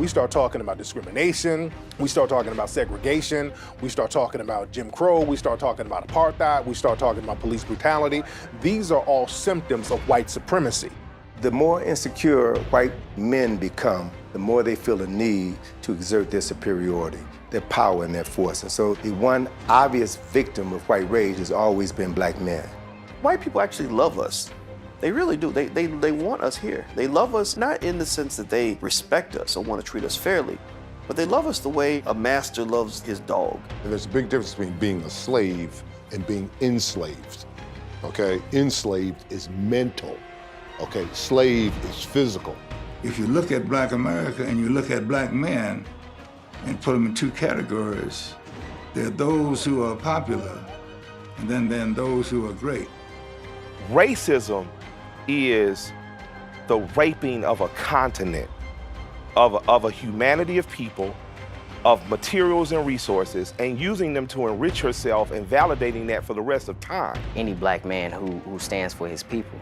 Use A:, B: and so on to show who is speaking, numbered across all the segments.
A: we start talking about discrimination, we start talking about segregation, we start talking about Jim Crow, we start talking about apartheid, we start talking about police brutality. These are all symptoms of white supremacy.
B: The more insecure white men become, the more they feel a need to exert their superiority, their power and their force. And so the one obvious victim of white rage has always been black men.
C: White people actually love us. They really do. They want us here. They love us not in the sense that they respect us or want to treat us fairly, but they love us the way a master loves his dog.
D: And there's a big difference between being a slave and being enslaved, okay? Enslaved is mental, okay? Slave is physical.
E: If you look at black America and you look at black men and put them in two categories, there are those who are popular and then those who are great.
F: Racism is the raping of a continent, of a humanity of people, of materials and resources, and using them to enrich yourself and validating that for the rest of time.
G: Any black man who stands for his people,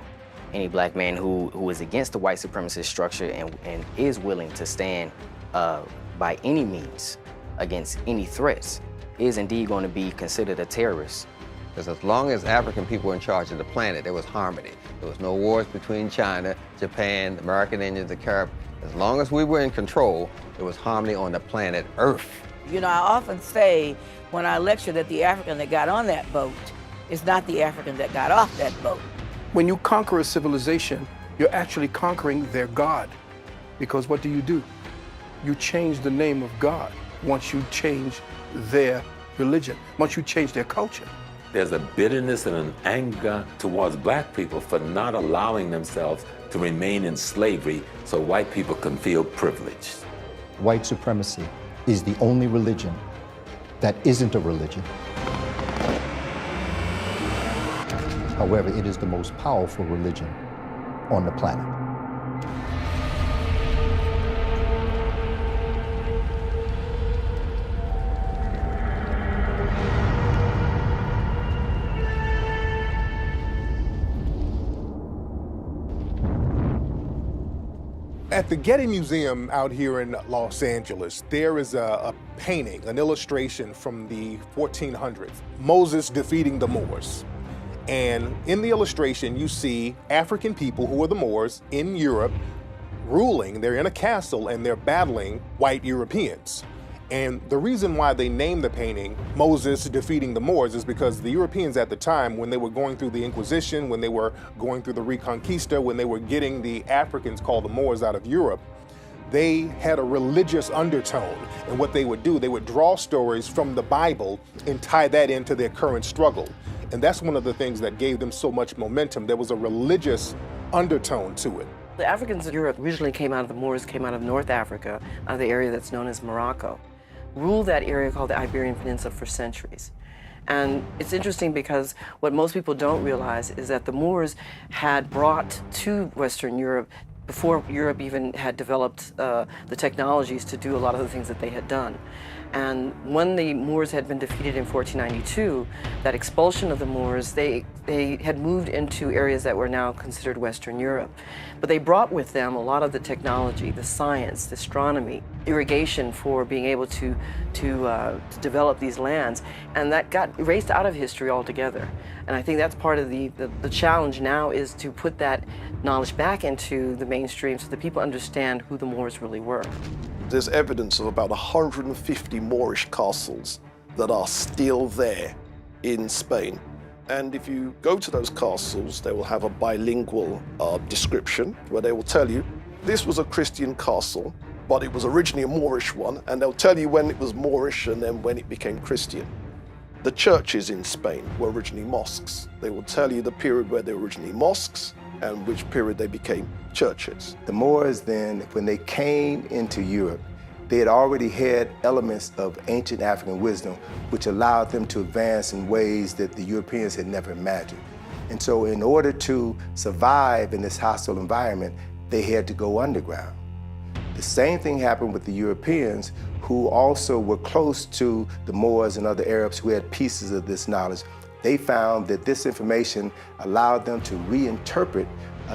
G: any black man who is against the white supremacist structure and is willing to stand by any means against any threats, is indeed going to be considered a terrorist.
H: Because as long as African people were in charge of the planet, there was harmony. There was no wars between China, Japan, the American Indians, the Carib. As long as we were in control, there was harmony on the planet Earth.
I: You know, I often say when I lecture that the African that got on that boat is not the African that got off that boat.
J: When you conquer a civilization, you're actually conquering their God. Because what do? You change the name of God once you change their religion, once you change their culture.
K: There's a bitterness and an anger towards black people for not allowing themselves to remain in slavery so white people can feel privileged.
L: White supremacy is the only religion that isn't a religion. However, it is the most powerful religion on the planet.
A: At the Getty Museum out here in Los Angeles, there is a painting, an illustration from the 1400s, Moses defeating the Moors. And in the illustration, you see African people who are the Moors in Europe ruling. They're in a castle and they're battling white Europeans. And the reason why they named the painting Moses defeating the Moors is because the Europeans at the time, when they were going through the Inquisition, when they were going through the Reconquista, when they were getting the Africans called the Moors out of Europe, they had a religious undertone. And what they would do, they would draw stories from the Bible and tie that into their current struggle. And that's one of the things that gave them so much momentum. There was a religious undertone to it.
M: The Africans in Europe originally came out of the Moors, came out of North Africa, out of the area that's known as Morocco. Ruled that area called the Iberian Peninsula for centuries. And it's interesting because what most people don't realize is that the Moors had brought to Western Europe, before Europe even had developed the technologies to do a lot of the things that they had done. And when the Moors had been defeated in 1492, that expulsion of the Moors, they had moved into areas that were now considered Western Europe. But they brought with them a lot of the technology, the science, the astronomy, irrigation for being able to develop these lands. And that got erased out of history altogether. And I think that's part of the challenge now, is to put that knowledge back into the mainstream so that people understand who the Moors really were.
C: There's evidence of about 150 Moorish castles that are still there in Spain. And if you go to those castles, they will have a bilingual description where they will tell you this was a Christian castle, but it was originally a Moorish one, and they'll tell you when it was Moorish and then when it became Christian. The churches in Spain were originally mosques. They will tell you the period where they were originally mosques and which period they became churches.
B: The Moors then, when they came into Europe, they had already had elements of ancient African wisdom, which allowed them to advance in ways that the Europeans had never imagined. And so in order to survive in this hostile environment, they had to go underground. The same thing happened with the Europeans, who also were close to the Moors and other Arabs who had pieces of this knowledge. They found that this information allowed them to reinterpret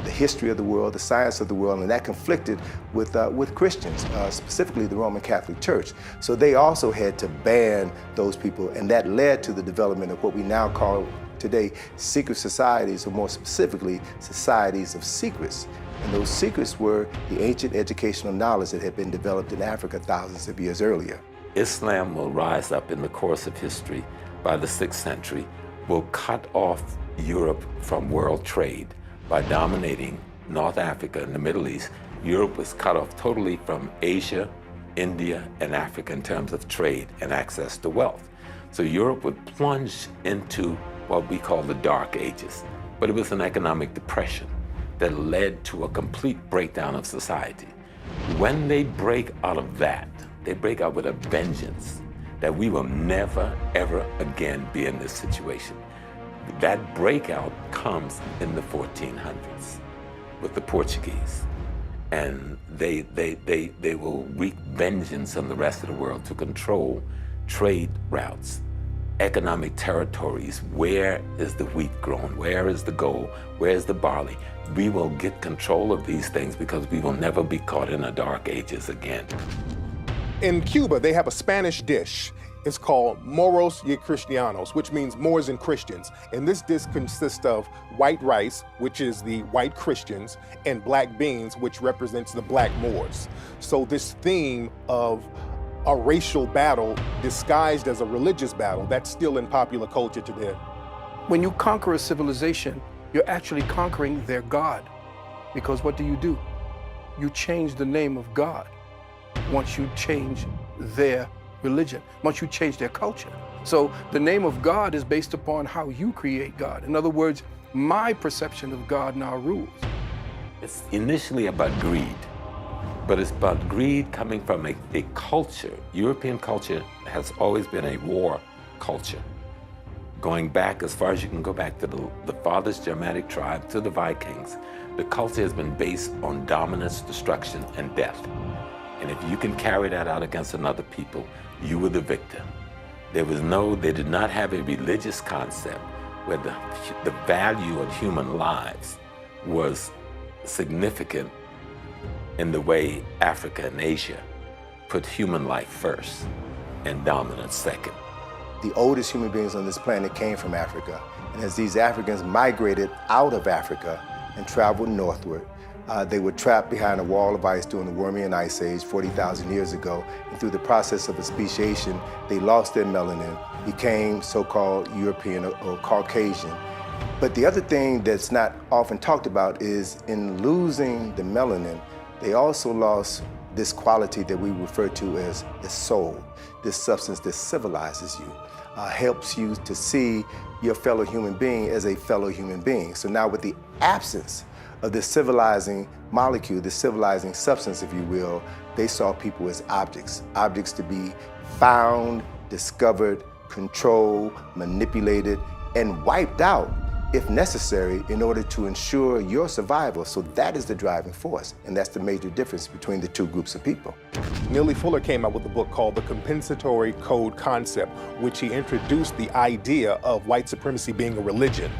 B: the history of the world, the science of the world, and that conflicted with Christians, specifically the Roman Catholic Church. So they also had to ban those people, and that led to the development of what we now call today secret societies, or more specifically, societies of secrets. And those secrets were the ancient educational knowledge that had been developed in Africa thousands of years earlier.
K: Islam will rise up in the course of history by the 6th century, will cut off Europe from world trade by dominating North Africa and the Middle East. Europe was cut off totally from Asia, India, and Africa in terms of trade and access to wealth. So Europe would plunge into what we call the Dark Ages, but it was an economic depression that led to a complete breakdown of society. When they break out of that, they break out with a vengeance that we will never, ever again be in this situation. That breakout comes in the 1400s with the Portuguese. And they will wreak vengeance on the rest of the world to control trade routes, economic territories. Where is the wheat grown? Where is the gold? Where is the barley? We will get control of these things because we will never be caught in the Dark Ages again.
A: In Cuba, they have a Spanish dish. It's called Moros y Cristianos, which means Moors and Christians. And this dish consists of white rice, which is the white Christians, and black beans, which represents the black Moors. So this theme of a racial battle disguised as a religious battle, that's still in popular culture today.
J: When you conquer a civilization, you're actually conquering their God. Because what do? You change the name of God once you change their religion, once you change their culture. So the name of God is based upon how you create God. In other words, my perception of God now rules.
K: It's initially about greed, but it's about greed coming from a culture. European culture has always been a war culture. Going back as far as you can go back to the farthest Germanic tribe, to the Vikings, the culture has been based on dominance, destruction, and death. And if you can carry that out against another people, you were the victor. They did not have a religious concept where the value of human lives was significant in the way Africa and Asia put human life first and dominance second.
B: The oldest human beings on this planet came from Africa. And as these Africans migrated out of Africa and traveled northward, they were trapped behind a wall of ice during the Wormian Ice Age 40,000 years ago. And through the process of speciation, they lost their melanin, became so-called European or Caucasian. But the other thing that's not often talked about is in losing the melanin, they also lost this quality that we refer to as the soul, this substance that civilizes you, helps you to see your fellow human being as a fellow human being. So now with the absence of this civilizing molecule, this civilizing substance, if you will, they saw people as objects to be found, discovered, controlled, manipulated, and wiped out, if necessary, in order to ensure your survival. So that is the driving force, and that's the major difference between the two groups of people.
A: Neely Fuller came out with a book called The Compensatory Code Concept, which he introduced the idea of white supremacy being a religion.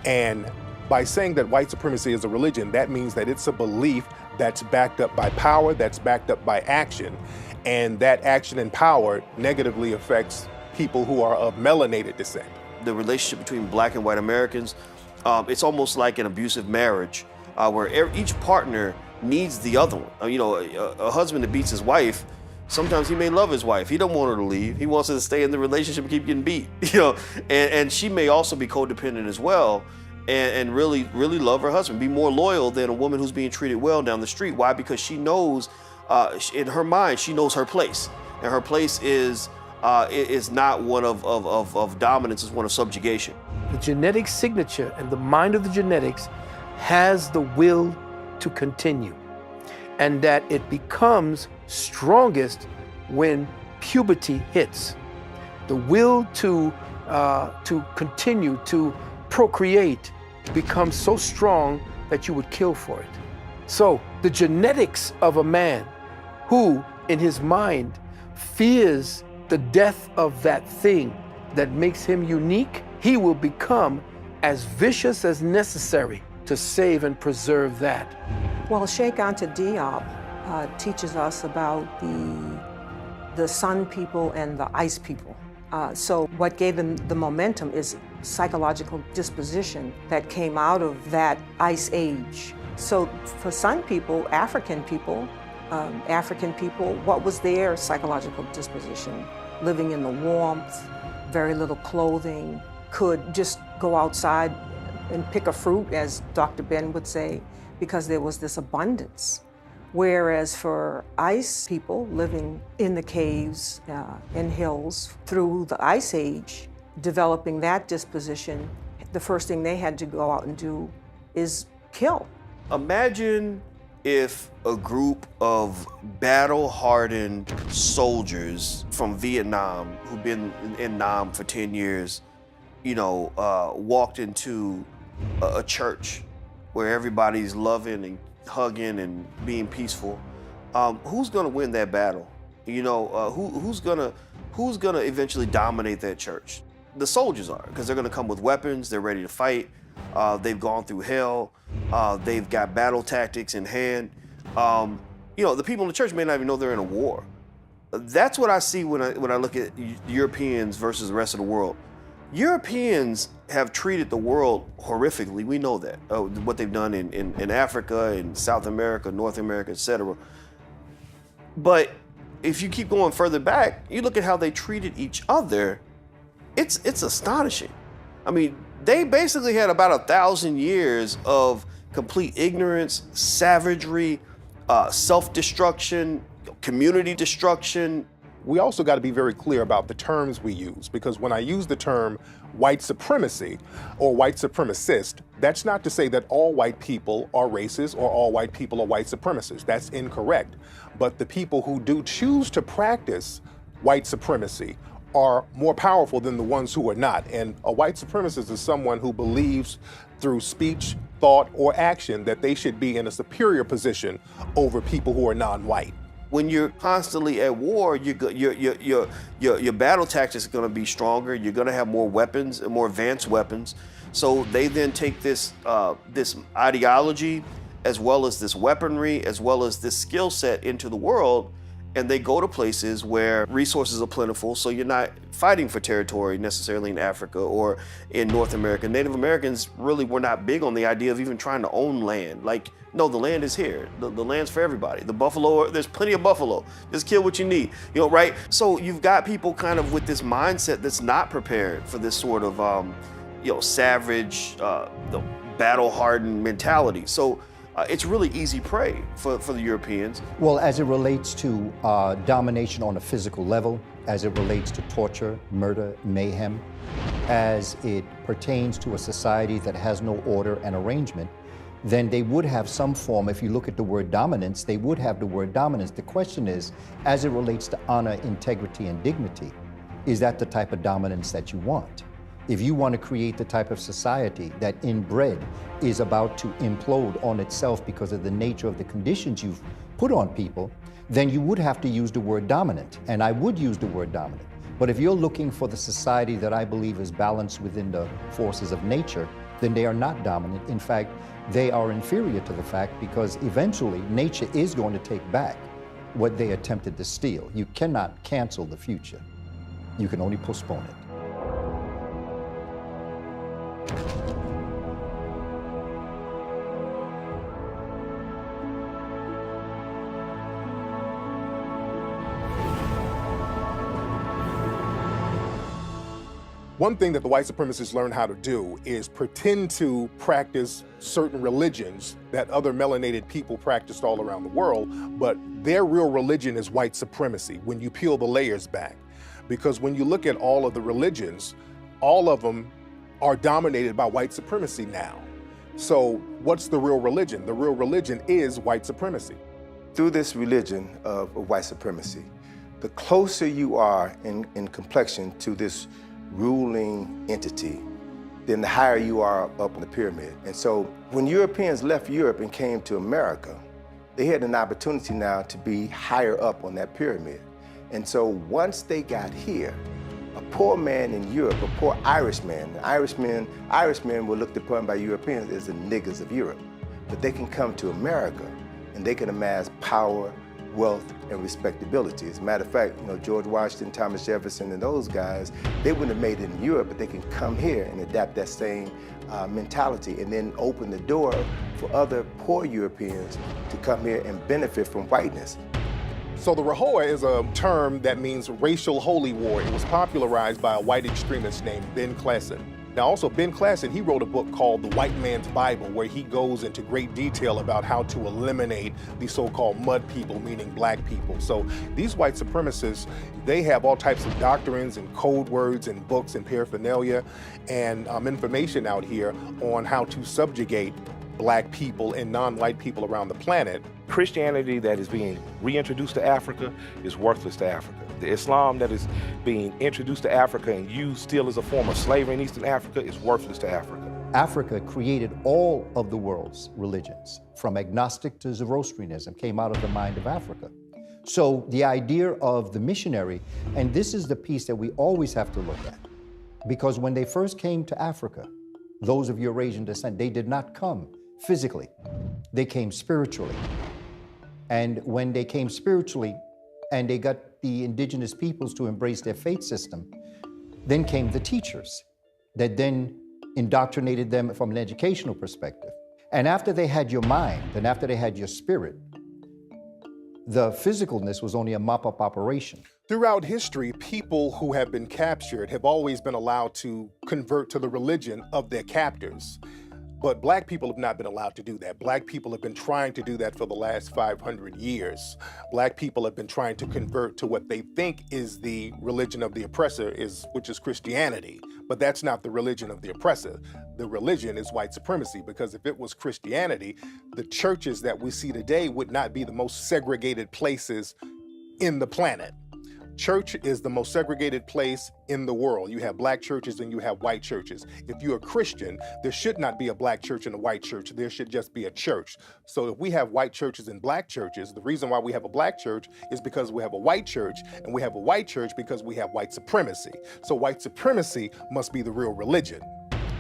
A: And by saying that white supremacy is a religion, that means that it's a belief that's backed up by power, that's backed up by action, and that action and power negatively affects people who are of melanated descent.
N: The relationship between black and white Americans, it's almost like an abusive marriage where each partner needs the other one. You know, a husband that beats his wife, sometimes he may love his wife. He don't want her to leave. He wants her to stay in the relationship and keep getting beat. You know, and she may also be codependent as well. And really love her husband, be more loyal than a woman who's being treated well down the street. Why? Because she knows, in her mind, she knows her place. And her place is not one of dominance, it's one of subjugation.
J: The genetic signature and the mind of the genetics has the will to continue. And that it becomes strongest when puberty hits. The will to continue to procreate becomes so strong that you would kill for it. So the genetics of a man who, in his mind, fears the death of that thing that makes him unique, he will become as vicious as necessary to save and preserve that?
O: Well, Sheikh Anta Diop teaches us about the Sun people and the Ice people. So what gave them the momentum is psychological disposition that came out of that Ice Age. So for Sun people, African people, what was their psychological disposition? Living in the warmth, very little clothing, could just go outside and pick a fruit, as Dr. Ben would say, because there was this abundance. Whereas for Ice people living in the caves and hills through the Ice Age, developing that disposition, the first thing they had to go out and do is kill.
N: Imagine if a group of battle-hardened soldiers from Vietnam who've been in Nam for 10 years, walked into a church where everybody's loving and hugging and being peaceful. Who's gonna win that battle? Who's gonna eventually dominate that church? The soldiers are, because they're gonna come with weapons, they're ready to fight, they've gone through hell, they've got battle tactics in hand. The people in the church may not even know they're in a war. That's what I see when I look at Europeans versus the rest of the world. Europeans have treated the world horrifically. We know that, what they've done in Africa, in South America, North America, etc. But if you keep going further back, you look at how they treated each other, it's astonishing. I mean, they basically had about 1,000 years of complete ignorance, savagery, self-destruction, community destruction.
A: We also got to be very clear about the terms we use, because when I use the term white supremacy or white supremacist, that's not to say that all white people are racist or all white people are white supremacists. That's incorrect. But the people who do choose to practice white supremacy are more powerful than the ones who are not. And a white supremacist is someone who believes through speech, thought, or action that they should be in a superior position over people who are non-white.
N: When you're constantly at war, your battle tactics are going to be stronger. You're going to have more weapons and more advanced weapons. So they then take this ideology, as well as this weaponry, as well as this skill set into the world, and they go to places where resources are plentiful. So you're not fighting for territory necessarily in Africa or in North America. Native Americans really were not big on the idea of even trying to own land. Like, no, the land is here. The land's for everybody. The buffalo, there's plenty of buffalo. Just kill what you need, right? So you've got people kind of with this mindset that's not prepared for this sort of, savage, battle-hardened mentality. So it's really easy prey for the Europeans.
L: Well, as it relates to domination on a physical level, as it relates to torture, murder, mayhem, as it pertains to a society that has no order and arrangement, then they would have some form. If you look at the word dominance, they would have the word dominance. The question is, as it relates to honor, integrity, and dignity, is that the type of dominance that you want? If you want to create the type of society that inbred is about to implode on itself because of the nature of the conditions you've put on people, then you would have to use the word dominant, and I would use the word dominant. But if you're looking for the society that I believe is balanced within the forces of nature, then they are not dominant. In fact, they are inferior to the fact, because eventually nature is going to take back what they attempted to steal. You cannot cancel the future. You can only postpone it.
A: One thing that the white supremacists learn how to do is pretend to practice certain religions that other melanated people practiced all around the world, but their real religion is white supremacy when you peel the layers back. Because when you look at all of the religions, all of them are dominated by white supremacy now. So what's the real religion? The real religion is white supremacy.
B: Through this religion of white supremacy, the closer you are in complexion to this ruling entity, then the higher you are up in the pyramid. And so when Europeans left Europe and came to America, they had an opportunity now to be higher up on that pyramid. And so once they got here, A poor man in Europe, a poor Irishman, Irishmen were looked upon by Europeans as the niggers of Europe. But they can come to America and they can amass power, wealth, and respectability. As a matter of fact, George Washington, Thomas Jefferson, and those guys, they wouldn't have made it in Europe, but they can come here and adapt that same mentality and then open the door for other poor Europeans to come here and benefit from whiteness.
A: So the Higherr is a term that means racial holy war. It was popularized by a white extremist named Ben Klassen. Now also Ben Klassen, he wrote a book called The White Man's Bible, where he goes into great detail about how to eliminate the so-called mud people, meaning black people. So these white supremacists, they have all types of doctrines and code words and books and paraphernalia and information out here on how to subjugate black people and non-white people around the planet.
F: Christianity that is being reintroduced to Africa is worthless to Africa. The Islam that is being introduced to Africa and used still as a form of slavery in Eastern Africa is worthless to Africa.
L: Africa created all of the world's religions, from agnostic to Zoroastrianism, came out of the mind of Africa. So the idea of the missionary, and this is the piece that we always have to look at, because when they first came to Africa, those of Eurasian descent, they did not come physically, they came spiritually. And when they came spiritually and they got the indigenous peoples to embrace their faith system, then came the teachers that then indoctrinated them from an educational perspective. And after they had your mind and after they had your spirit, the physicalness was only a mop-up operation.
A: Throughout history, people who have been captured have always been allowed to convert to the religion of their captors. But black people have not been allowed to do that. Black people have been trying to do that for the last 500 years. Black people have been trying to convert to what they think is the religion of the oppressor, which is Christianity. But that's not the religion of the oppressor. The religion is white supremacy, because if it was Christianity, the churches that we see today would not be the most segregated places in the planet. Church is the most segregated place in the world. You have black churches and you have white churches. If you're a Christian, there should not be a black church and a white church. There should just be a church. So if we have white churches and black churches, the reason why we have a black church is because we have a white church, and we have a white church because we have white supremacy. So white supremacy must be the real religion.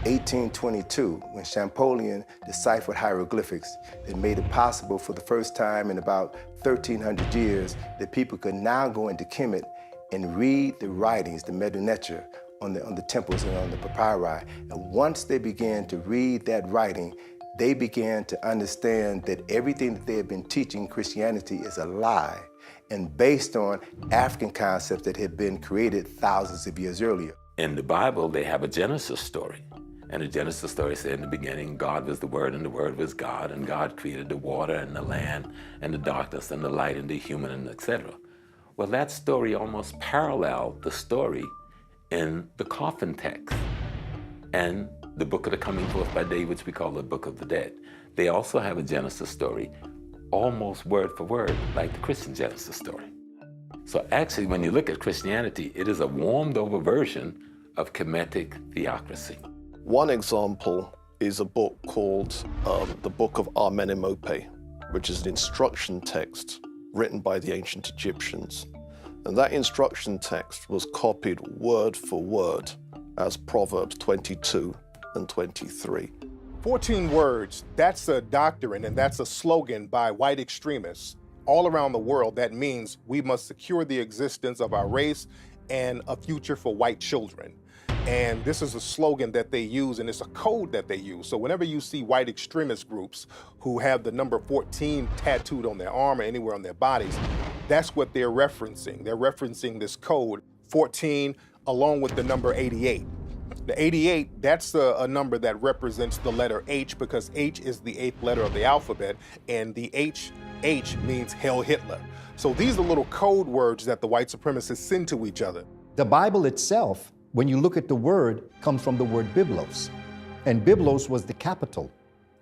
B: 1822, when Champollion deciphered hieroglyphics, it made it possible for the first time in about 1,300 years that people could now go into Kemet and read the writings, the Medu-Neter, on the temples and on the papyri. And once they began to read that writing, they began to understand that everything that they had been teaching Christianity is a lie and based on African concepts that had been created thousands of years earlier.
K: In the Bible, they have a Genesis story. And the Genesis story said in the beginning, God was the Word, and the Word was God, and God created the water and the land and the darkness and the light and the human and etc. Well, that story almost paralleled the story in the coffin text and the Book of the Coming Forth by Day, which we call the Book of the Dead. They also have a Genesis story, almost word for word, like the Christian Genesis story. So actually, when you look at Christianity, it is a warmed over version of Kemetic theocracy.
C: One example is a book called the Book of Amenemope, which is an instruction text written by the ancient Egyptians. And that instruction text was copied word for word as Proverbs 22 and 23.
A: 14 words, that's a doctrine and that's a slogan by white extremists all around the world. That means we must secure the existence of our race and a future for white children. And this is a slogan that they use, and it's a code that they use. So whenever you see white extremist groups who have the number 14 tattooed on their arm or anywhere on their bodies, that's what they're referencing. They're referencing this code, 14, along with the number 88. The 88, that's a number that represents the letter H, because H is the 8th letter of the alphabet, and the H means Hail Hitler. So these are little code words that the white supremacists send to each other.
L: The Bible itself, when you look at the word, comes from the word Byblos. And Byblos was the capital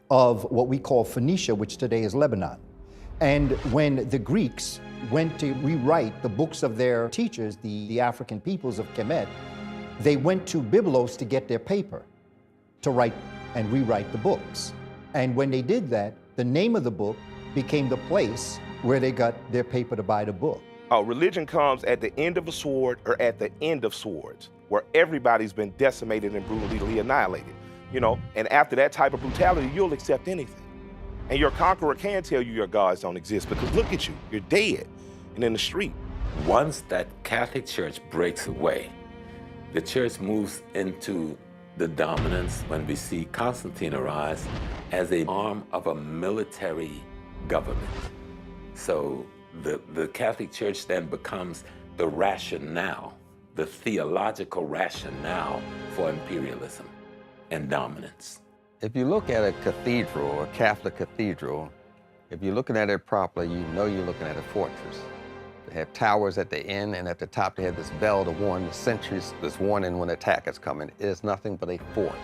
L: of what we call Phoenicia, which today is Lebanon. And when the Greeks went to rewrite the books of their teachers, the African peoples of Kemet, they went to Byblos to get their paper, to write and rewrite the books. And when they did that, the name of the book became the place where they got their paper to buy the book.
F: Religion comes at the end of a sword or at the end of swords, where everybody's been decimated and brutally annihilated, you know? And after that type of brutality, you'll accept anything. And your conqueror can tell you your gods don't exist because look at you, you're dead and in the street.
K: Once that Catholic Church breaks away, the church moves into the dominance when we see Constantine arise as an arm of a military government. So the Catholic Church then becomes the rationale, the theological rationale for imperialism and dominance.
H: If you look at a cathedral, a Catholic cathedral, if you're looking at it properly, you know you're looking at a fortress. They have towers at the end, and at the top they have this bell to warn the sentries, this warning when attack is coming. It is nothing but a fort.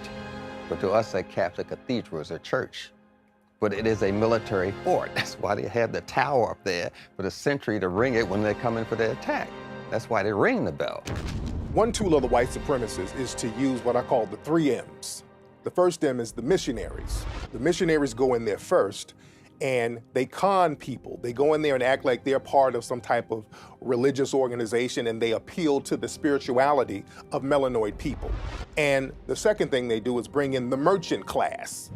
H: But to us, a Catholic cathedral is a church. But it is a military fort. That's why they have the tower up there for the sentry to ring it when they're coming for the attack. That's why they ring the bell.
A: One tool of the white supremacists is to use what I call the 3 M's. The first M is the missionaries. The missionaries go in there first and they con people. They go in there and act like they're part of some type of religious organization and they appeal to the spirituality of melanoid people. And the second thing they do is bring in the merchant class.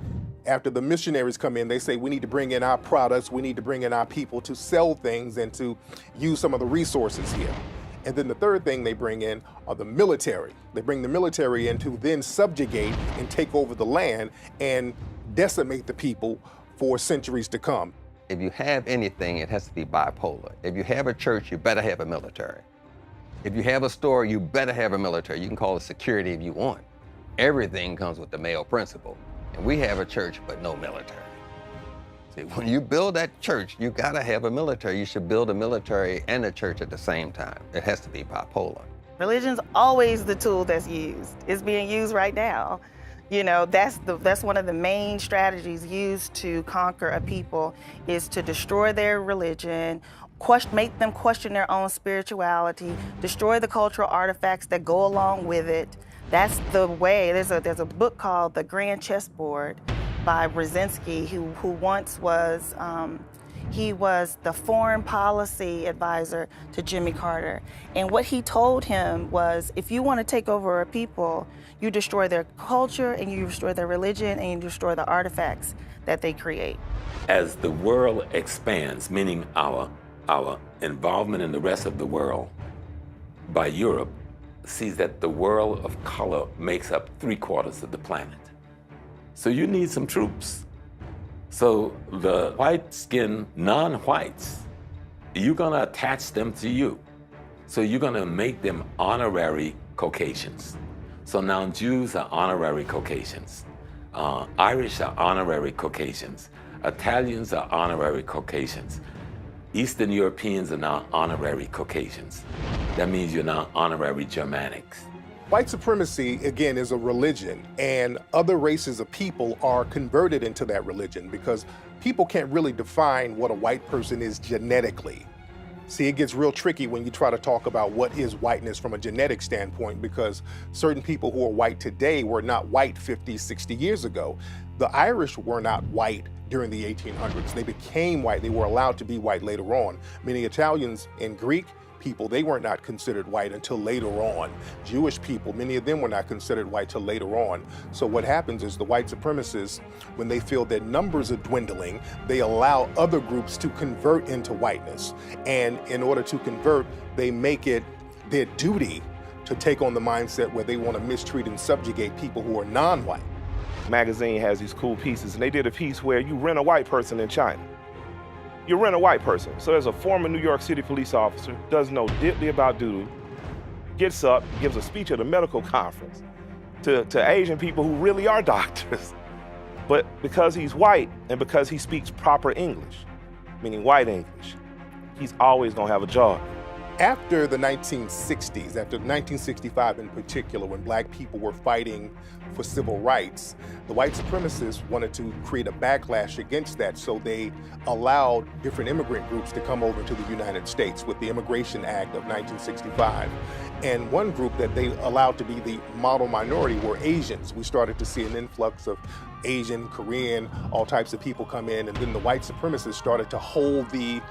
A: After the missionaries come in, they say, we need to bring in our products, we need to bring in our people to sell things and to use some of the resources here. And then the third thing they bring in are the military. They bring the military in to then subjugate and take over the land and decimate the people for centuries to come.
H: If you have anything, it has to be bipolar. If you have a church, you better have a military. If you have a store, you better have a military. You can call it security if you want. Everything comes with the male principle. And we have a church, but no military. See, when you build that church, you gotta have a military. You should build a military and a church at the same time. It has to be bipolar.
P: Religion's always the tool that's used. It's being used right now. You know, that's one of the main strategies used to conquer a people is to destroy their religion, make them question their own spirituality, destroy the cultural artifacts that go along with it. That's the way. There's a book called The Grand Chessboard by Brzezinski, who once was, he was the foreign policy advisor to Jimmy Carter. And what he told him was, if you want to take over a people, you destroy their culture and you destroy their religion and you destroy the artifacts that they create.
K: As the world expands, meaning our involvement in the rest of the world by Europe, sees that the world of color makes up 3/4 of the planet. So you need some troops. So the white-skinned non-whites, you're gonna attach them to you. So you're gonna make them honorary Caucasians. So now Jews are honorary Caucasians. Irish are honorary Caucasians. Italians are honorary Caucasians. Eastern Europeans are now honorary Caucasians. That means you're now honorary Germanics.
A: White supremacy, again, is a religion, and other races of people are converted into that religion because people can't really define what a white person is genetically. See, it gets real tricky when you try to talk about what is whiteness from a genetic standpoint because certain people who are white today were not white 50, 60 years ago. The Irish were not white during the 1800s. They became white. They were allowed to be white later on. Many Italians and Greek people, they were not considered white until later on. Jewish people, many of them were not considered white till later on. So what happens is the white supremacists, when they feel their numbers are dwindling, they allow other groups to convert into whiteness. And in order to convert, they make it their duty to take on the mindset where they want to mistreat and subjugate people who are non-white.
F: Magazine has these cool pieces, and they did a piece where you rent a white person in China. You rent a white person. So there's a former New York City police officer, doesn't know diddly about doodle, gets up, gives a speech at a medical conference to Asian people who really are doctors. But because he's white and because he speaks proper English, meaning white English, he's always gonna have a job.
A: After the 1960s, after 1965 in particular, when black people were fighting for civil rights, the white supremacists wanted to create a backlash against that, so they allowed different immigrant groups to come over to the United States with the Immigration Act of 1965. And one group that they allowed to be the model minority were Asians. We started to see an influx of Asian, Korean, all types of people come in, and then the white supremacists started to hold the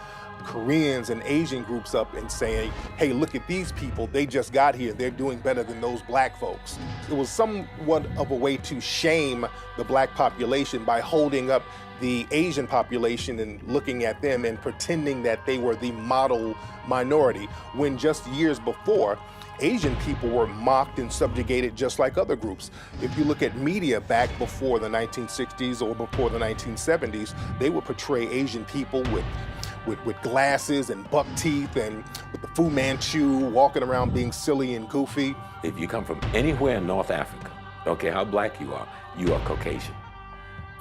A: Koreans and Asian groups up and saying, hey, look at these people, they just got here, they're doing better than those black folks. It was somewhat of a way to shame the black population by holding up the Asian population and looking at them and pretending that they were the model minority, when just years before, Asian people were mocked and subjugated just like other groups. If you look at media back before the 1960s or before the 1970s, they would portray Asian people with glasses and buck teeth and with the Fu Manchu, walking around being silly and goofy.
K: If you come from anywhere in North Africa, don't care how black you are Caucasian.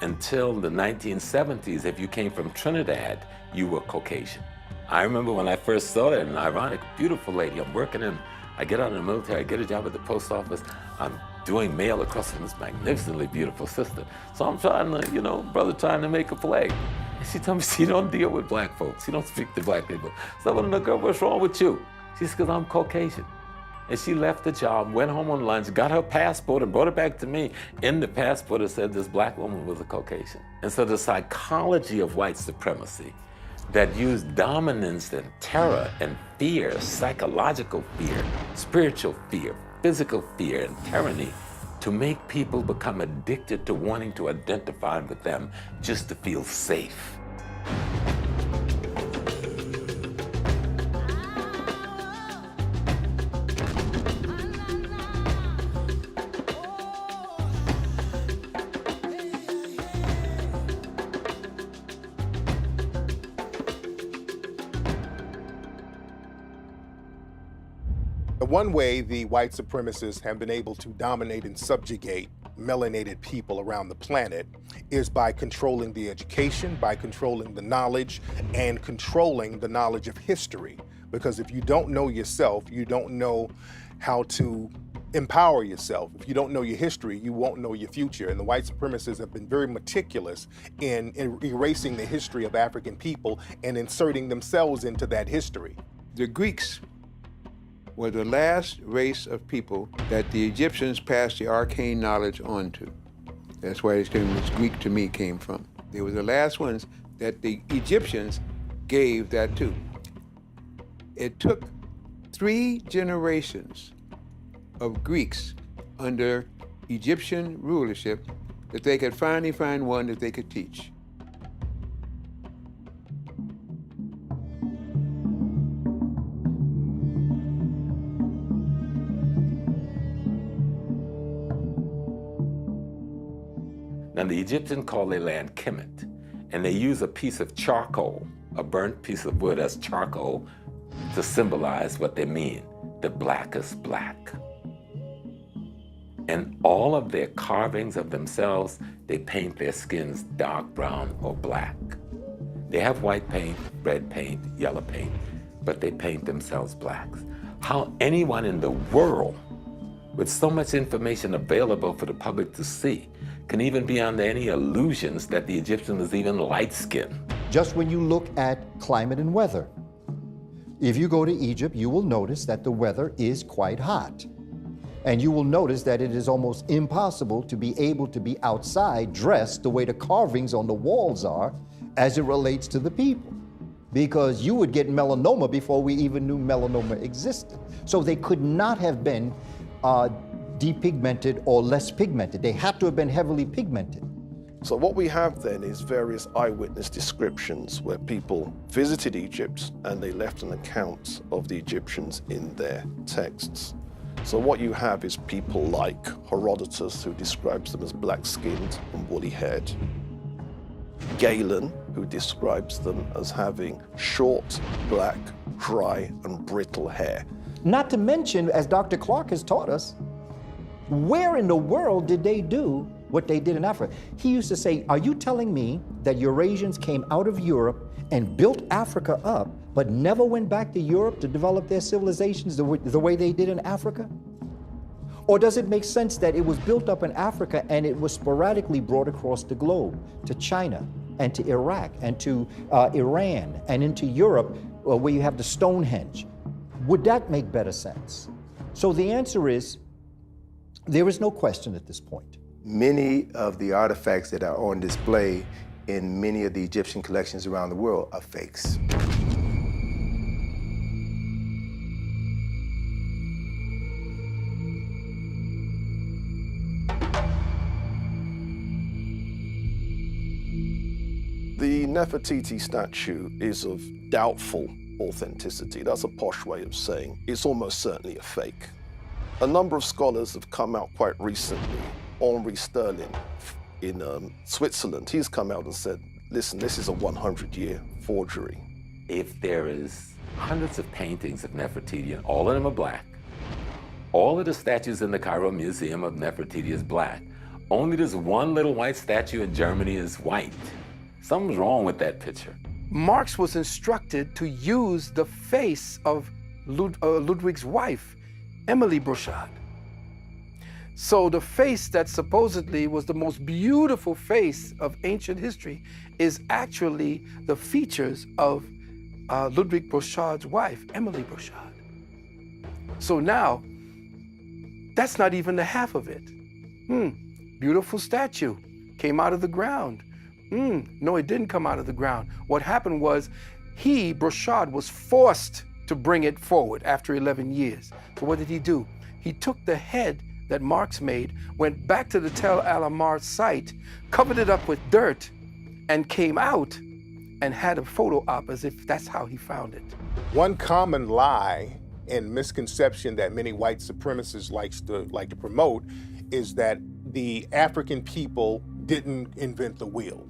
K: Until the 1970s, if you came from Trinidad, you were Caucasian. I remember when I first saw that, an ironic, beautiful lady, I'm working in, I get out of the military, I get a job at the post office, I'm doing mail across from this magnificently beautiful sister. So I'm trying to, brother trying to make a play. And she told me, she don't deal with black folks. She don't speak to black people. So I went, girl, what's wrong with you? She said, because I'm Caucasian. And she left the job, went home on lunch, got her passport and brought it back to me. In the passport, it said this black woman was a Caucasian. And so the psychology of white supremacy that used dominance and terror and fear, psychological fear, spiritual fear, physical fear, and tyranny to make people become addicted to wanting to identify with them just to feel safe.
A: One way the white supremacists have been able to dominate and subjugate melanated people around the planet is by controlling the education, by controlling the knowledge, and controlling the knowledge of history. Because if you don't know yourself, you don't know how to empower yourself. If you don't know your history, you won't know your future. And the white supremacists have been very meticulous in erasing the history of African people and inserting themselves into that history.
Q: The Greeks were the last race of people that the Egyptians passed the arcane knowledge on to. That's where this Greek to me came from. They were the last ones that the Egyptians gave that to. It took 3 generations of Greeks under Egyptian rulership that they could finally find one that they could teach.
K: Now, the Egyptians call their land Kemet, and they use a piece of charcoal, a burnt piece of wood as charcoal, to symbolize what they mean, the blackest black. And all of their carvings of themselves, they paint their skins dark brown or black. They have white paint, red paint, yellow paint, but they paint themselves blacks. How anyone in the world, with so much information available for the public to see, can even be under any illusions that the Egyptian is even light-skinned.
L: Just when you look at climate and weather, if you go to Egypt, you will notice that the weather is quite hot. And you will notice that it is almost impossible to be able to be outside dressed the way the carvings on the walls are as it relates to the people. Because you would get melanoma before we even knew melanoma existed. So they could not have been depigmented or less pigmented. They had to have been heavily pigmented.
C: So what we have then is various eyewitness descriptions where people visited Egypt and they left an account of the Egyptians in their texts. So what you have is people like Herodotus, who describes them as black-skinned and woolly-haired. Galen, who describes them as having short, black, dry, and brittle hair.
L: Not to mention, as Dr. Clark has taught us, where in the world did they do what they did in Africa? He used to say, are you telling me that Eurasians came out of Europe and built Africa up, but never went back to Europe to develop their civilizations the way they did in Africa? Or does it make sense that it was built up in Africa and it was sporadically brought across the globe to China and to Iraq and to Iran and into Europe where you have the Stonehenge? Would that make better sense? So the answer is, there is no question at this point.
B: Many of the artifacts that are on display in many of the Egyptian collections around the world are fakes.
C: Nefertiti statue is of doubtful authenticity. That's a posh way of saying it's almost certainly a fake. A number of scholars have come out quite recently. Henri Sterling in Switzerland, he's come out and said, listen, this is a 100-year forgery.
K: If there is hundreds of paintings of Nefertiti, and all of them are black, all of the statues in the Cairo Museum of Nefertiti is black, only this one little white statue in Germany is white. Something's wrong with that picture.
J: Marx was instructed to use the face of Ludwig's wife, Emily Brochard. So the face that supposedly was the most beautiful face of ancient history is actually the features of Ludwig Brochard's wife, Emily Brochard. So now, that's not even the half of it. Beautiful statue, came out of the ground. No, it didn't come out of the ground. What happened was Brochard was forced to bring it forward after 11 years. So what did he do? He took the head that Marx made, went back to the Tel Al-Amar site, covered it up with dirt, and came out and had a photo op as if that's how he found it.
A: One common lie and misconception that many white supremacists like to promote is that the African people didn't invent the wheel,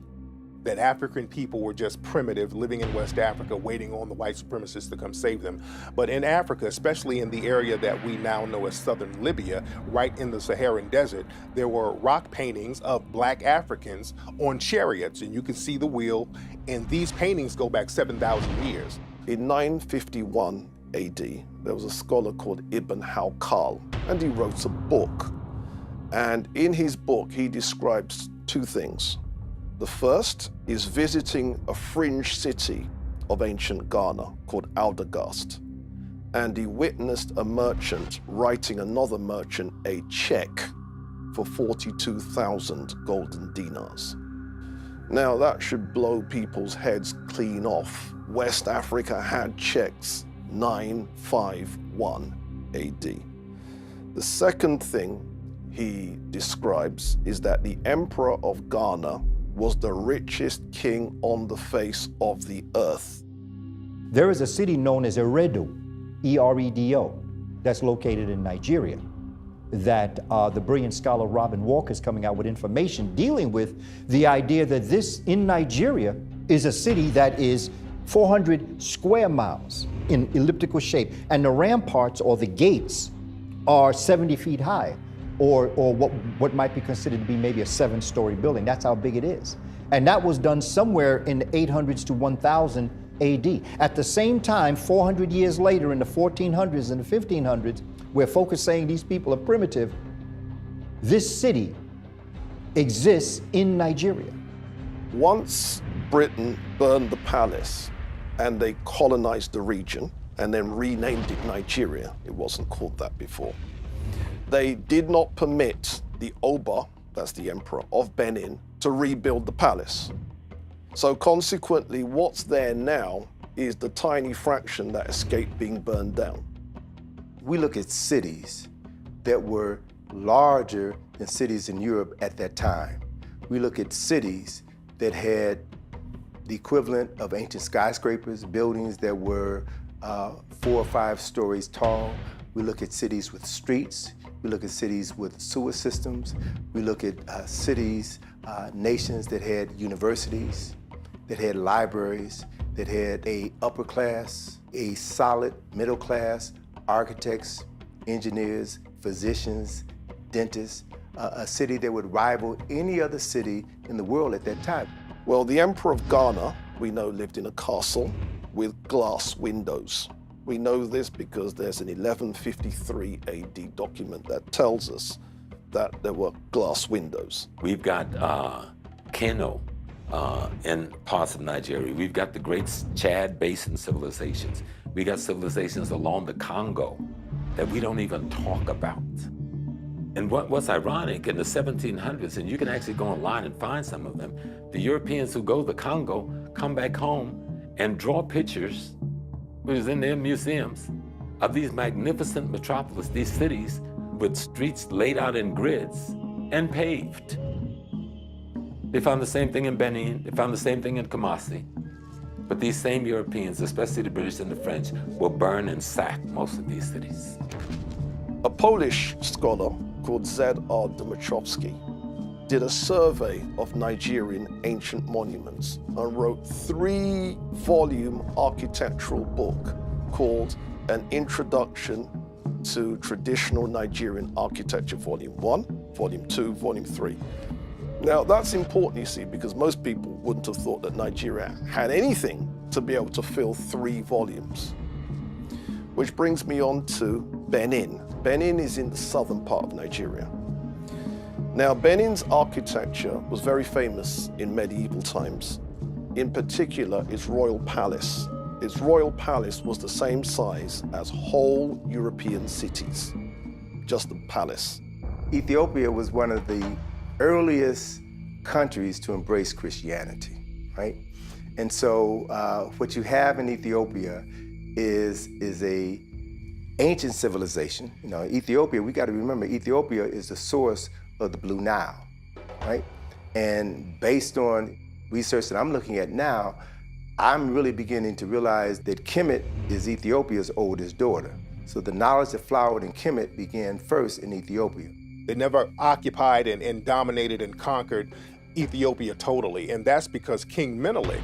A: that African people were just primitive, living in West Africa, waiting on the white supremacists to come save them. But in Africa, especially in the area that we now know as southern Libya, right in the Saharan desert, there were rock paintings of black Africans on chariots, and you can see the wheel, and these paintings go back 7,000 years.
C: In 951 AD, there was a scholar called Ibn Hawqal, and he wrote a book. And in his book, he describes two things. The first is visiting a fringe city of ancient Ghana called Aldegast. And he witnessed a merchant writing another merchant a check for 42,000 golden dinars. Now that should blow people's heads clean off. West Africa had checks 951 AD. The second thing he describes is that the emperor of Ghana was the richest king on the face of the earth.
L: There is a city known as Eredo, E-R-E-D-O, that's located in Nigeria, that the brilliant scholar Robin Walker is coming out with information dealing with the idea that this, in Nigeria, is a city that is 400 square miles in elliptical shape, and the ramparts or the gates are 70 feet high, or what might be considered to be maybe a 7-story building. That's how big it is. And that was done somewhere in the 800s to 1000 AD. At the same time, 400 years later, in the 1400s and the 1500s, where folk are saying these people are primitive, this city exists in Nigeria.
C: Once Britain burned the palace and they colonized the region and then renamed it Nigeria, it wasn't called that before, they did not permit the Oba, that's the emperor of Benin, to rebuild the palace. So consequently, what's there now is the tiny fraction that escaped being burned down.
B: We look at cities that were larger than cities in Europe at that time. We look at cities that had the equivalent of ancient skyscrapers, buildings that were 4 or 5 stories tall. We look at cities with streets. We look at cities with sewer systems. We look at cities, nations that had universities, that had libraries, that had a upper class, a solid middle class, architects, engineers, physicians, dentists, a city that would rival any other city in the world at that time.
C: Well, the emperor of Ghana, we know, lived in a castle with glass windows. We know this because there's an 1153 AD document that tells us that there were glass windows.
K: We've got Kano in parts of Nigeria. We've got the great Chad Basin civilizations. We got civilizations along the Congo that we don't even talk about. And what's ironic, in the 1700s, and you can actually go online and find some of them, the Europeans who go to the Congo come back home and draw pictures, which is in their museums, of these magnificent metropolis, these cities with streets laid out in grids and paved. They found the same thing in Benin, they found the same thing in Kumasi. But these same Europeans, especially the British and the French, will burn and sack most of these cities.
C: A Polish scholar called Z.R. Dmytrowski did a survey of Nigerian ancient monuments and wrote 3-volume architectural book called An Introduction to Traditional Nigerian Architecture, Volume 1, Volume 2, Volume 3. Now that's important, you see, because most people wouldn't have thought that Nigeria had anything to be able to fill 3 volumes. Which brings me on to Benin. Benin is in the southern part of Nigeria. Now, Benin's architecture was very famous in medieval times. In particular, its royal palace. Its royal palace was the same size as whole European cities, just the palace.
B: Ethiopia was one of the earliest countries to embrace Christianity, right? And so what you have in Ethiopia is a ancient civilization. You know, Ethiopia, we got to remember, Ethiopia is the source of the Blue Nile, right? And based on research that I'm looking at now, I'm really beginning to realize that Kemet is Ethiopia's oldest daughter. So the knowledge that flowered in Kemet began first in Ethiopia.
A: They never occupied and dominated and conquered Ethiopia totally, and that's because King Menelik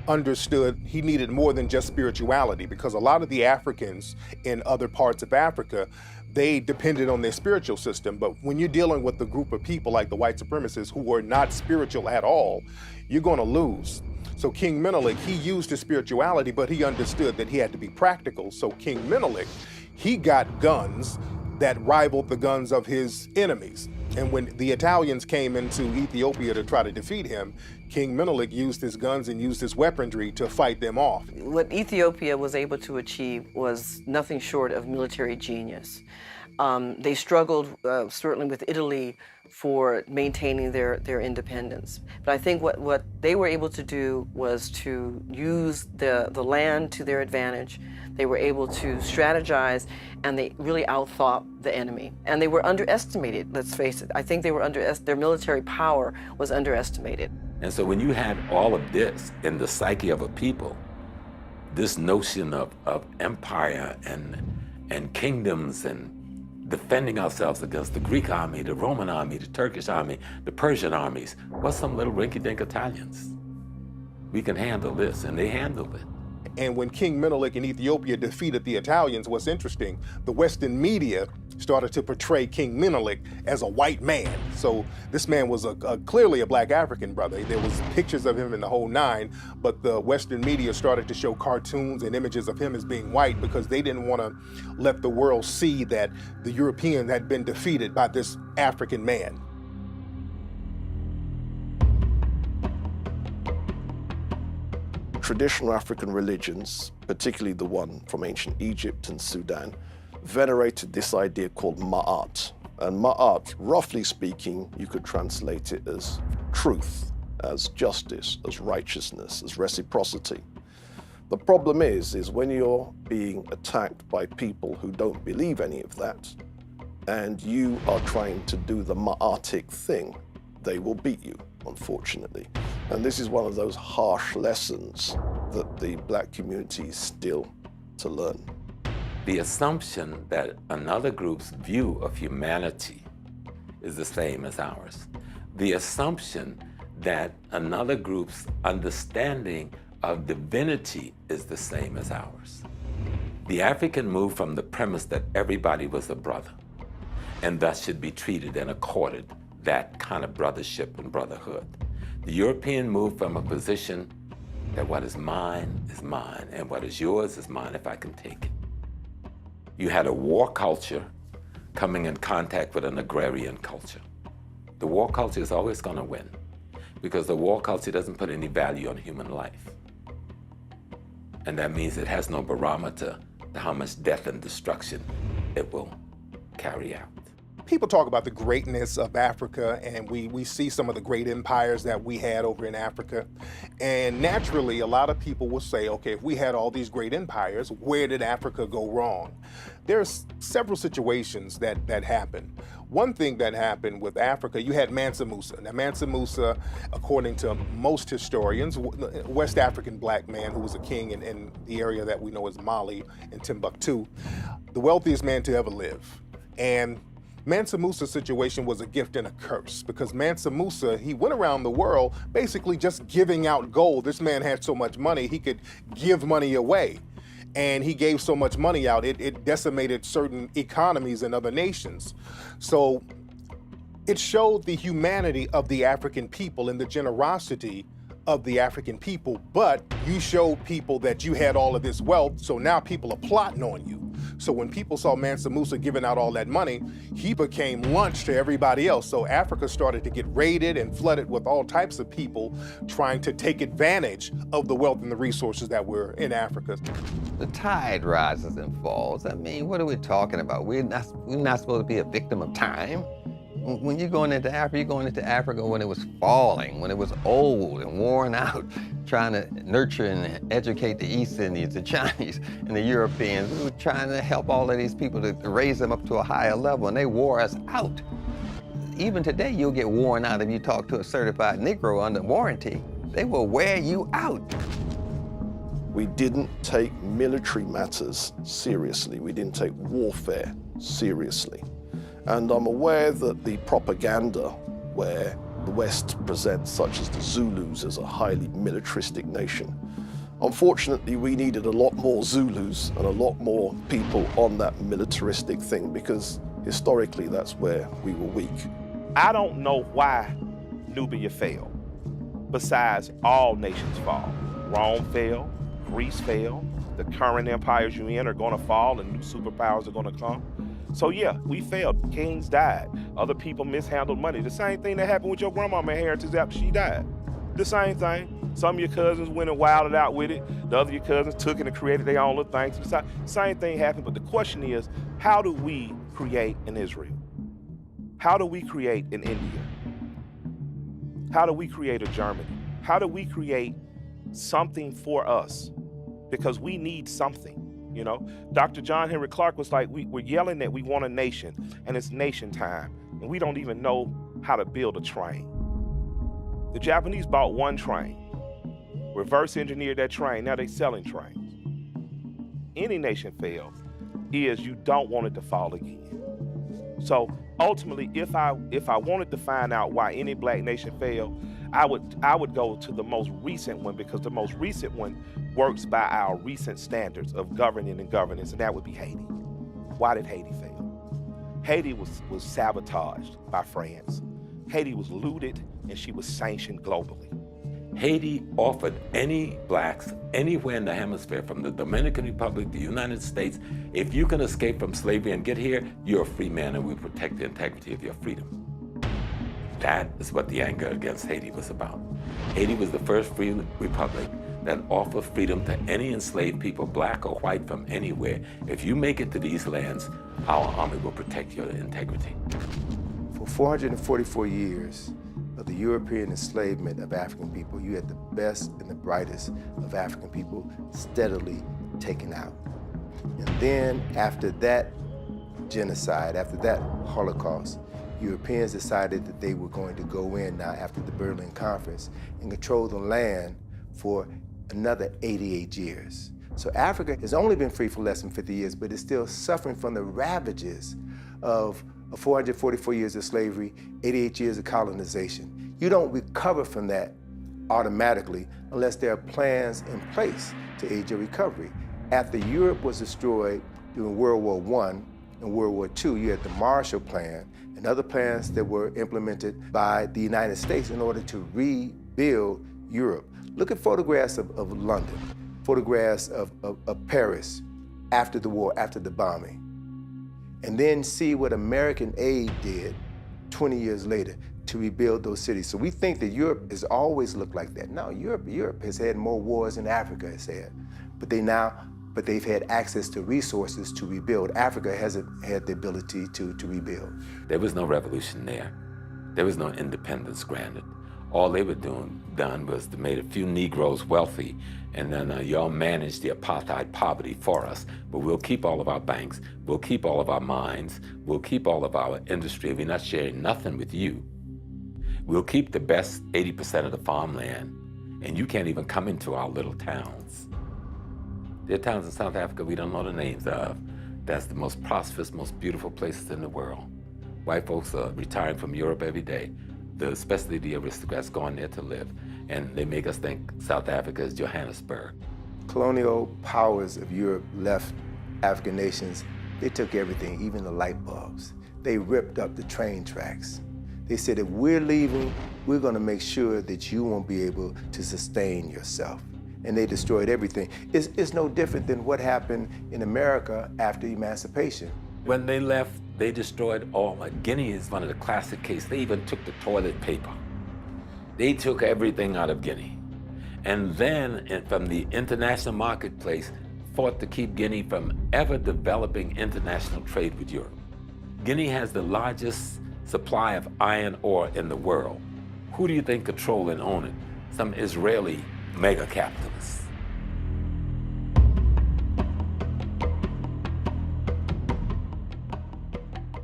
A: understood he needed more than just spirituality, because a lot of the Africans in other parts of Africa, they depended on their spiritual system. But when you're dealing with a group of people like the white supremacists who were not spiritual at all, you're going to lose. So King Menelik, he used his spirituality, but he understood that he had to be practical. So King Menelik, he got guns that rivaled the guns of his enemies. And when the Italians came into Ethiopia to try to defeat him, King Menelik used his guns and used his weaponry to fight them off.
M: What Ethiopia was able to achieve was nothing short of military genius. They struggled certainly with Italy for maintaining their independence. But I think what they were able to do was to use the land to their advantage. They were able to strategize, and they really outthought the enemy. And they were underestimated, let's face it. I think they were their military power was underestimated.
K: And so when you had all of this in the psyche of a people, this notion of empire and kingdoms and defending ourselves against the Greek army, the Roman army, the Turkish army, the Persian armies, what's some little rinky-dink Italians? We can handle this, and they handled it.
A: And when King Menelik in Ethiopia defeated the Italians, what's interesting, the Western media started to portray King Menelik as a white man. So this man was clearly a black African brother. There was pictures of him in the whole nine, but the Western media started to show cartoons and images of him as being white because they didn't want to let the world see that the European had been defeated by this African man.
C: Traditional African religions, particularly the one from ancient Egypt and Sudan, venerated this idea called Ma'at. And Ma'at, roughly speaking, you could translate it as truth, as justice, as righteousness, as reciprocity. The problem is when you're being attacked by people who don't believe any of that, and you are trying to do the Ma'atic thing, they will beat you, unfortunately. And this is one of those harsh lessons that the black community is still to learn.
K: The assumption that another group's view of humanity is the same as ours. The assumption that another group's understanding of divinity is the same as ours. The African moved from the premise that everybody was a brother, and thus should be treated and accorded that kind of brothership and brotherhood. The European moved from a position that what is mine, and what is yours is mine if I can take it. You had a war culture coming in contact with an agrarian culture. The war culture is always going to win because the war culture doesn't put any value on human life. And that means it has no barometer to how much death and destruction it will carry out.
A: People talk about the greatness of Africa, and we see some of the great empires that we had over in Africa. And naturally, a lot of people will say, okay, if we had all these great empires, where did Africa go wrong? There's several situations that happened. One thing that happened with Africa, you had Mansa Musa. Now, Mansa Musa, according to most historians, West African black man who was a king in the area that we know as Mali and Timbuktu, the wealthiest man to ever live. And Mansa Musa's situation was a gift and a curse, because Mansa Musa, he went around the world basically just giving out gold. This man had so much money, he could give money away. And he gave so much money out, it decimated certain economies in other nations. So it showed the humanity of the African people and the generosity of the African people, but you showed people that you had all of this wealth, so now people are plotting on you. So when people saw Mansa Musa giving out all that money, he became lunch to everybody else. So Africa started to get raided and flooded with all types of people trying to take advantage of the wealth and the resources that were in Africa.
H: The tide rises and falls. I mean, what are we talking about? We're not supposed to be a victim of time. When you're going into Africa when it was falling, when it was old and worn out, trying to nurture and educate the East Indians, the Chinese, and the Europeans. We were trying to help all of these people to raise them up to a higher level, and they wore us out. Even today, you'll get worn out if you talk to a certified Negro under warranty. They will wear you out.
C: We didn't take military matters seriously. We didn't take warfare seriously. And I'm aware that the propaganda where the West presents such as the Zulus as a highly militaristic nation. Unfortunately, we needed a lot more Zulus and a lot more people on that militaristic thing, because historically that's where we were weak.
F: I don't know why Nubia fell, besides all nations fall. Rome fell, Greece fell, the current empires you're in are gonna fall and new superpowers are gonna come. So yeah, we failed. Kings died. Other people mishandled money. The same thing that happened with your grandmama inheritance after she died. The same thing. Some of your cousins went and wilded out with it. The other of your cousins took it and created their own little things. Same thing happened, but the question is, how do we create in Israel? How do we create in India? How do we create a Germany? How do we create something for us? Because we need something. You know, Dr. John Henry Clark was like, we're yelling that we want a nation, and it's nation time, and we don't even know how to build a train. The Japanese bought one train, reverse engineered that train, now they're selling trains. Any nation fails is you don't want it to fall again. So ultimately, if I wanted to find out why any black nation failed, I would go to the most recent one, because the most recent one works by our recent standards of governing and governance, and that would be Haiti. Why did Haiti fail? Haiti was sabotaged by France. Haiti was looted, and she was sanctioned globally.
K: Haiti offered any blacks anywhere in the hemisphere, from the Dominican Republic, the United States, if you can escape from slavery and get here, you're a free man, and we protect the integrity of your freedom. That is what the anger against Haiti was about. Haiti was the first free republic that offered freedom to any enslaved people, black or white, from anywhere. If you make it to these lands, our army will protect your integrity.
B: For 444 years of the European enslavement of African people, you had the best and the brightest of African people steadily taken out. And then after that genocide, after that Holocaust, Europeans decided that they were going to go in now after the Berlin Conference and control the land for another 88 years. So Africa has only been free for less than 50 years, but is still suffering from the ravages of 444 years of slavery, 88 years of colonization. You don't recover from that automatically unless there are plans in place to aid your recovery. After Europe was destroyed during World War I and World War II, you had the Marshall Plan and other plans that were implemented by the United States in order to rebuild Europe. Look at photographs of London, photographs of Paris after the war, after the bombing, and then see what American aid did 20 years later to rebuild those cities. So we think that Europe has always looked like that. No, Europe has had more wars than Africa has had, but they now but they've had access to resources to rebuild. Africa hasn't had the ability to rebuild.
K: There was no revolution there. There was no independence granted. All they were done was to make a few Negroes wealthy, and then y'all managed the apartheid poverty for us. But we'll keep all of our banks, we'll keep all of our mines, we'll keep all of our industry. We're not sharing nothing with you. We'll keep the best 80% of the farmland, and you can't even come into our little towns. There are towns in South Africa we don't know the names of. That's the most prosperous, most beautiful places in the world. White folks are retiring from Europe every day. Especially the aristocrats going there to live. And they make us think South Africa is Johannesburg.
B: Colonial powers of Europe left African nations. They took everything, even the light bulbs. They ripped up the train tracks. They said, if we're leaving, we're gonna make sure that you won't be able to sustain yourself. And they destroyed everything. It's no different than what happened in America after emancipation.
K: When they left, they destroyed all. Guinea is one of the classic cases. They even took the toilet paper. They took everything out of Guinea. And then from the international marketplace, fought to keep Guinea from ever developing international trade with Europe. Guinea has the largest supply of iron ore in the world. Who do you think control and own it? Some Israeli mega capitalists.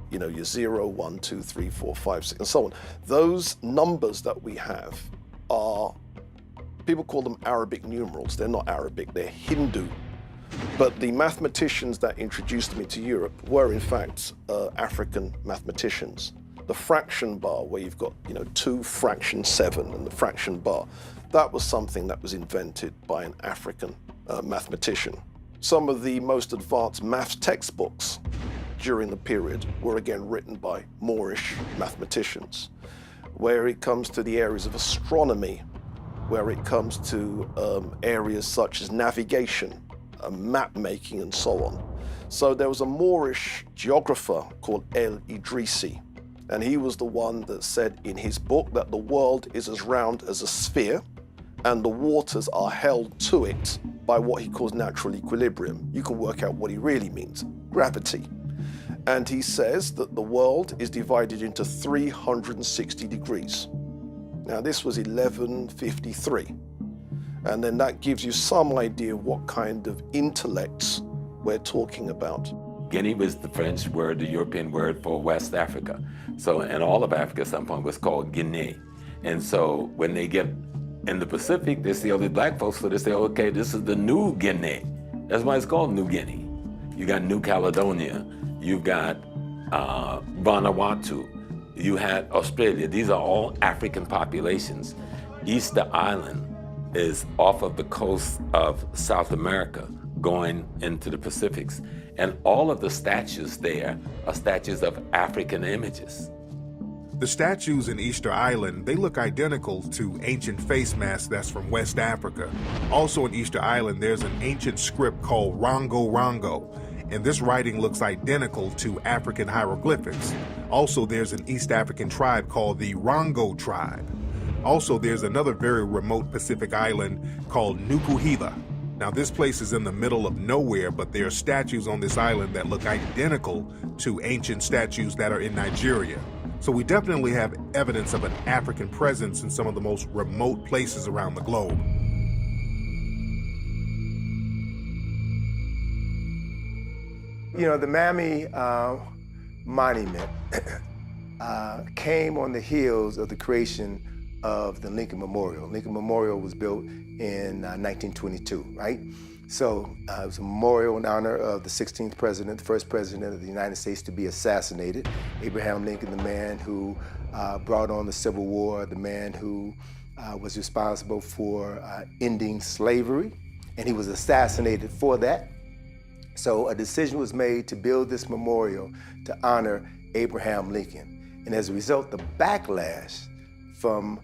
C: You know, your 0, 1, 2, 3, 4, 5, 6, and so on. Those numbers that we have are, people call them Arabic numerals. They're not Arabic, they're Hindu. But the mathematicians that introduced me to Europe were in fact African mathematicians. The fraction bar, where you've got 2 fraction 7 and the fraction bar, that was something that was invented by an African mathematician. Some of the most advanced maths textbooks during the period were again written by Moorish mathematicians. Where it comes to the areas of astronomy, where it comes to areas such as navigation, map making, and so on. So there was a Moorish geographer called El-Idrisi, and he was the one that said in his book that the world is as round as a sphere, and the waters are held to it by what he calls natural equilibrium. You can work out what he really means, gravity. And he says that the world is divided into 360 degrees. Now this was 1153. And then that gives you some idea of what kind of intellects we're talking about.
K: Guinea was the French word, the European word for West Africa. So, and all of Africa at some point was called Guinea. And so when they get in the Pacific, they see all these black folks, so they say, okay, this is the New Guinea. That's why it's called New Guinea. You got New Caledonia, you've got Vanuatu, you had Australia. These are all African populations. Easter Island is off of the coast of South America, going into the Pacifics. And all of the statues there are statues of African images.
A: The statues in Easter Island, they look identical to ancient face masks that's from West Africa. Also in Easter Island, there's an ancient script called Rongo Rongo, and this writing looks identical to African hieroglyphics. Also, there's an East African tribe called the Rongo tribe. Also, there's another very remote Pacific island called Nukuhiva. Now, this place is in the middle of nowhere, but there are statues on this island that look identical to ancient statues that are in Nigeria. So we definitely have evidence of an African presence in some of the most remote places around the globe.
B: You know, the Mammy Monument came on the heels of the creation of the Lincoln Memorial. Lincoln Memorial was built in 1922, right? So it was a memorial in honor of the 16th president, the first president of the United States to be assassinated. Abraham Lincoln, the man who brought on the Civil War, the man who was responsible for ending slavery, and he was assassinated for that. So a decision was made to build this memorial to honor Abraham Lincoln. And as a result, the backlash from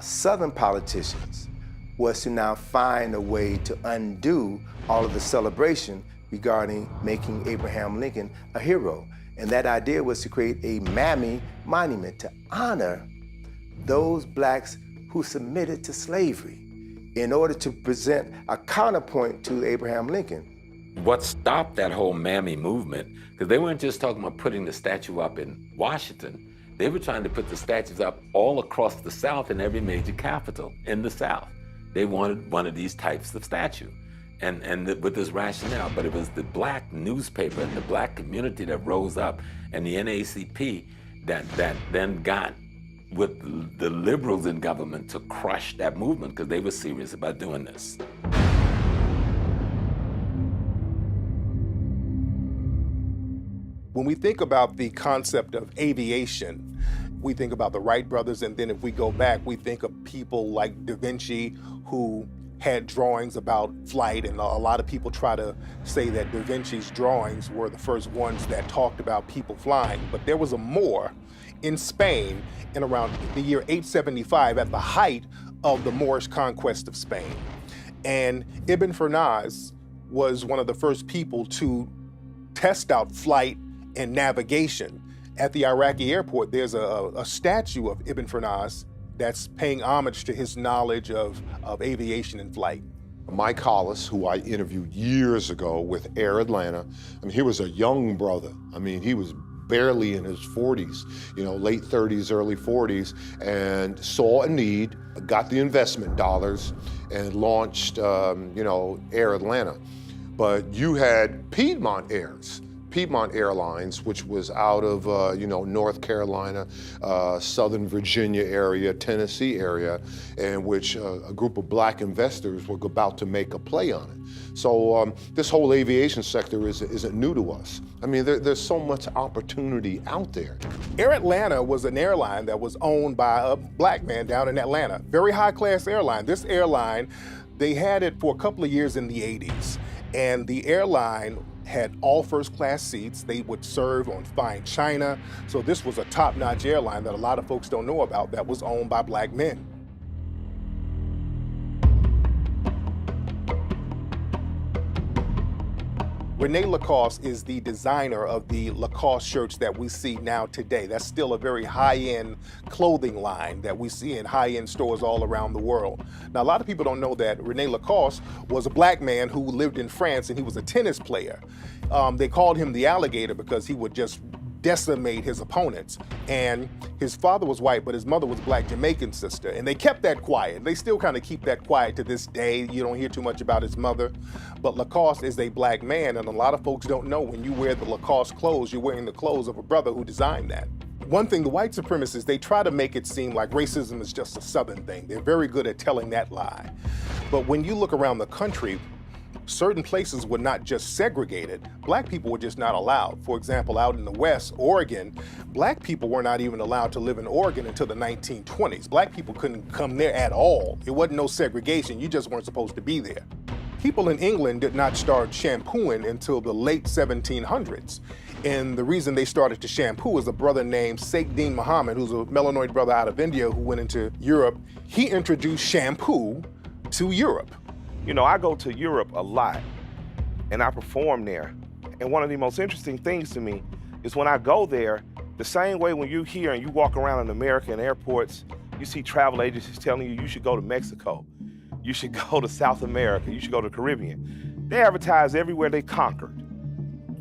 B: Southern politicians was to now find a way to undo all of the celebration regarding making Abraham Lincoln a hero. And that idea was to create a Mammy Monument to honor those blacks who submitted to slavery in order to present a counterpoint to Abraham Lincoln.
K: what stopped that whole Mammy movement, because they weren't just talking about putting the statue up in Washington, they were trying to put the statues up all across the South in every major capital in the South. They wanted one of these types of statue, and with this rationale. But it was the black newspaper and the black community that rose up, and the NAACP that then got with the liberals in government to crush that movement, because they were serious about doing this.
A: When we think about the concept of aviation, we think about the Wright brothers, and then if we go back, we think of people like Da Vinci, who had drawings about flight, and a lot of people try to say that Da Vinci's drawings were the first ones that talked about people flying. But there was a Moor in Spain in around the year 875 at the height of the Moorish conquest of Spain. And Ibn Firnas was one of the first people to test out flight and navigation. At the Iraqi airport, there's a statue of Ibn Firnas that's paying homage to his knowledge of aviation and flight.
D: Mike Hollis, who I interviewed years ago with Air Atlanta, I mean, he was a young brother. I mean, he was barely in his 40s, you know, late 30s, early 40s, and saw a need, got the investment dollars, and launched, you know, Air Atlanta. But you had Piedmont Airlines, which was out of, you know, North Carolina, Southern Virginia area, Tennessee area, in which a group of black investors were about to make a play on it. So this whole aviation sector isn't new to us. I mean, there's so much opportunity out there.
A: Air Atlanta was an airline that was owned by a black man down in Atlanta. Very high-class airline. This airline, they had it for a couple of years in the 80s. And the airline had all first-class seats. They would serve on fine china. So this was a top-notch airline that a lot of folks don't know about that was owned by black men. Rene Lacoste is the designer of the Lacoste shirts that we see now today. That's still a very high-end clothing line that we see in high-end stores all around the world. Now, a lot of people don't know that Rene Lacoste was a black man who lived in France, and he was a tennis player. They called him the alligator because he would just decimate his opponents. And his father was white, but his mother was black Jamaican sister. And they kept that quiet. They still kind of keep that quiet to this day. You don't hear too much about his mother. But Lacoste is a black man, and a lot of folks don't know when you wear the Lacoste clothes, you're wearing the clothes of a brother who designed that. One thing, the white supremacists, they try to make it seem like racism is just a Southern thing. They're very good at telling that lie. But when you look around the country, certain places were not just segregated, black people were just not allowed. For example, out in the West, Oregon, black people were not even allowed to live in Oregon until the 1920s. Black people couldn't come there at all. It wasn't no segregation, you just weren't supposed to be there. People in England did not start shampooing until the late 1700s. And the reason they started to shampoo is a brother named Sheikh Deen Muhammad, who's a melanoid brother out of India who went into Europe. He introduced shampoo to Europe.
F: You know, I go to Europe a lot, and I perform there. And one of the most interesting things to me is when I go there, the same way when you're here and you walk around in American airports, you see travel agencies telling you should go to Mexico, you should go to South America, you should go to the Caribbean. They advertise everywhere they conquered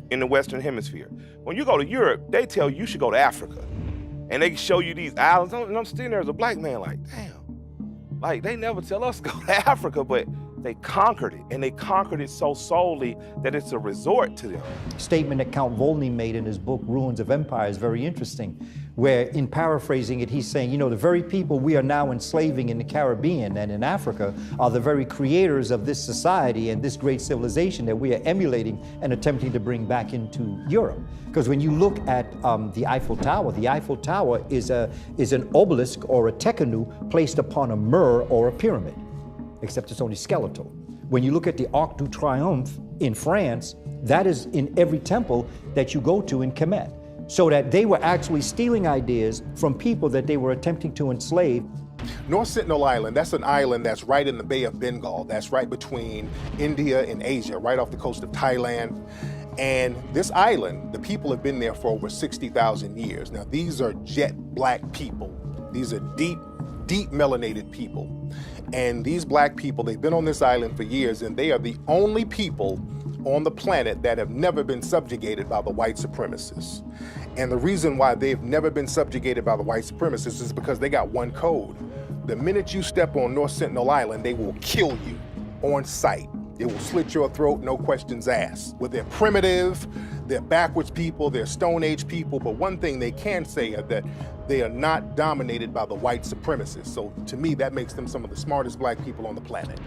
F: in the Western Hemisphere. When you go to Europe, they tell you should go to Africa. And they show you these islands, and I'm sitting there as a black man like, damn. Like, they never tell us to go to Africa, but they conquered it, and they conquered it so solely that it's a resort to them.
L: Statement that Count Volney made in his book, Ruins of Empire, is very interesting, where in paraphrasing it, he's saying, you know, the very people we are now enslaving in the Caribbean and in Africa are the very creators of this society and this great civilization that we are emulating and attempting to bring back into Europe. Because when you look at the Eiffel Tower is an obelisk or a tekenu placed upon a mur or a pyramid, except it's only skeletal. When you look at the Arc de Triomphe in France, that is in every temple that you go to in Kemet. So that they were actually stealing ideas from people that they were attempting to enslave.
A: North Sentinel Island, that's an island that's right in the Bay of Bengal. That's right between India and Asia, right off the coast of Thailand. And this island, the people have been there for over 60,000 years. Now, these are jet black people. These are deep deep melanated people. And these black people, they've been on this island for years, and they are the only people on the planet that have never been subjugated by the white supremacists. And the reason why they've never been subjugated by the white supremacists is because they got one code. The minute you step on North Sentinel Island, they will kill you on sight. They will slit your throat, no questions asked. Well, they're primitive, they're backwards people, they're Stone Age people, but one thing they can say is that they are not dominated by the white supremacists. So to me, that makes them some of the smartest black people on the planet.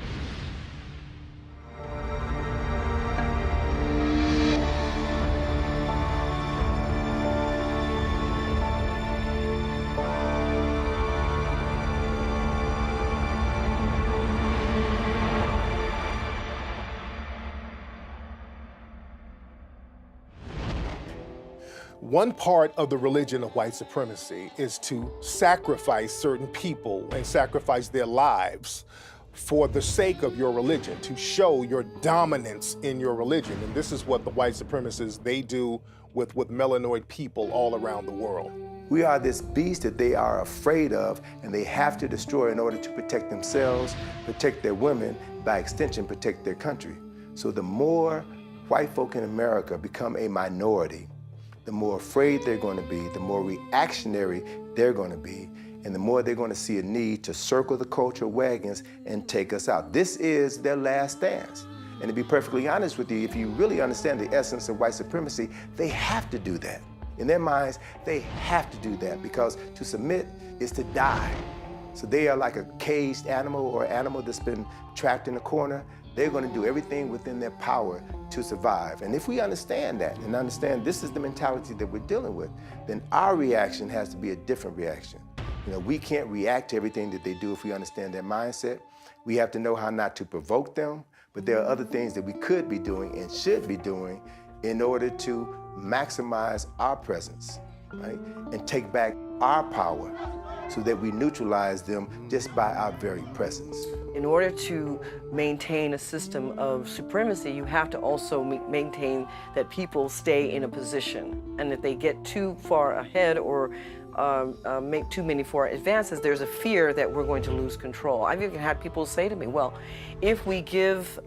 A: One part of the religion of white supremacy is to sacrifice certain people and sacrifice their lives for the sake of your religion, to show your dominance in your religion. And this is what the white supremacists, they do with melanoid people all around the world.
B: We are this beast that they are afraid of and they have to destroy in order to protect themselves, protect their women, by extension, protect their country. So the more white folk in America become a minority, the more afraid they're going to be, the more reactionary they're going to be, and the more they're going to see a need to circle the cultural wagons and take us out. This is their last stance. And to be perfectly honest with you, if you really understand the essence of white supremacy, they have to do that. In their minds, they have to do that because to submit is to die. So they are like a caged animal or an animal that's been trapped in a corner. They're going to do everything within their power to survive. And if we understand that and understand this is the mentality that we're dealing with, then our reaction has to be a different reaction. You know, we can't react to everything that they do if we understand their mindset. We have to know how not to provoke them, but there are other things that we could be doing and should be doing in order to maximize our presence, right? And take back our power so that we neutralize them just by our very presence.
M: In order to maintain a system of supremacy, you have to also maintain that people stay in a position. And if they get too far ahead or make too many forward advances, there's a fear that we're going to lose control. I've even had people say to me, well, if we give,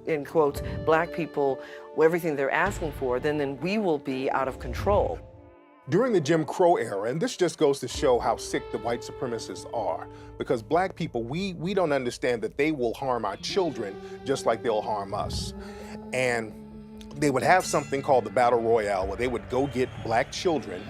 M: in quotes, black people everything they're asking for, then we will be out of control.
A: During the Jim Crow era, and this just goes to show how sick the white supremacists are, because black people, we don't understand that they will harm our children just like they'll harm us. And they would have something called the Battle Royale, where they would go get black children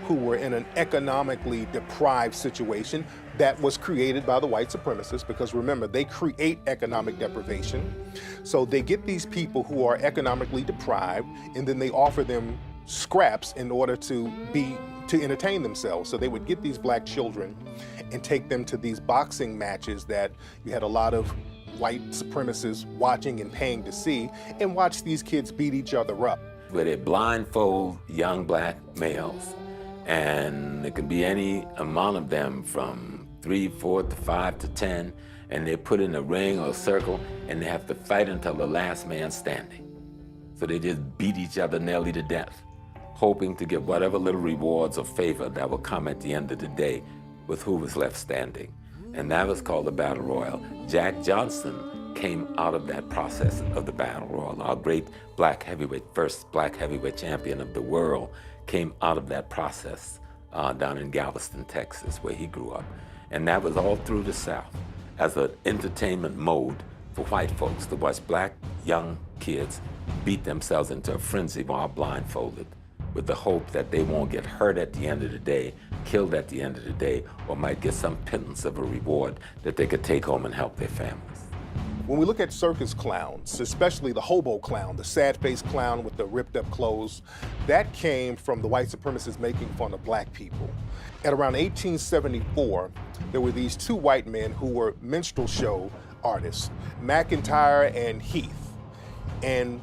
A: who were in an economically deprived situation that was created by the white supremacists, because remember, they create economic deprivation. So they get these people who are economically deprived, and then they offer them scraps in order to entertain themselves. So they would get these black children and take them to these boxing matches that you had a lot of white supremacists watching and paying to see, and watch these kids beat each other up.
K: Where they blindfold young black males, and it can be any amount of them from 3, 4 to 5 to 10, and they're put in a ring or a circle, and they have to fight until the last man standing. So they just beat each other nearly to death, hoping to get whatever little rewards or favor that will come at the end of the day with who was left standing. And that was called the Battle Royal. Jack Johnson came out of that process of the Battle Royal. Our great black heavyweight, first black heavyweight champion of the world, came out of that process down in Galveston, Texas, where he grew up. And that was all through the South as an entertainment mode for white folks to watch black young kids beat themselves into a frenzy while blindfolded, with the hope that they won't get hurt at the end of the day, killed at the end of the day, or might get some pittance of a reward that they could take home and help their families.
A: When we look at circus clowns, especially the hobo clown, the sad-faced clown with the ripped-up clothes, that came from the white supremacists making fun of black people. At around 1874, there were these two white men who were minstrel show artists, McIntyre and Heath. And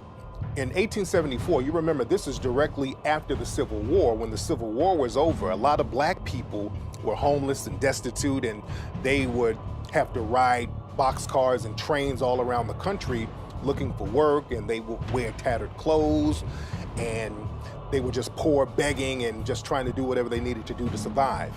A: in 1874, you remember this is directly after the Civil War. When the Civil War was over, a lot of black people were homeless and destitute, and they would have to ride boxcars and trains all around the country looking for work, and they would wear tattered clothes, and they were just poor, begging and just trying to do whatever they needed to do to survive.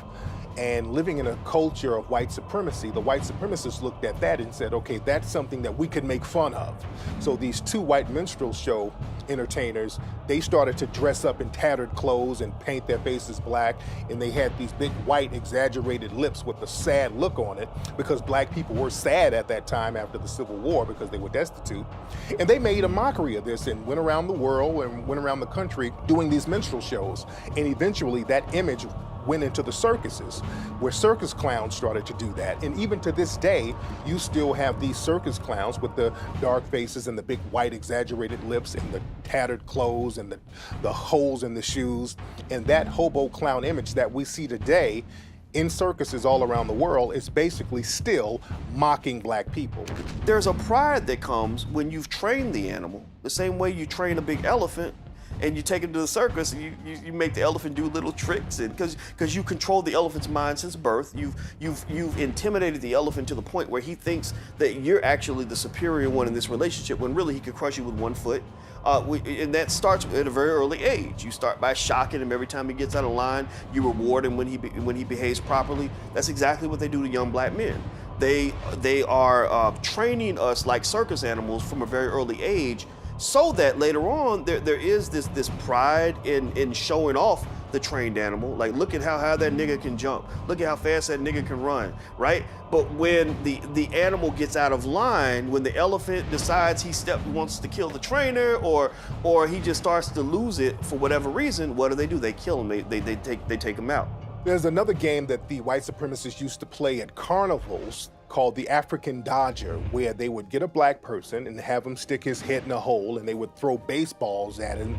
A: And living in a culture of white supremacy, the white supremacists looked at that and said, okay, that's something that we could make fun of. So these two white minstrel show entertainers, they started to dress up in tattered clothes and paint their faces black, and they had these big white exaggerated lips with a sad look on it, because black people were sad at that time after the Civil War because they were destitute. And they made a mockery of this and went around the world and went around the country doing these minstrel shows. And eventually that image went into the circuses, where circus clowns started to do that. And even to this day, you still have these circus clowns with the dark faces and the big white exaggerated lips and the tattered clothes and the holes in the shoes. And that hobo clown image that we see today in circuses all around the world is basically still mocking black people.
N: There's a pride that comes when you've trained the animal, the same way you train a big elephant and you take him to the circus and you make the elephant do little tricks, and because you control the elephant's mind since birth, you've intimidated the elephant to the point where he thinks that you're actually the superior one in this relationship, when really he could crush you with 1 foot. And that starts at a very early age. You start by shocking him every time he gets out of line. You reward him when he behaves properly. That's exactly what they do to young black men. They are training us like circus animals from a very early age, so that later on there is this pride in showing off the trained animal. Like, look at how high that nigga can jump. Look at how fast that nigga can run, right? But when the animal gets out of line, when the elephant decides he wants to kill the trainer, or he just starts to lose it for whatever reason, what do? They kill him. They take him out.
A: There's another game that the white supremacists used to play at carnivals called the African Dodger, where they would get a black person and have him stick his head in a hole, and they would throw baseballs at him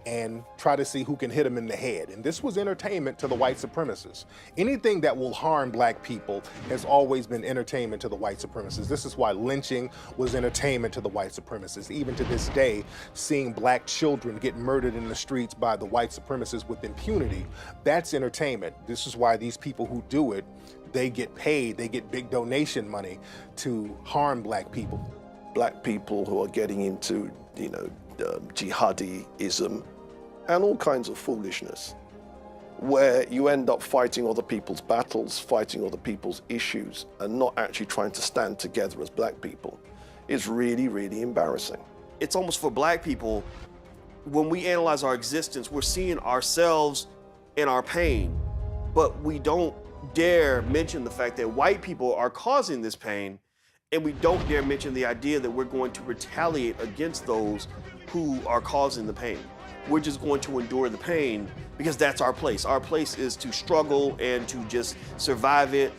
A: and try to see who can hit him in the head. And this was entertainment to the white supremacists. Anything that will harm black people has always been entertainment to the white supremacists. This is why lynching was entertainment to the white supremacists. Even to this day, seeing black children get murdered in the streets by the white supremacists with impunity, that's entertainment. This is why these people who do it, they get paid, they get big donation money to harm black people.
C: Black people who are getting into, jihadism and all kinds of foolishness, where you end up fighting other people's battles, fighting other people's issues, and not actually trying to stand together as black people, is really, really embarrassing.
N: It's almost for black people, when we analyze our existence, we're seeing ourselves in our pain, but we don't dare mention the fact that white people are causing this pain, and we don't dare mention the idea that we're going to retaliate against those who are causing the pain. We're just going to endure the pain because that's our place. Our place is to struggle and to just survive it.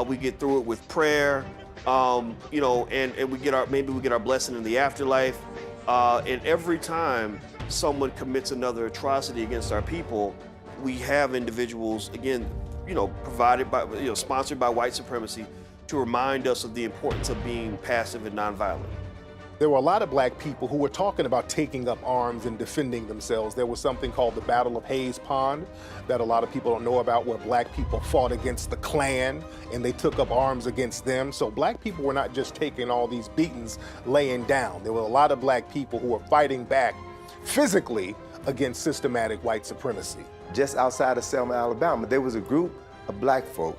N: We get through it with prayer, and we get our blessing in the afterlife. And every time someone commits another atrocity against our people, we have individuals, again, sponsored by white supremacy, to remind us of the importance of being passive and nonviolent.
A: There were a lot of black people who were talking about taking up arms and defending themselves. There was something called the Battle of Hayes Pond that a lot of people don't know about, where black people fought against the Klan and they took up arms against them. So black people were not just taking all these beatings laying down. There were a lot of black people who were fighting back physically against systematic white supremacy.
B: Just outside of Selma, Alabama, there was a group of black folk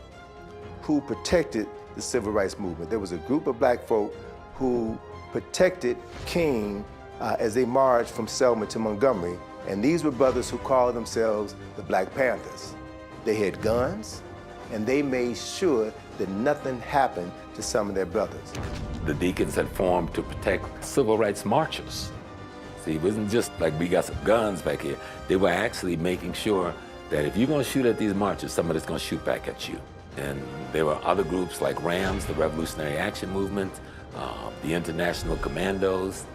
B: who protected the civil rights movement. There was a group of black folk who protected King as they marched from Selma to Montgomery, and these were brothers who called themselves the Black Panthers. They had guns, and they made sure that nothing happened to some of their brothers.
K: The Deacons had formed to protect civil rights marchers. See, it wasn't just like we got some guns back here. They were actually making sure that if you're gonna shoot at these marchers, somebody's gonna shoot back at you. And there were other groups like RAMS, the Revolutionary Action Movement, the International Commandos,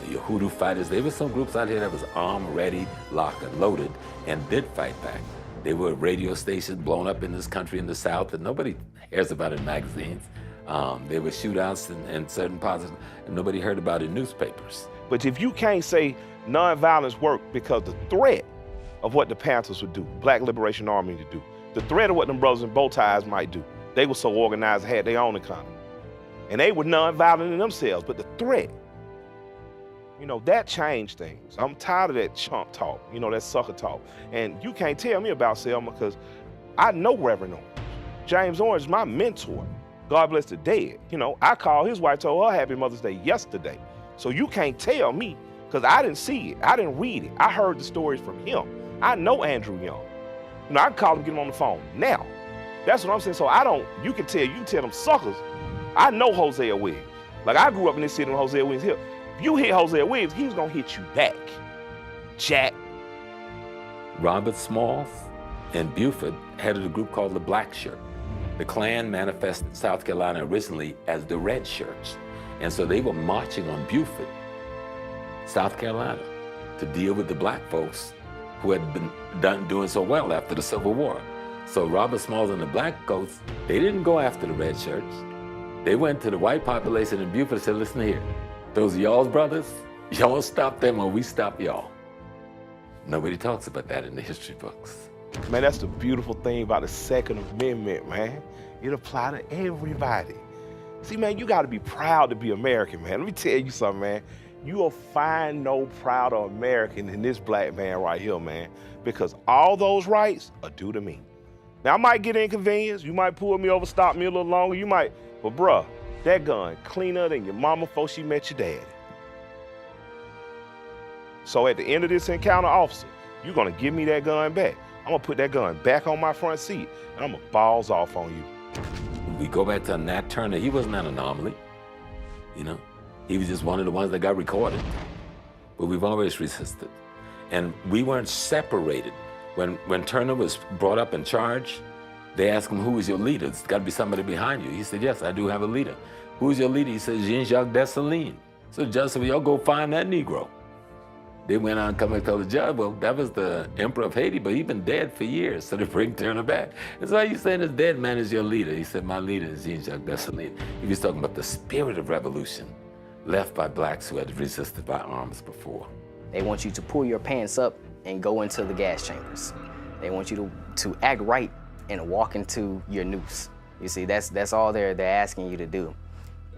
K: the Yahudu Fighters. There were some groups out here that was armed, ready, locked, and loaded, and did fight back. There were radio stations blown up in this country in the South that nobody hears about in magazines. There were shootouts in certain parts, and nobody heard about it in newspapers.
F: But if you can't say nonviolence worked because the threat of what the Panthers would do, Black Liberation Army to do, the threat of what them brothers in bow ties might do, they were so organized, had their own economy. And they were nonviolent in themselves, but the threat, that changed things. I'm tired of that chump talk, that sucker talk. And you can't tell me about Selma because I know Reverend Owens. James Orange is my mentor. God bless the dead. You know, I called his wife, told her Happy Mother's Day yesterday. So you can't tell me, because I didn't see it. I didn't read it. I heard the stories from him. I know Andrew Young. You know, I can call him, get him on the phone now. That's what I'm saying. So you can tell them suckers, I know Hosea Williams. Like, I grew up in this city when Hosea Williams here. If you hit Hosea Williams, he's gonna hit you back. Jack.
K: Robert Smalls and Buford headed a group called the Black Shirt. The Klan manifested in South Carolina originally as the Red Shirts. And so they were marching on Buford, South Carolina, to deal with the black folks who had been doing so well after the Civil War. So Robert Smalls and the black coats, they didn't go after the Red Shirts. They went to the white population in Buford and said, listen here, those are y'all's brothers, y'all stop them or we stop y'all. Nobody talks about that in the history books.
F: Man, that's the beautiful thing about the Second Amendment, man. It applies to everybody. See, man, you gotta be proud to be American, man. Let me tell you something, man. You will find no prouder American than this black man right here, man, because all those rights are due to me. Now, I might get inconvenienced. You might pull me over, stop me a little longer. You might, but bruh, that gun cleaner than your mama before she met your daddy. So at the end of this encounter, officer, you're gonna give me that gun back. I'm gonna put that gun back on my front seat, and I'm gonna balls off on you.
K: We go back to Nat Turner. He wasn't an anomaly, you know? He was just one of the ones that got recorded. But we've always resisted. And we weren't separated. When Turner was brought up in charge, they asked him, who is your leader? It's gotta be somebody behind you. He said, yes, I do have a leader. Who's your leader? He said, Jean-Jacques Dessalines. So the judge said, well, y'all go find that Negro. They went on and come and told the judge, well, that was the Emperor of Haiti, but he's been dead for years, so they bring Turner back. And so why are you saying this dead man is your leader? He said, my leader is Jean-Jacques Dessalines. He was talking about the spirit of revolution left by blacks who had resisted by arms before.
G: They want you to pull your pants up and go into the gas chambers. They want you to act right and walk into your noose. You see, that's all they're asking you to do.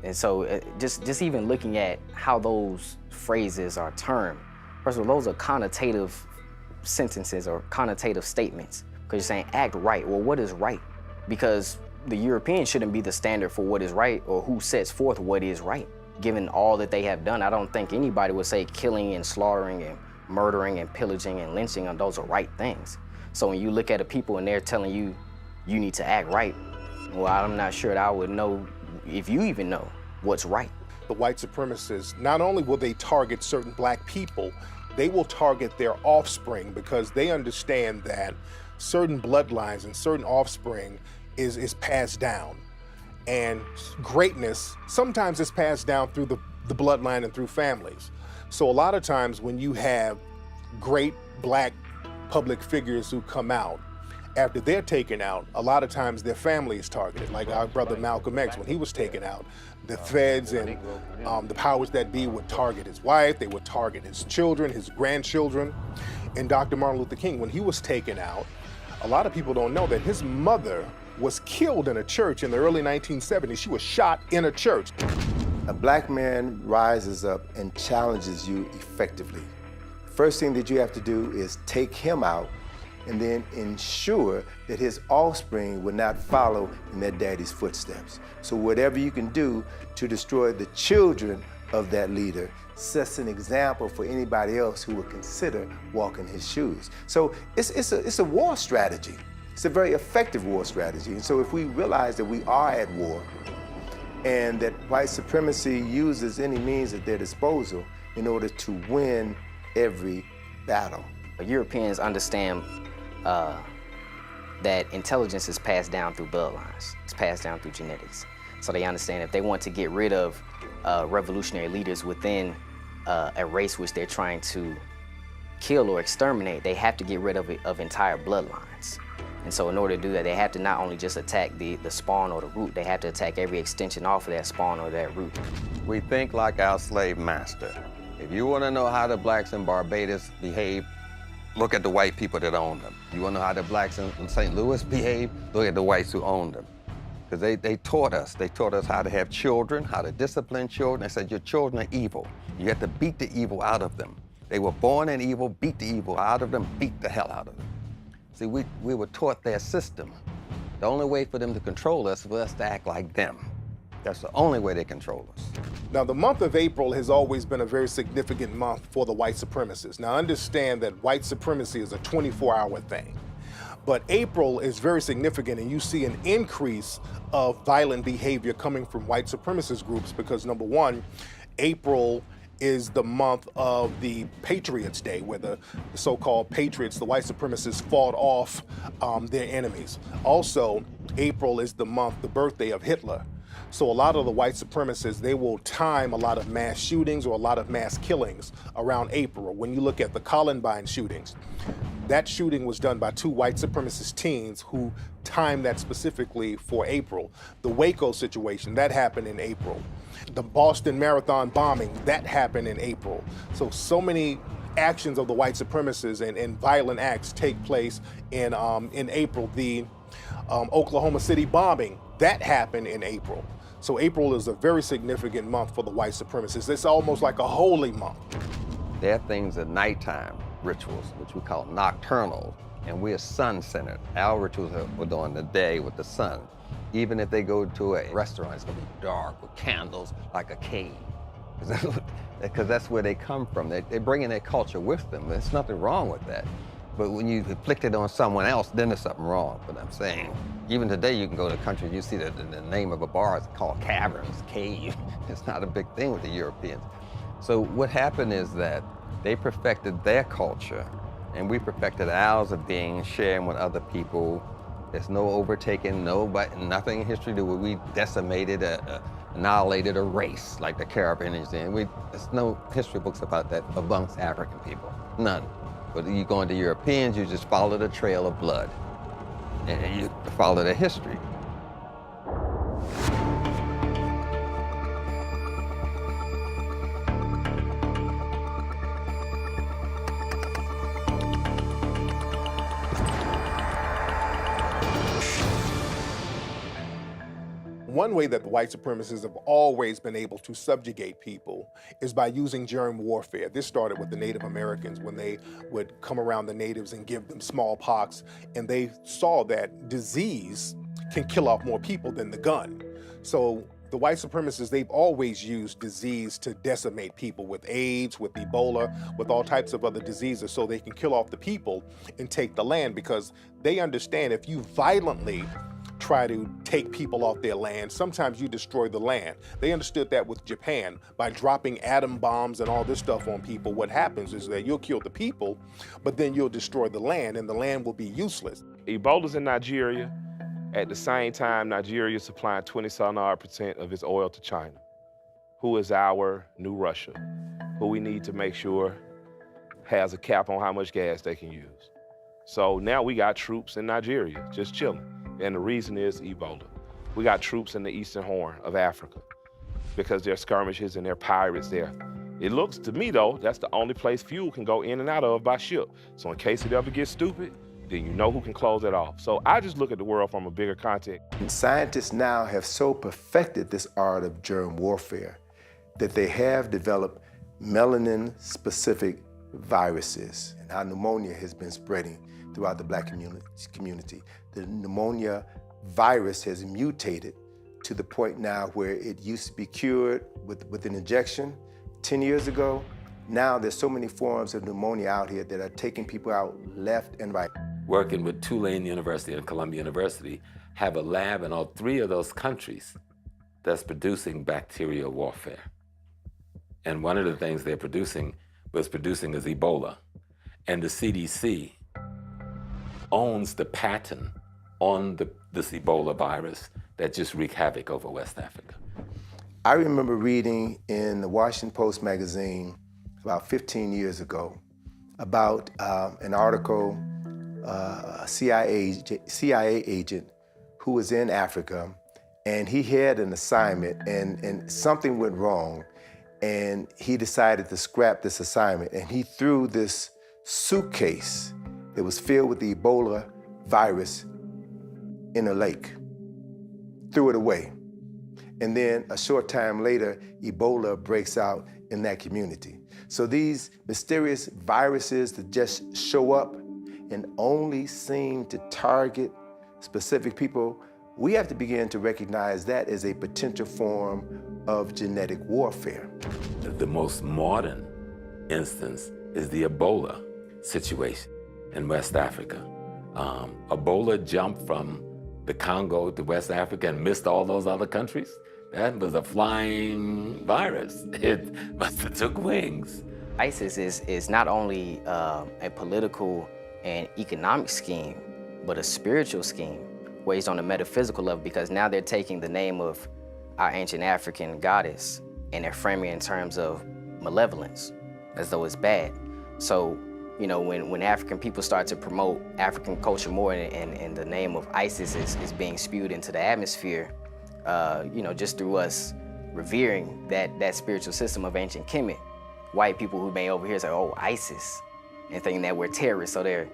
G: And so just even looking at how those phrases are termed, first of all, those are connotative sentences or connotative statements, because you're saying act right. Well, what is right? Because the European shouldn't be the standard for what is right or who sets forth what is right. Given all that they have done, I don't think anybody would say killing and slaughtering and murdering and pillaging and lynching, and those are right things. So when you look at a people and they're telling you, you need to act right, well, I'm not sure that I would know if you even know what's right.
A: The white supremacists, not only will they target certain black people, they will target their offspring, because they understand that certain bloodlines and certain offspring is passed down. And greatness sometimes is passed down through the bloodline and through families. So a lot of times when you have great black public figures who come out, after they're taken out, a lot of times their family is targeted. Like our brother Malcolm X, when he was taken out, the feds and the powers that be would target his wife, they would target his children, his grandchildren. And Dr. Martin Luther King, when he was taken out, a lot of people don't know that his mother was killed in a church in the early 1970s. She was shot in a church.
B: A black man rises up and challenges you effectively. First thing that you have to do is take him out and then ensure that his offspring will not follow in their daddy's footsteps. So whatever you can do to destroy the children of that leader sets an example for anybody else who would consider walking his shoes. So it's a war strategy. It's a very effective war strategy. And so if we realize that we are at war and that white supremacy uses any means at their disposal in order to win every battle.
G: Europeans understand that intelligence is passed down through bloodlines. It's passed down through genetics. So they understand if they want to get rid of revolutionary leaders within a race which they're trying to kill or exterminate, they have to get rid of entire bloodlines. And so in order to do that, they have to not only just attack the spawn or the root, they have to attack every extension off of that spawn or that root.
H: We think like our slave master. If you want to know how the blacks in Barbados behave, look at the white people that own them. You want to know how the blacks in St. Louis behave, look at the whites who own them. Because they taught us. They taught us how to have children, how to discipline children. They said, your children are evil. You have to beat the evil out of them. They were born in evil, beat the evil out of them, beat the hell out of them. See, we were taught their system. The only way for them to control us is for us to act like them. That's the only way they control us.
A: Now, the month of April has always been a very significant month for the white supremacists. Now, understand that white supremacy is a 24-hour thing. But April is very significant, and you see an increase of violent behavior coming from white supremacist groups because, number one, April is the month of the Patriots' Day, where the so-called patriots, the white supremacists, fought off their enemies. Also, April is the month, the birthday of Hitler. So a lot of the white supremacists, they will time a lot of mass shootings or a lot of mass killings around April. When you look at the Columbine shootings, that shooting was done by 2 white supremacist teens who timed that specifically for April. The Waco situation, that happened in April. The Boston Marathon bombing, that happened in April. So many actions of the white supremacists and violent acts take place in April. The Oklahoma City bombing, that happened in April. So April is a very significant month for the white supremacists. It's almost like a holy month.
H: There are things at nighttime rituals, which we call nocturnal, and we're sun-centered. Our rituals are during the day with the sun. Even if they go to a restaurant, it's gonna be dark with candles like a cave. Because that's where they come from. They bring in their culture with them. There's nothing wrong with that. But when you inflict it on someone else, then there's something wrong. But I'm saying, even today you can go to countries, you see the name of a bar is called Caverns, Cave. It's not a big thing with the Europeans. So what happened is that they perfected their culture, and we perfected ours of being sharing with other people. There's no overtaking, nothing in history that we decimated, annihilated a race like the Caribbeans did. There's no history books about that amongst African people, none. But you go into Europeans, you just follow the trail of blood, and you follow their history.
A: One way that the white supremacists have always been able to subjugate people is by using germ warfare. This started with the Native Americans when they would come around the natives and give them smallpox, and they saw that disease can kill off more people than the gun. So the white supremacists, they've always used disease to decimate people with AIDS, with Ebola, with all types of other diseases so they can kill off the people and take the land, because they understand if you violently try to take people off their land, sometimes you destroy the land. They understood that with Japan. By dropping atom bombs and all this stuff on people, what happens is that you'll kill the people, but then you'll destroy the land, and the land will be useless.
F: Ebola's in Nigeria. At the same time, Nigeria is supplying 20% of its oil to China, who is our new Russia, who we need to make sure has a cap on how much gas they can use. So now we got troops in Nigeria just chilling. And the reason is Ebola. We got troops in the Eastern Horn of Africa because there are skirmishes and there are pirates there. It looks to me, though, that's the only place fuel can go in and out of by ship. So in case it ever gets stupid, then you know who can close it off. So I just look at the world from a bigger context.
B: And scientists now have so perfected this art of germ warfare that they have developed melanin-specific viruses. And how pneumonia has been spreading throughout the Black community. The pneumonia virus has mutated to the point now where it used to be cured with an injection 10 years ago. Now there's so many forms of pneumonia out here that are taking people out left and right.
K: Working with Tulane University and Columbia University, have a lab in all 3 of those countries that's producing bacterial warfare. And one of the things they're producing is Ebola. And the CDC owns the patent on this Ebola virus that just wreaked havoc over West Africa.
B: I remember reading in the Washington Post magazine about 15 years ago about an article, a CIA agent who was in Africa, and he had an assignment, and something went wrong, and he decided to scrap this assignment, and he threw this suitcase that was filled with the Ebola virus in a lake, threw it away. And then a short time later, Ebola breaks out in that community. So these mysterious viruses that just show up and only seem to target specific people, we have to begin to recognize that as a potential form of genetic warfare.
K: The most modern instance is the Ebola situation in West Africa. Ebola jumped from the Congo to West Africa and missed all those other countries. That was a flying virus. It must have took wings.
G: ISIS is not only a political and economic scheme, but a spiritual scheme based on a metaphysical level, because now they're taking the name of our ancient African goddess and they're framing it in terms of malevolence, as though it's bad. So, you know, when African people start to promote African culture more and the name of ISIS is being spewed into the atmosphere, you know, just through us revering that spiritual system of ancient Kemet, white people who may over here say, oh, ISIS, and thinking that we're terrorists, so they're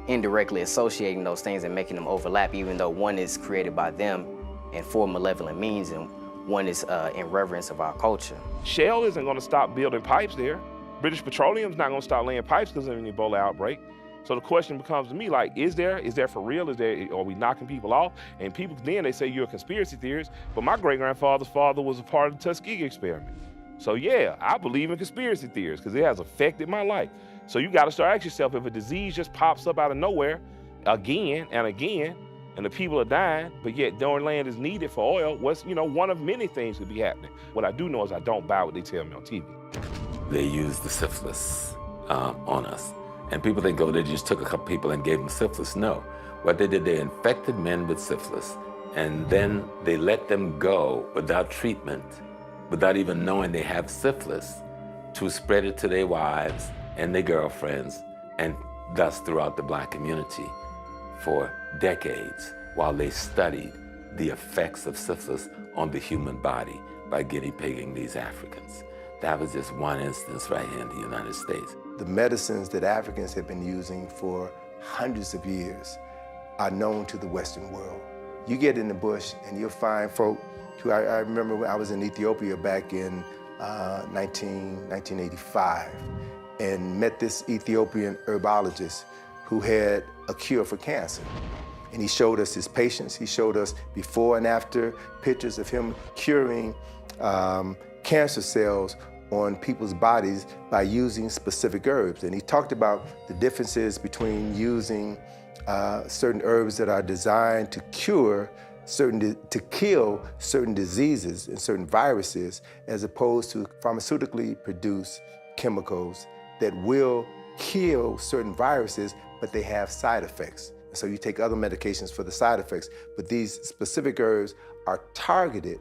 G: indirectly associating those things and making them overlap, even though one is created by them and for malevolent means, and one is in reverence of our culture.
F: Shell isn't going to stop building pipes there. British Petroleum's not going to stop laying pipes because of an Ebola outbreak. So the question becomes to me, like, is there for real? Are we knocking people off? And people, then they say you're a conspiracy theorist, but my great-grandfather's father was a part of the Tuskegee experiment. So yeah, I believe in conspiracy theories because it has affected my life. So you got to start asking yourself, if a disease just pops up out of nowhere again and again, and the people are dying, but yet their land is needed for oil, what's, you know, one of many things could be happening. What I do know is I don't buy what they tell me on TV.
K: They used the syphilis on us. And people think, oh, they just took a couple people and gave them syphilis. No. What they did, they infected men with syphilis, and then they let them go without treatment, without even knowing they have syphilis, to spread it to their wives and their girlfriends, and thus throughout the Black community for decades, while they studied the effects of syphilis on the human body by guinea pigging these Africans. That was just one instance right here in the United States.
B: The medicines that Africans have been using for hundreds of years are known to the Western world. You get in the bush and you'll find folk who, I remember when I was in Ethiopia back in 1985 and met this Ethiopian herbologist who had a cure for cancer. And he showed us his patients. He showed us before and after pictures of him curing cancer cells on people's bodies by using specific herbs. And he talked about the differences between using certain herbs that are designed to kill certain diseases and certain viruses, as opposed to pharmaceutically produced chemicals that will kill certain viruses, but they have side effects. So you take other medications for the side effects, but these specific herbs are targeted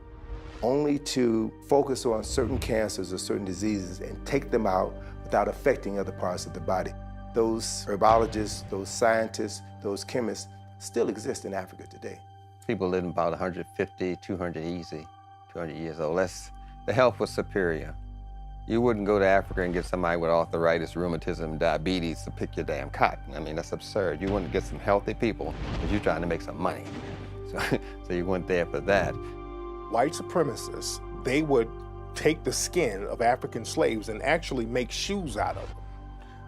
B: only to focus on certain cancers or certain diseases and take them out without affecting other parts of the body. Those herbologists, those scientists, those chemists still exist in Africa today.
H: People living about 150, 200 easy, 200 years old. The health was superior. You wouldn't go to Africa and get somebody with arthritis, rheumatism, diabetes to pick your damn cotton. I mean, that's absurd. You want to get some healthy people because you're trying to make some money. So you went there for that.
A: White supremacists, they would take the skin of African slaves and actually make shoes out of them.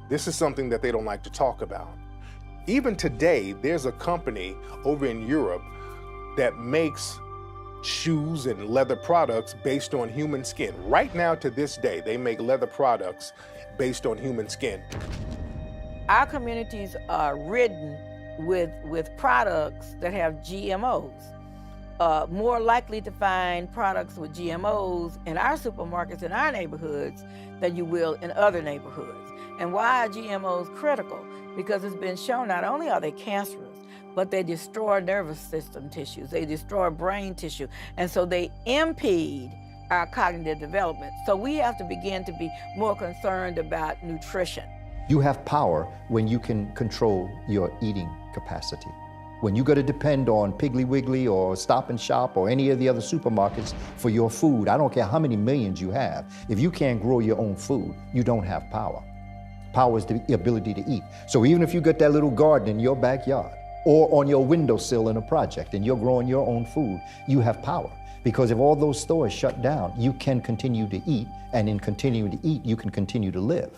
A: This is something that they don't like to talk about. Even today, there's a company over in Europe that makes shoes and leather products based on human skin. Right now, to this day, they make leather products based on human skin.
I: Our communities are ridden with products that have GMOs. More likely to find products with GMOs in our supermarkets in our neighborhoods than you will in other neighborhoods. And why are GMOs critical? Because it's been shown not only are they cancerous, but they destroy nervous system tissues, they destroy brain tissue, and so they impede our cognitive development. So we have to begin to be more concerned about nutrition.
L: You have power when you can control your eating capacity. When you got to depend on Piggly Wiggly or Stop and Shop or any of the other supermarkets for your food, I don't care how many millions you have, if you can't grow your own food, you don't have power. Power is the ability to eat. So even if you got that little garden in your backyard or on your windowsill in a project and you're growing your own food, you have power. Because if all those stores shut down, you can continue to eat, and in continuing to eat, you can continue to live.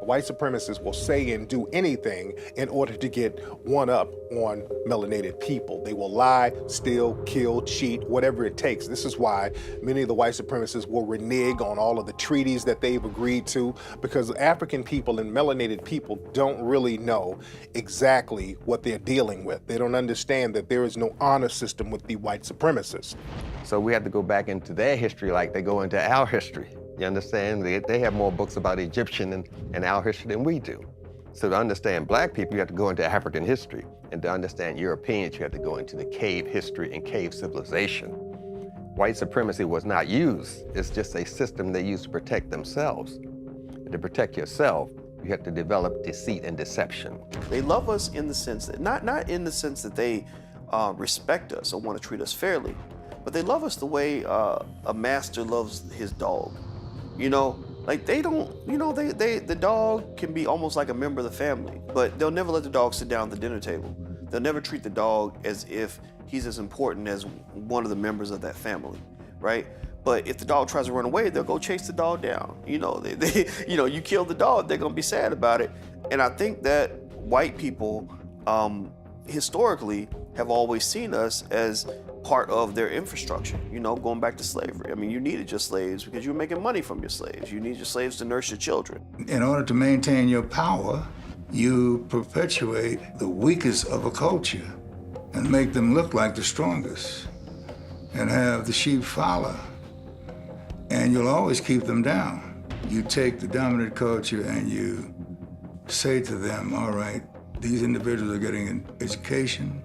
A: white supremacists will say and do anything in order to get one up on melanated people. They will lie, steal, kill, cheat, whatever it takes. This is why many of the white supremacists will renege on all of the treaties that they've agreed to, because African people and melanated people don't really know exactly what they're dealing with. They don't understand that there is no honor system with the white supremacists.
H: So we have to go back into their history like they go into our history. You understand? They have more books about Egyptian and our history than we do. So to understand black people, you have to go into African history. And to understand Europeans, you have to go into the cave history and cave civilization. White supremacy was not used. It's just a system they used to protect themselves. And to protect yourself, you have to develop deceit and deception.
N: They love us in the sense that, not in the sense that they respect us or want to treat us fairly, but they love us the way a master loves his dog. You know, like they don't, you know, the dog can be almost like a member of the family, but they'll never let the dog sit down at the dinner table. They'll never treat the dog as if he's as important as one of the members of that family, right? But if the dog tries to run away, they'll go chase the dog down. You know, you know, you kill the dog, they're gonna be sad about it. And I think that white people, historically, have always seen us as part of their infrastructure, you know, going back to slavery. I mean, you needed your slaves because you were making money from your slaves. You need your slaves to nurse your children.
E: In order to maintain your power, you perpetuate the weakest of a culture and make them look like the strongest and have the sheep follow. And you'll always keep them down. You take the dominant culture and you say to them, all right, these individuals are getting an education,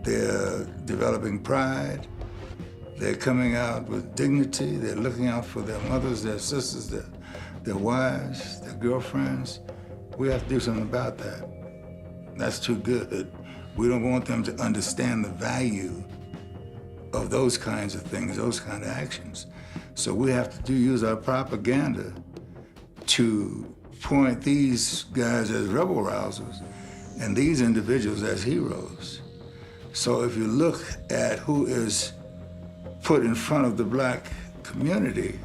E: they're developing pride, they're coming out with dignity, they're looking out for their mothers, their sisters, their wives, their girlfriends. We have to do something about that. That's too good. We don't want them to understand the value of those kinds of things, those kind of actions. So we have to use our propaganda to point these guys as rebel rousers and these individuals as heroes. So if you look at who is put in front of the black community,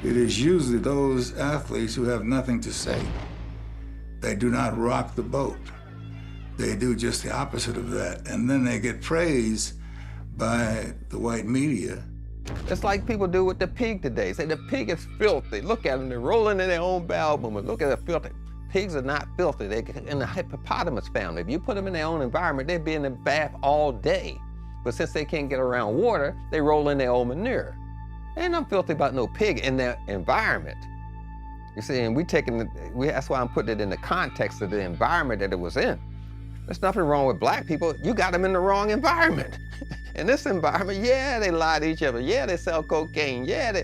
E: it is usually those athletes who have nothing to say. They do not rock the boat. They do just the opposite of that. And then they get praised by the white media.
H: It's like people do with the pig today. Say the pig is filthy. Look at them, they're rolling in their own bowel movement. Look at the filthy. Pigs are not filthy. They're in the hippopotamus family. If you put them in their own environment, they'd be in the bath all day. But since they can't get around water, they roll in their own manure. Ain't nothing filthy about no pig in their environment. You see, and that's why I'm putting it in the context of the environment that it was in. There's nothing wrong with black people. You got them in the wrong environment. In this environment, yeah, they lie to each other. Yeah, they sell cocaine. Yeah,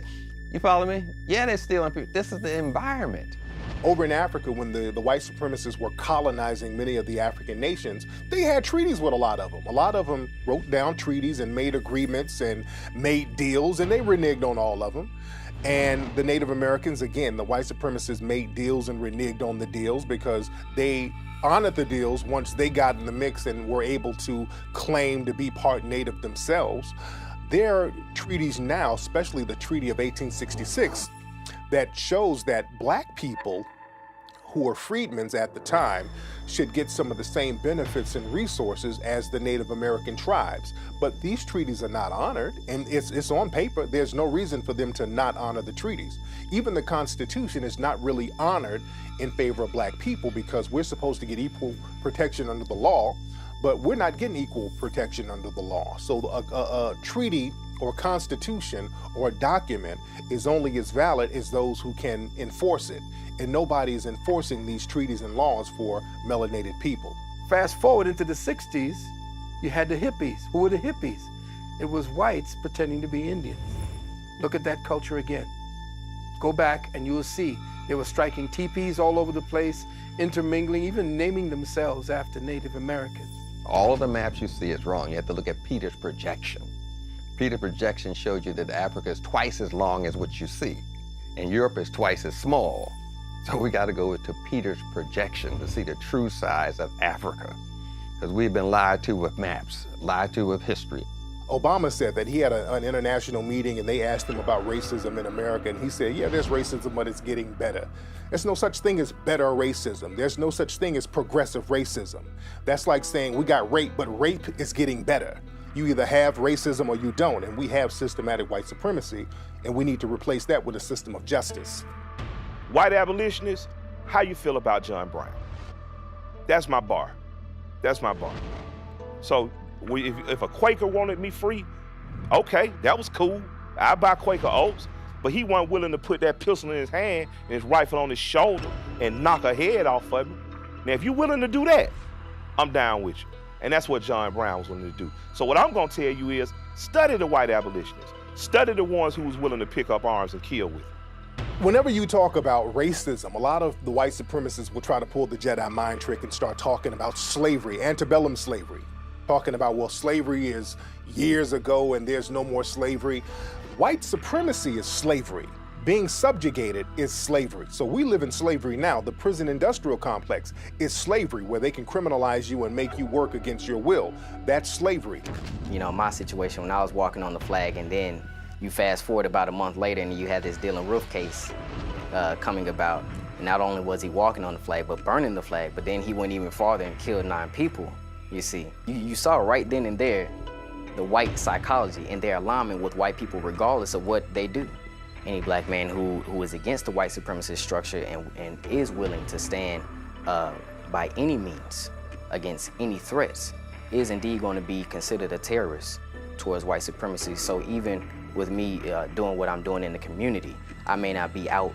H: you follow me? Yeah, they're stealing people. This is the environment.
A: Over in Africa, when the white supremacists were colonizing many of the African nations, they had treaties with a lot of them. A lot of them wrote down treaties and made agreements and made deals, and they reneged on all of them. And the Native Americans, again, the white supremacists made deals and reneged on the deals because they honored the deals once they got in the mix and were able to claim to be part Native themselves. There are treaties now, especially the Treaty of 1866, that shows that black people who were freedmen at the time should get some of the same benefits and resources as the Native American tribes. But these treaties are not honored, and it's on paper. There's no reason for them to not honor the treaties. Even the Constitution is not really honored in favor of black people because we're supposed to get equal protection under the law, but we're not getting equal protection under the law. So a treaty or constitution or a document is only as valid as those who can enforce it. And nobody is enforcing these treaties and laws for melanated people.
J: Fast forward into the 60s, you had the hippies. Who were the hippies? It was whites pretending to be Indians. Look at that culture again. Go back and you will see they were striking teepees all over the place, intermingling, even naming themselves after Native Americans.
H: All of the maps you see is wrong. You have to look at Peter's projection. Peter's projection showed you that Africa is twice as long as what you see, and Europe is twice as small. So we got to go to Peter's projection to see the true size of Africa, because we've been lied to with maps, lied to with history.
A: Obama said that he had an international meeting and they asked him about racism in America, and he said, yeah, there's racism, but it's getting better. There's no such thing as better racism. There's no such thing as progressive racism. That's like saying we got rape, but rape is getting better. You either have racism or you don't, and we have systematic white supremacy, and we need to replace that with a system of justice.
F: White abolitionists, how you feel about John Brown? That's my bar. That's my bar. So if a Quaker wanted me free, okay, that was cool. I'd buy Quaker oats, but he wasn't willing to put that pistol in his hand and his rifle on his shoulder and knock a head off of me. Now, if you're willing to do that, I'm down with you. And that's what John Brown was willing to do. So what I'm gonna tell you is, study the white abolitionists. Study the ones who was willing to pick up arms and kill with it.
A: Whenever you talk about racism, a lot of the white supremacists will try to pull the Jedi mind trick and start talking about slavery, antebellum slavery. Talking about, well, slavery is years ago and there's no more slavery. White supremacy is slavery. Being subjugated is slavery. So we live in slavery now. The prison industrial complex is slavery, where they can criminalize you and make you work against your will. That's slavery.
G: You know, my situation when I was walking on the flag, and then you fast forward about a month later and you had this Dylan Roof case coming about. Not only was he walking on the flag, but burning the flag, but then he went even farther and killed 9 people, you see. You saw right then and there the white psychology and their alignment with white people regardless of what they do. Any black man who is against the white supremacist structure and is willing to stand by any means against any threats is indeed going to be considered a terrorist towards white supremacy. So even with me doing what I'm doing in the community, I may not be out,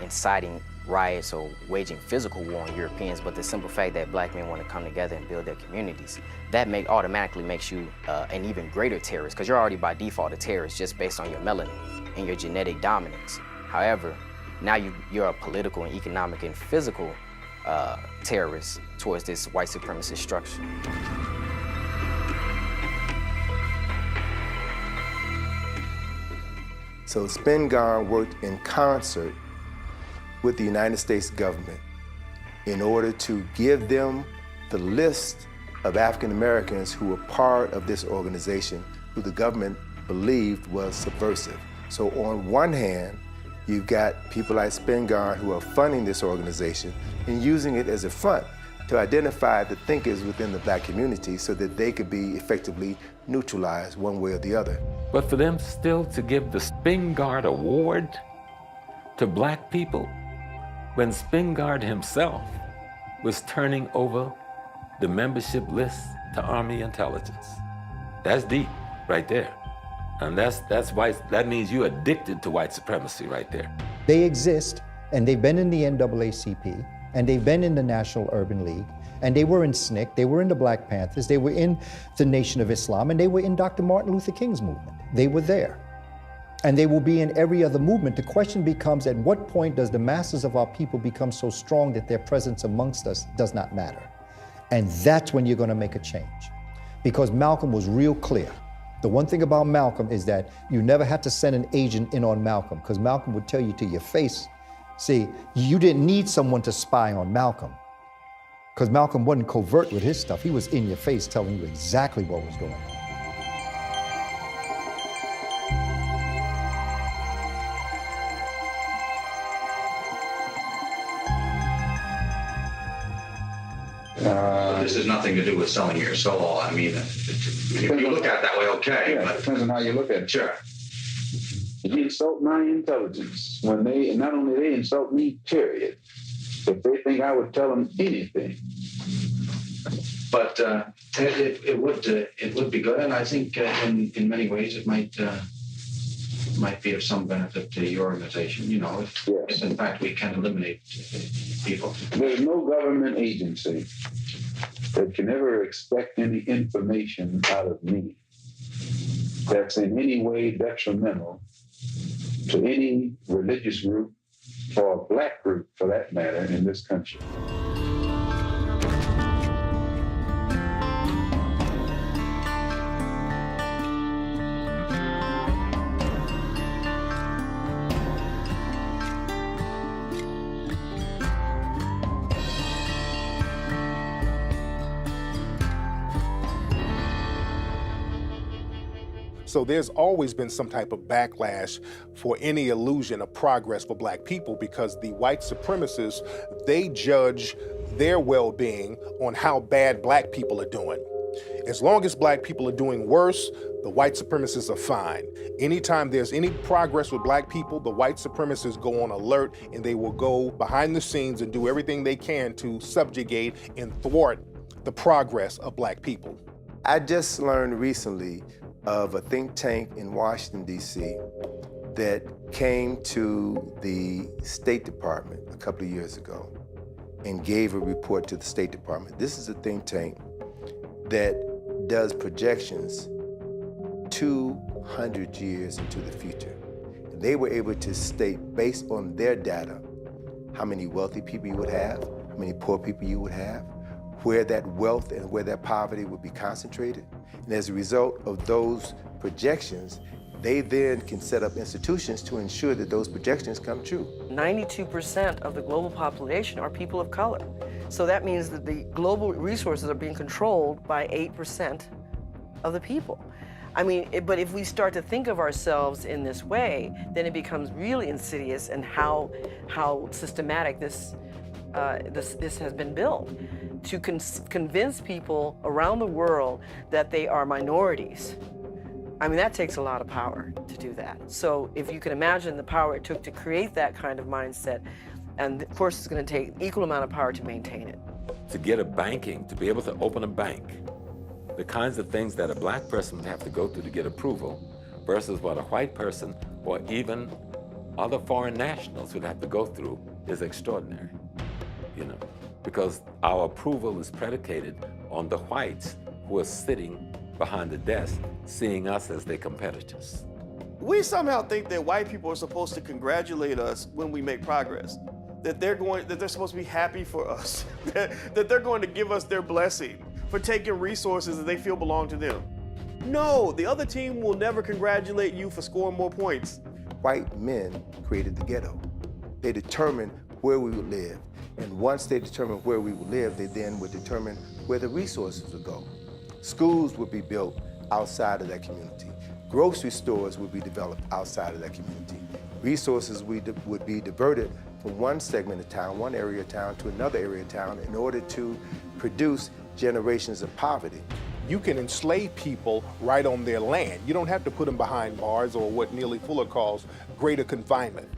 G: inciting riots or waging physical war on Europeans, but the simple fact that black men want to come together and build their communities, that automatically makes you an even greater terrorist, because you're already by default a terrorist just based on your melanin and your genetic dominance. However, now you're a political and economic and physical terrorist towards this white supremacist structure.
B: So Spingarn worked in concert with the United States government in order to give them the list of African Americans who were part of this organization, who the government believed was subversive. So on one hand, you've got people like Spingarn who are funding this organization and using it as a front to identify the thinkers within the black community so that they could be effectively neutralized one way or the other.
K: But for them still to give the Spingarn Award to black people when Spingarn himself was turning over the membership list to Army intelligence. That's deep right there. And that's why that means you're addicted to white supremacy right there.
L: They exist, and they've been in the NAACP, and they've been in the National Urban League, and they were in SNCC, they were in the Black Panthers, they were in the Nation of Islam, and they were in Dr. Martin Luther King's movement. They were there. And they will be in every other movement. The question becomes, at what point does the masses of our people become so strong that their presence amongst us does not matter? And that's when you're going to make a change. Because Malcolm was real clear. The one thing about Malcolm is that you never had to send an agent in on Malcolm, because Malcolm would tell you to your face. See, you didn't need someone to spy on Malcolm, because Malcolm wasn't covert with his stuff. He was in your face telling you exactly what was going on.
R: This has nothing to do with selling your soul. I mean, if you look at it that way, okay.
S: Yeah, but it depends on how you look at it.
R: Sure.
S: You insult my intelligence when not only they insult me, period. If they think I would tell them anything.
R: But it would be good, and I think in many ways it might be of some benefit to your organization. You know, if in fact we can eliminate people.
S: There's no government agency that can ever expect any information out of me that's in any way detrimental to any religious group or a black group, for that matter, in this country.
A: So there's always been some type of backlash for any illusion of progress for black people, because the white supremacists, they judge their well-being on how bad black people are doing. As long as black people are doing worse, the white supremacists are fine. Anytime there's any progress with black people, the white supremacists go on alert, and they will go behind the scenes and do everything they can to subjugate and thwart the progress of black people.
B: I just learned recently of a think tank in Washington, D.C. that came to the State Department a couple of years ago and gave a report to the State Department. This is a think tank that does projections 200 years into the future. And they were able to state, based on their data, how many wealthy people you would have, how many poor people you would have, where that wealth and where that poverty would be concentrated. And as a result of those projections, they then can set up institutions to ensure that those projections come true.
M: 92% of the global population are people of color. So that means that the global resources are being controlled by 8% of the people. I mean, but if we start to think of ourselves in this way, then it becomes really insidious in how systematic this has been built to convince people around the world that they are minorities. I mean, that takes a lot of power to do that. So if you can imagine the power it took to create that kind of mindset, and of course it's going to take an equal amount of power to maintain it.
K: To get a banking, to be able to open a bank, the kinds of things that a black person would have to go through to get approval versus what a white person or even other foreign nationals would have to go through is extraordinary, you know, because our approval is predicated on the whites who are sitting behind the desk, seeing us as their competitors.
N: We somehow think that white people are supposed to congratulate us when we make progress, that they're supposed to be happy for us, that they're going to give us their blessing for taking resources that they feel belong to them. No, the other team will never congratulate you for scoring more points.
B: White men created the ghetto. They determined where we would live. And once they determined where we would live, they then would determine where the resources would go. Schools would be built outside of that community. Grocery stores would be developed outside of that community. Resources would be diverted from one segment of town, one area of town, to another area of town in order to produce generations of poverty.
A: You can enslave people right on their land. You don't have to put them behind bars or what Neely Fuller calls greater confinement.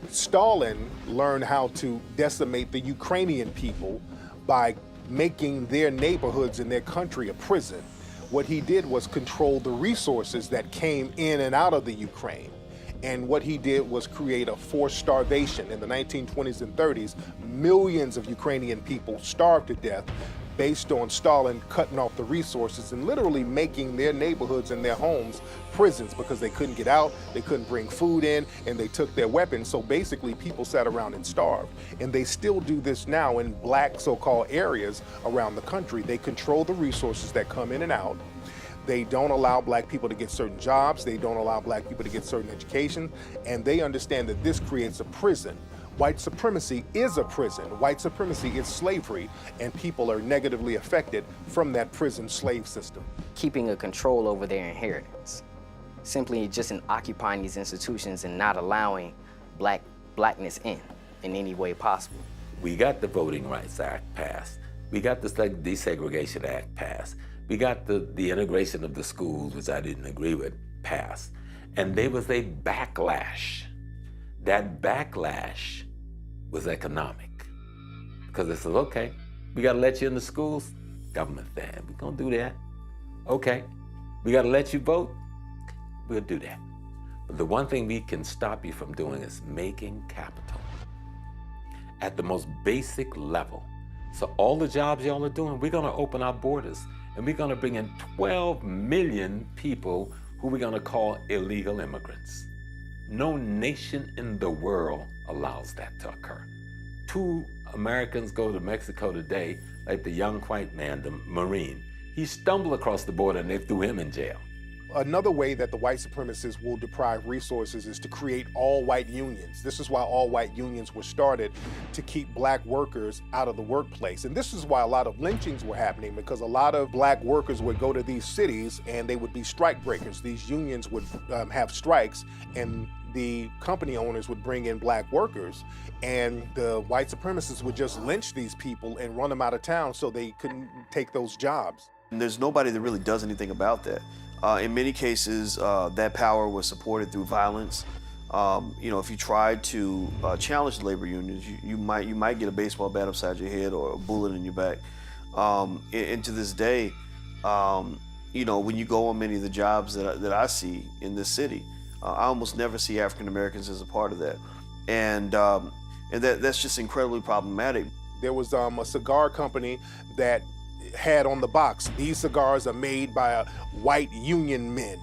A: Stalin learned how to decimate the Ukrainian people by making their neighborhoods in their country a prison. What he did was control the resources that came in and out of the Ukraine. And what he did was create a forced starvation. In the 1920s and 30s, millions of Ukrainian people starved to death based on Stalin cutting off the resources and literally making their neighborhoods and their homes prisons because they couldn't get out, they couldn't bring food in, and they took their weapons. So basically people sat around and starved. And they still do this now in black so-called areas around the country. They control the resources that come in and out. They don't allow black people to get certain jobs. They don't allow black people to get certain education. And they understand that this creates a prison. White supremacy is a prison. White supremacy is slavery, and people are negatively affected from that prison slave system.
G: Keeping a control over their inheritance. Simply just in occupying these institutions and not allowing blackness in any way possible.
K: We got the Voting Rights Act passed. We got the Desegregation Act passed. We got the integration of the schools, which I didn't agree with, passed. And there was a backlash. That backlash was economic. Because they said, okay, we gotta let you in the schools. Government said, we're gonna do that. Okay, we gotta let you vote. We'll do that. But the one thing we can stop you from doing is making capital at the most basic level. So all the jobs y'all are doing, we're gonna open our borders and we're gonna bring in 12 million people who we're gonna call illegal immigrants. No nation in the world allows that to occur. 2 Americans go to Mexico today, like the young white man, the Marine. He stumbled across the border and they threw him in jail.
A: Another way that the white supremacists will deprive resources is to create all-white unions. This is why all-white unions were started, to keep black workers out of the workplace. And this is why a lot of lynchings were happening, because a lot of black workers would go to these cities and they would be strike breakers. These unions would have strikes, and the company owners would bring in black workers, and the white supremacists would just lynch these people and run them out of town so they couldn't take those jobs.
N: And there's nobody that really does anything about that. In many cases, that power was supported through violence. If you tried to challenge the labor unions, you might get a baseball bat upside your head or a bullet in your back. And to this day, when you go on many of the jobs that I see in this city, I almost never see African Americans as a part of that, and that's just incredibly problematic.
A: There was a cigar company that had on the box, "These cigars are made by white union men."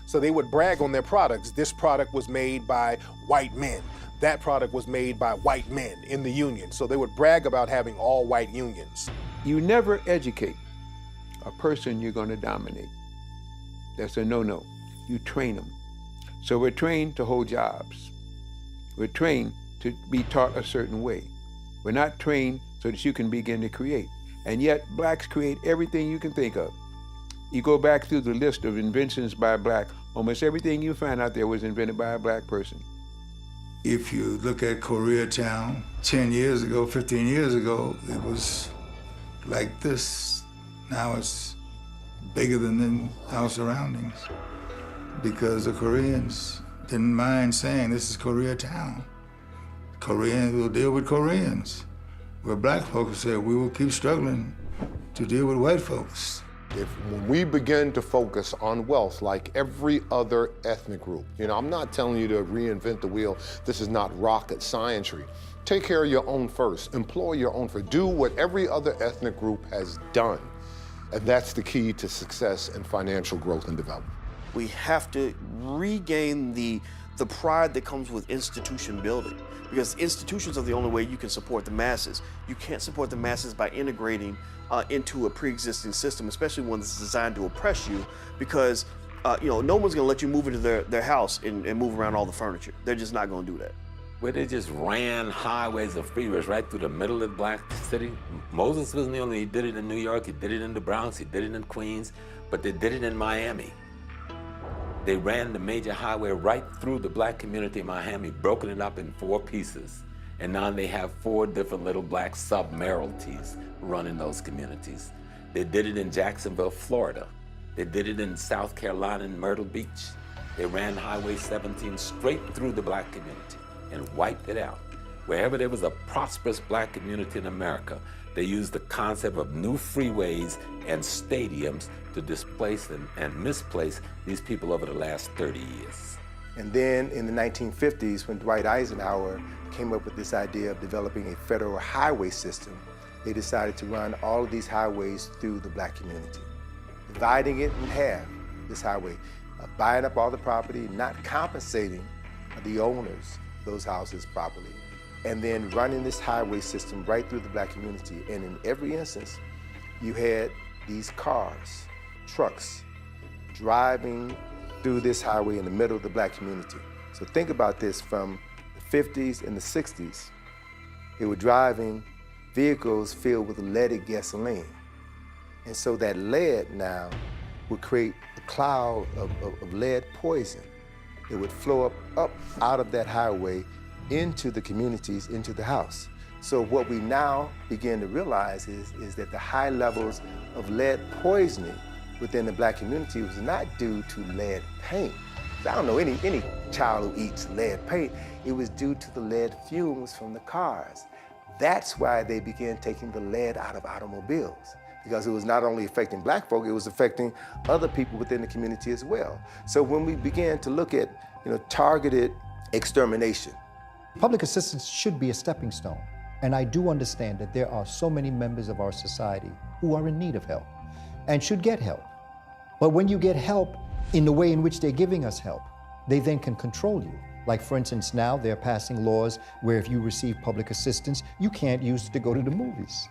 A: So they would brag on their products. This product was made by white men. That product was made by white men in the union. So they would brag about having all white unions.
Q: You never educate a person you're going to dominate. That's a no-no. You train them. So we're trained to hold jobs. We're trained to be taught a certain way. We're not trained so that you can begin to create. And yet, blacks create everything you can think of. You go back through the list of inventions by black, almost everything you find out there was invented by a black person.
E: If you look at Koreatown, 10 years ago, 15 years ago, it was like this. Now it's bigger than our surroundings, because the Koreans didn't mind saying this is Koreatown. Koreans will deal with Koreans. Where black folks said we will keep struggling to deal with white folks.
D: When we begin to focus on wealth like every other ethnic group, I'm not telling you to reinvent the wheel. This is not rocket scientry. Take care of your own first. Employ your own first. Do what every other ethnic group has done. And that's the key to success and financial growth and development.
N: We have to regain the pride that comes with institution building, because institutions are the only way you can support the masses. You can't support the masses by integrating into a pre-existing system, especially one that's designed to oppress you, because no one's gonna let you move into their house and move around all the furniture. They're just not gonna do that.
K: Where they just ran highways and freeways right through the middle of the black city. Moses wasn't the only, he did it in New York, he did it in the Bronx, he did it in Queens, but they did it in Miami. They ran the major highway right through the black community in Miami, broken it up in 4 pieces. And now they have 4 different little black sub-mayoralties running those communities. They did it in Jacksonville, Florida. They did it in South Carolina in Myrtle Beach. They ran Highway 17 straight through the black community and wiped it out. Wherever there was a prosperous black community in America, they used the concept of new freeways and stadiums to displace and misplace these people over the last 30 years.
B: And then in the 1950s, when Dwight Eisenhower came up with this idea of developing a federal highway system, they decided to run all of these highways through the black community, dividing it in half, this highway, buying up all the property, not compensating the owners of those houses properly, and then running this highway system right through the black community. And in every instance, you had these cars, trucks, driving through this highway in the middle of the black community. So think about this, from the 50s and the 60s, they were driving vehicles filled with leaded gasoline. And so that lead now would create a cloud of lead poison. It would flow up out of that highway into the communities, into the house. So what we now begin to realize is that the high levels of lead poisoning within the black community was not due to lead paint. I don't know any child who eats lead paint. It was due to the lead fumes from the cars. That's why they began taking the lead out of automobiles, because it was not only affecting black folk, it was affecting other people within the community as well. So when we began to look at targeted extermination.
L: Public assistance should be a stepping stone. And I do understand that there are so many members of our society who are in need of help and should get help. But when you get help in the way in which they're giving us help, they then can control you. Like, for instance, now they're passing laws where if you receive public assistance, you can't use it to go to the movies.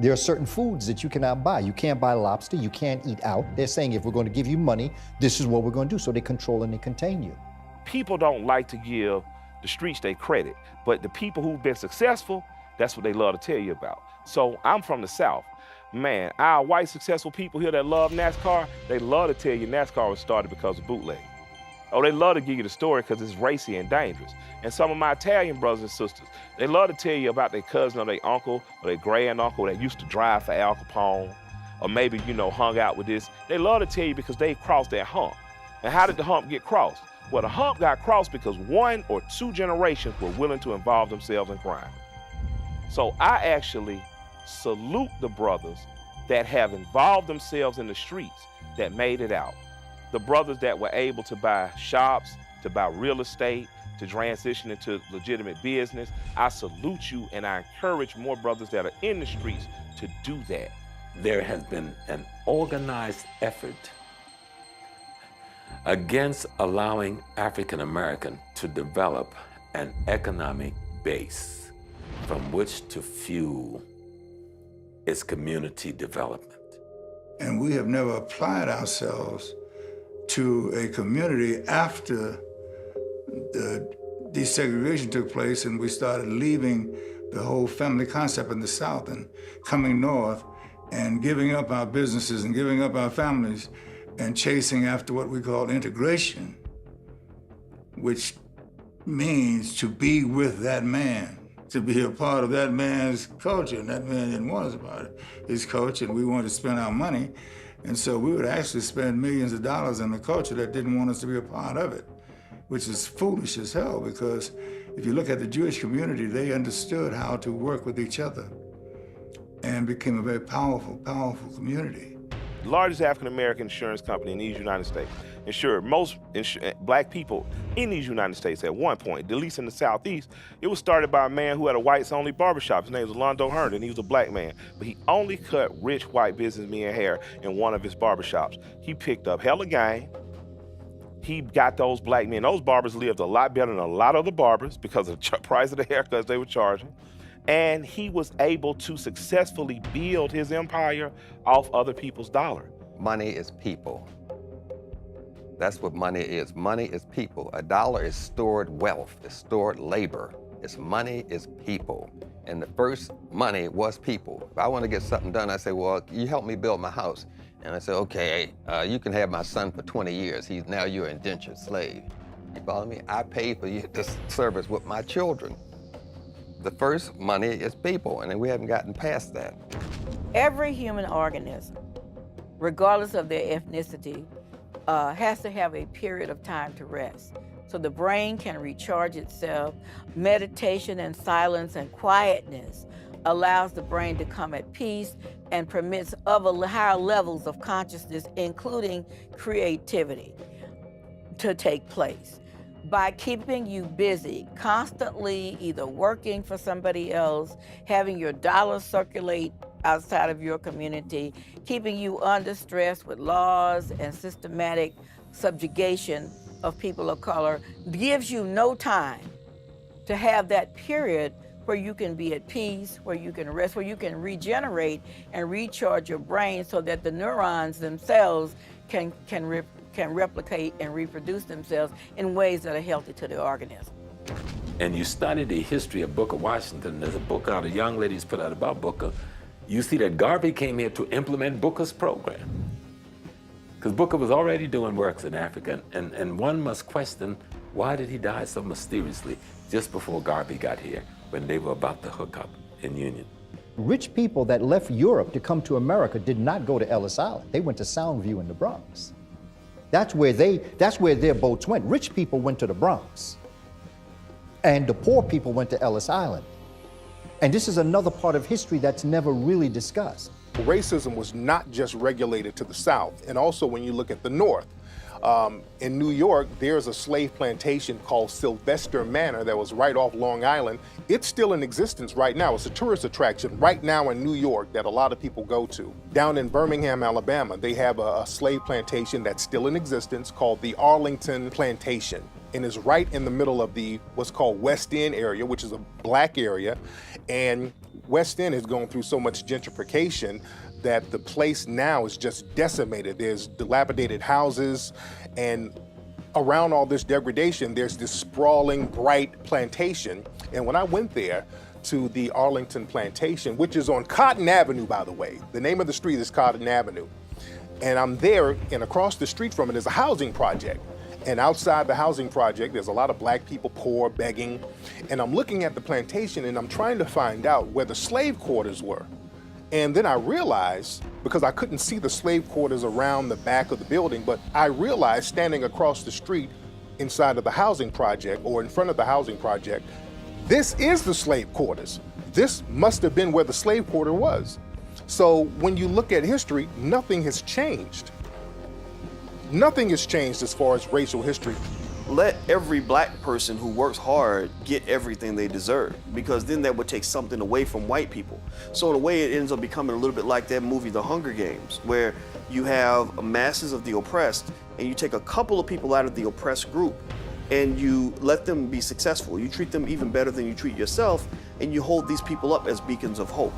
L: There are certain foods that you cannot buy. You can't buy lobster, you can't eat out. They're saying if we're going to give you money, this is what we're going to do. So they control and they contain you.
F: People don't like to give the streets their credit, but the people who've been successful, that's what they love to tell you about. So I'm from the South. Man, our white successful people here that love NASCAR, they love to tell you NASCAR was started because of bootleg. Oh, they love to give you the story because it's racy and dangerous. And some of my Italian brothers and sisters, they love to tell you about their cousin or their uncle or their granduncle that used to drive for Al Capone or maybe, you know, hung out with this. They love to tell you because they crossed that hump. And how did the hump get crossed? Well, the hump got crossed because 1 or 2 generations were willing to involve themselves in crime. So I actually salute the brothers that have involved themselves in the streets that made it out. The brothers that were able to buy shops, to buy real estate, to transition into legitimate business. I salute you, and I encourage more brothers that are in the streets to do that.
K: There has been an organized effort against allowing African American to develop an economic base from which to fuel its community development.
E: And we have never applied ourselves to a community after the desegregation took place and we started leaving the whole family concept in the South and coming north and giving up our businesses and giving up our families and chasing after what we call integration, which means to be with that man, to be a part of that man's culture. And that man didn't want us about it, his culture, and we wanted to spend our money. And so we would actually spend millions of dollars on a culture that didn't want us to be a part of it, which is foolish as hell, because if you look at the Jewish community, they understood how to work with each other and became a very powerful, powerful community.
F: The largest African-American insurance company in these United States insured most black people in these United States at one point, at least in the Southeast. It was started by a man who had a whites-only barbershop. His name was Londo Herndon. He was a black man, but he only cut rich white businessmen hair in one of his barbershops. He picked up hella game. He got those black men. Those barbers lived a lot better than a lot of the barbers because of the price of the haircuts they were charging. And he was able to successfully build his empire off other people's dollar.
H: Money is people. That's what money is. Money is people. A dollar is stored wealth, it's stored labor. It's money is people. And the first money was people. If I want to get something done, I say, well, you help me build my house. And I say, okay, you can have my son for 20 years. Now you're an indentured slave. You follow me? I pay for you to service with my children. The first money is people, and we haven't gotten past that.
I: Every human organism, regardless of their ethnicity, has to have a period of time to rest. So the brain can recharge itself. Meditation and silence and quietness allows the brain to come at peace and permits other higher levels of consciousness, including creativity, to take place. By keeping you busy, constantly either working for somebody else, having your dollars circulate outside of your community, keeping you under stress with laws and systematic subjugation of people of color, gives you no time to have that period where you can be at peace, where you can rest, where you can regenerate and recharge your brain so that the neurons themselves can replicate and reproduce themselves in ways that are healthy to the organism.
K: And you study the history of Booker Washington. There's a book out, a young lady's put out about Booker. You see that Garvey came here to implement Booker's program. Because Booker was already doing works in Africa, and one must question, why did he die so mysteriously just before Garvey got here, when they were about to hook up in Union?
L: Rich people that left Europe to come to America did not go to Ellis Island. They went to Soundview in the Bronx. That's where their boats went. Rich people went to the Bronx, and the poor people went to Ellis Island. And this is another part of history that's never really discussed.
A: Racism was not just regulated to the South, and also when you look at the North. In New York, there's a slave plantation called Sylvester Manor that was right off Long Island. It's still in existence right now. It's a tourist attraction right now in New York that a lot of people go to. Down in Birmingham, Alabama, they have a slave plantation that's still in existence called the Arlington Plantation, and is right in the middle of the what's called West End area, which is a black area. And West End has gone through so much gentrification that the place now is just decimated. There's dilapidated houses, and around all this degradation, there's this sprawling, bright plantation. And when I went there to the Arlington Plantation, which is on Cotton Avenue, by the way, the name of the street is Cotton Avenue. And I'm there, and across the street from it is a housing project. And outside the housing project, there's a lot of black people, poor, begging. And I'm looking at the plantation, and I'm trying to find out where the slave quarters were. And then I realized, because I couldn't see the slave quarters around the back of the building, but I realized standing across the street inside of the housing project, or in front of the housing project, this is the slave quarters. This must have been where the slave quarter was. So when you look at history, nothing has changed. Nothing has changed as far as racial history.
N: Let every black person who works hard get everything they deserve, because then that would take something away from white people. So in a way, it ends up becoming a little bit like that movie, The Hunger Games, where you have masses of the oppressed, and you take a couple of people out of the oppressed group, and you let them be successful. You treat them even better than you treat yourself, and you hold these people up as beacons of hope,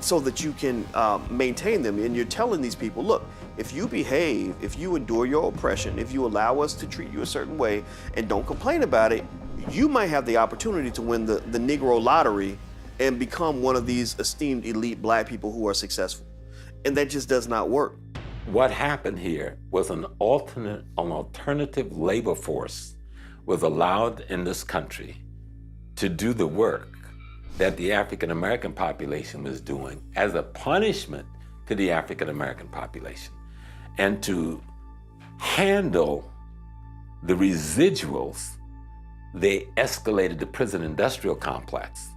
N: so that you can maintain them. And you're telling these people, look, if you behave, if you endure your oppression, if you allow us to treat you a certain way and don't complain about it, you might have the opportunity to win the Negro lottery and become one of these esteemed elite black people who are successful. And that just does not work.
K: What happened here was an alternative labor force was allowed in this country to do the work that the African American population was doing as a punishment to the African American population. And to handle the residuals, they escalated the prison industrial complex.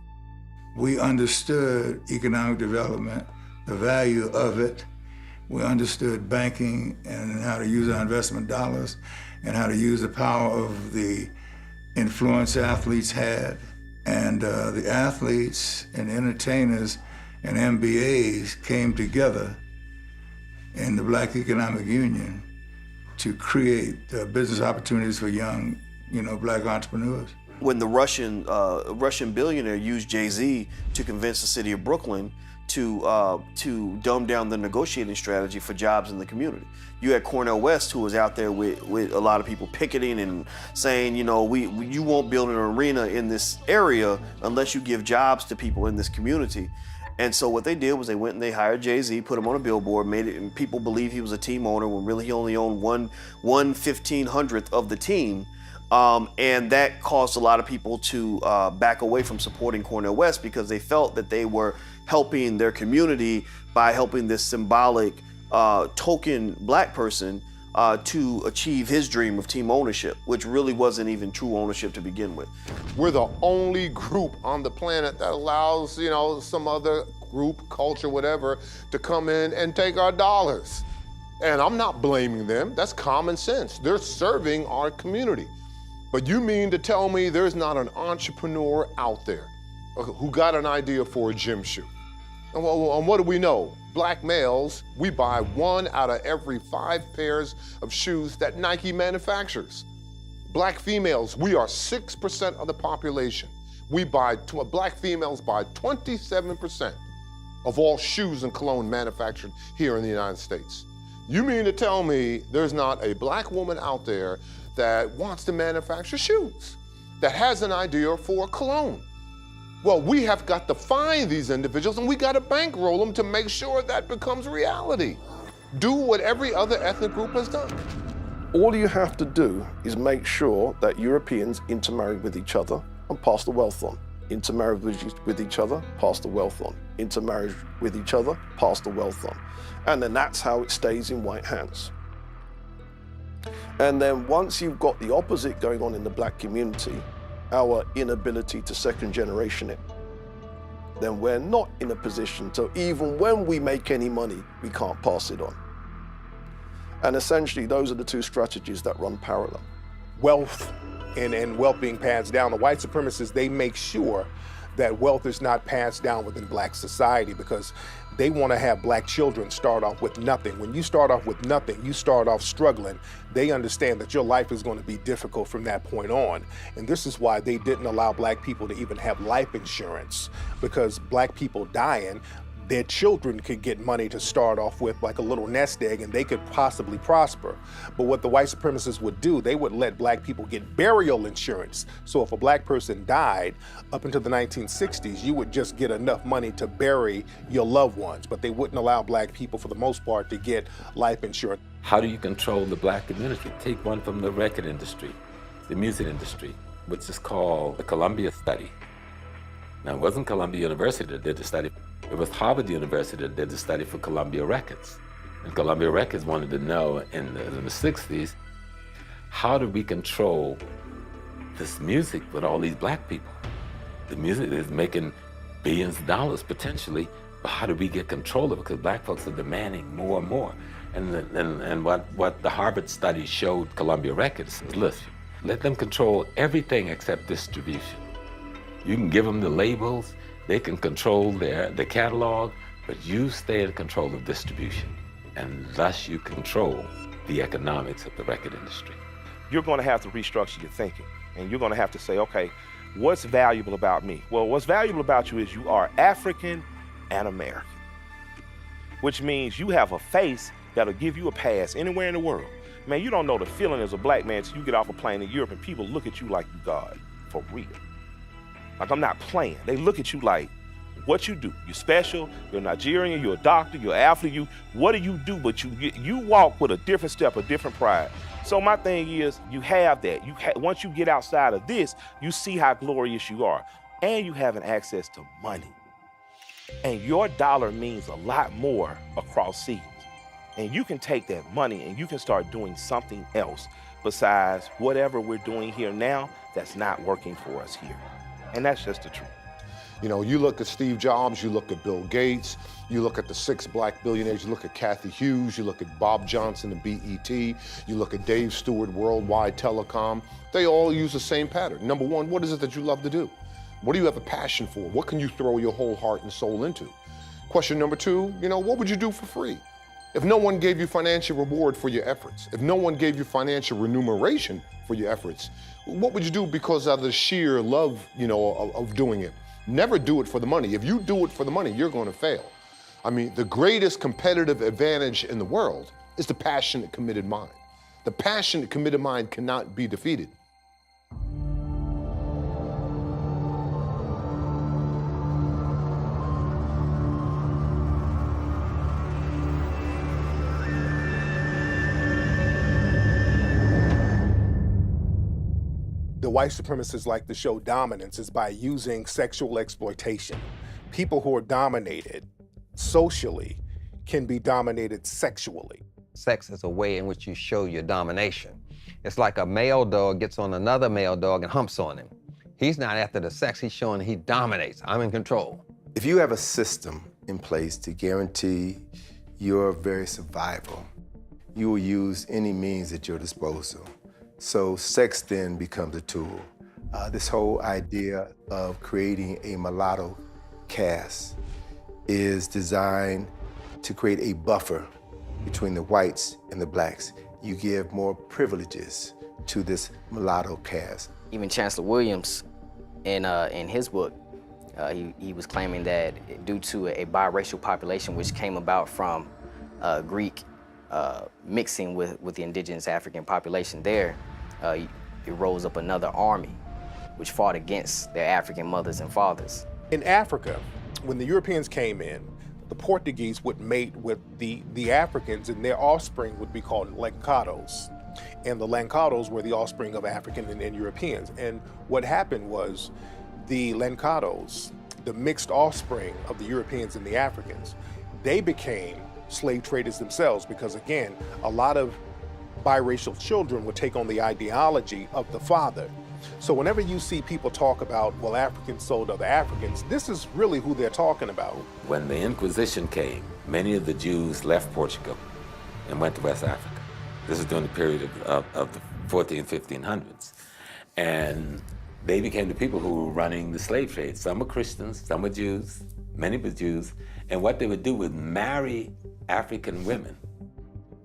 E: We understood economic development, the value of it. We understood banking and how to use our investment dollars and how to use the power of the influence athletes had. And the athletes and entertainers and MBAs came together in the Black Economic Union to create business opportunities for young, black entrepreneurs.
N: When the Russian billionaire used Jay-Z to convince the city of Brooklyn to dumb down the negotiating strategy for jobs in the community. You had Cornel West, who was out there with a lot of people picketing and saying, you won't build an arena in this area unless you give jobs to people in this community. And so what they did was they went and they hired Jay-Z, put him on a billboard, made it, and people believed he was a team owner when really he only owned one 1/1500th of the team. And that caused a lot of people to back away from supporting Cornel West, because they felt that they were helping their community by helping this symbolic token black person to achieve his dream of team ownership, which really wasn't even true ownership to begin with.
D: We're the only group on the planet that allows, some other group, culture, whatever, to come in and take our dollars. And I'm not blaming them. That's common sense. They're serving our community. But you mean to tell me there's not an entrepreneur out there who got an idea for a gym shoe? And what do we know? Black males, we buy 1 out of every 5 pairs of shoes that Nike manufactures. Black females, we are 6% of the population. Black females buy 27% of all shoes and cologne manufactured here in the United States. You mean to tell me there's not a black woman out there that wants to manufacture shoes, that has an idea for a cologne? Well, we have got to find these individuals, and we got to bankroll them to make sure that becomes reality. Do what every other ethnic group has done.
C: All you have to do is make sure that Europeans intermarry with each other and pass the wealth on. Intermarry with each other, pass the wealth on. Intermarry with each other, pass the wealth on. And then that's how it stays in white hands. And then once you've got the opposite going on in the black community, our inability to second generation it, then we're not in a position to, even when we make any money, we can't pass it on. And essentially, those are the two strategies that run parallel.
A: Wealth and wealth being passed down. The white supremacists, they make sure that wealth is not passed down within black society because they want to have black children start off with nothing. When you start off with nothing, you start off struggling. They understand that your life is going to be difficult from that point on. And this is why they didn't allow black people to even have life insurance, because black people dying, their children could get money to start off with, like a little nest egg, and they could possibly prosper. But what the white supremacists would do, they would let black people get burial insurance. So if a black person died up until the 1960s, you would just get enough money to bury your loved ones. But they wouldn't allow black people, for the most part, to get life insurance.
K: How do you control the black community? Take one from the record industry, the music industry, which is called the Columbia Study. Now, it wasn't Columbia University that did the study. It was Harvard University that did the study for Columbia Records. And Columbia Records wanted to know in the 60s, how do we control this music with all these black people? The music is making billions of dollars potentially, but how do we get control of it? Because black folks are demanding more and more. And what the Harvard study showed Columbia Records is, listen, let them control everything except distribution. You can give them the labels, they can control the catalog, but you stay in control of distribution, and thus you control the economics of the record industry.
F: You're going to have to restructure your thinking, and you're going to have to say, okay, what's valuable about me? Well, what's valuable about you is you are African and American, which means you have a face that'll give you a pass anywhere in the world. Man, you don't know the feeling as a black man till you get off a plane in Europe and people look at you like you God, for real. Like, I'm not playing. They look at you like, what you do? You're special, you're Nigerian, you're a doctor, you're an athlete, what do you do? But you walk with a different step, a different pride. So my thing is, you have that. Once you get outside of this, you see how glorious you are. And you have an access to money. And your dollar means a lot more across seas. And you can take that money and you can start doing something else besides whatever we're doing here now that's not working for us here. And that's just the truth.
D: You know, you look at Steve Jobs, you look at Bill Gates, you look at the 6 black billionaires, you look at Kathy Hughes, you look at Bob Johnson and BET, you look at Dave Stewart, Worldwide Telecom. They all use the same pattern. Number one, what is it that you love to do? What do you have a passion for? What can you throw your whole heart and soul into? Question number two, you know, what would you do for free? If no one gave you financial reward for your efforts, if no one gave you financial remuneration for your efforts, what would you do because of the sheer love, you know, of doing it? Never do it for the money. If you do it for the money, you're going to fail. I mean, the greatest competitive advantage in the world is the passionate, committed mind. The passionate, committed mind cannot be defeated.
A: The white supremacists like to show dominance is by using sexual exploitation. People who are dominated socially can be dominated sexually.
H: Sex is a way in which you show your domination. It's like a male dog gets on another male dog and humps on him. He's not after the sex, he's showing he dominates. I'm in control.
B: If you have a system in place to guarantee your very survival, you will use any means at your disposal. So sex then becomes a tool. This whole idea of creating a mulatto caste is designed to create a buffer between the whites and the blacks. You give more privileges to this mulatto caste.
G: Even Chancellor Williams, in his book, he was claiming that due to a biracial population which came about from Greek mixing with the indigenous African population there, it rose up another army which fought against their African mothers and fathers.
A: In Africa, when the Europeans came in, the Portuguese would mate with the Africans, and their offspring would be called Lancados. And the Lancados were the offspring of African and Europeans. And what happened was the Lancados, the mixed offspring of the Europeans and the Africans, they became slave traders themselves because, again, a lot of biracial children would take on the ideology of the father. So whenever you see people talk about, well, Africans sold other Africans, this is really who they're talking about.
K: When the Inquisition came, many of the Jews left Portugal and went to West Africa. This is during the period of the 1500s. And they became the people who were running the slave trade. Some were Christians, some were Jews, many were Jews. And what they would do was marry African women,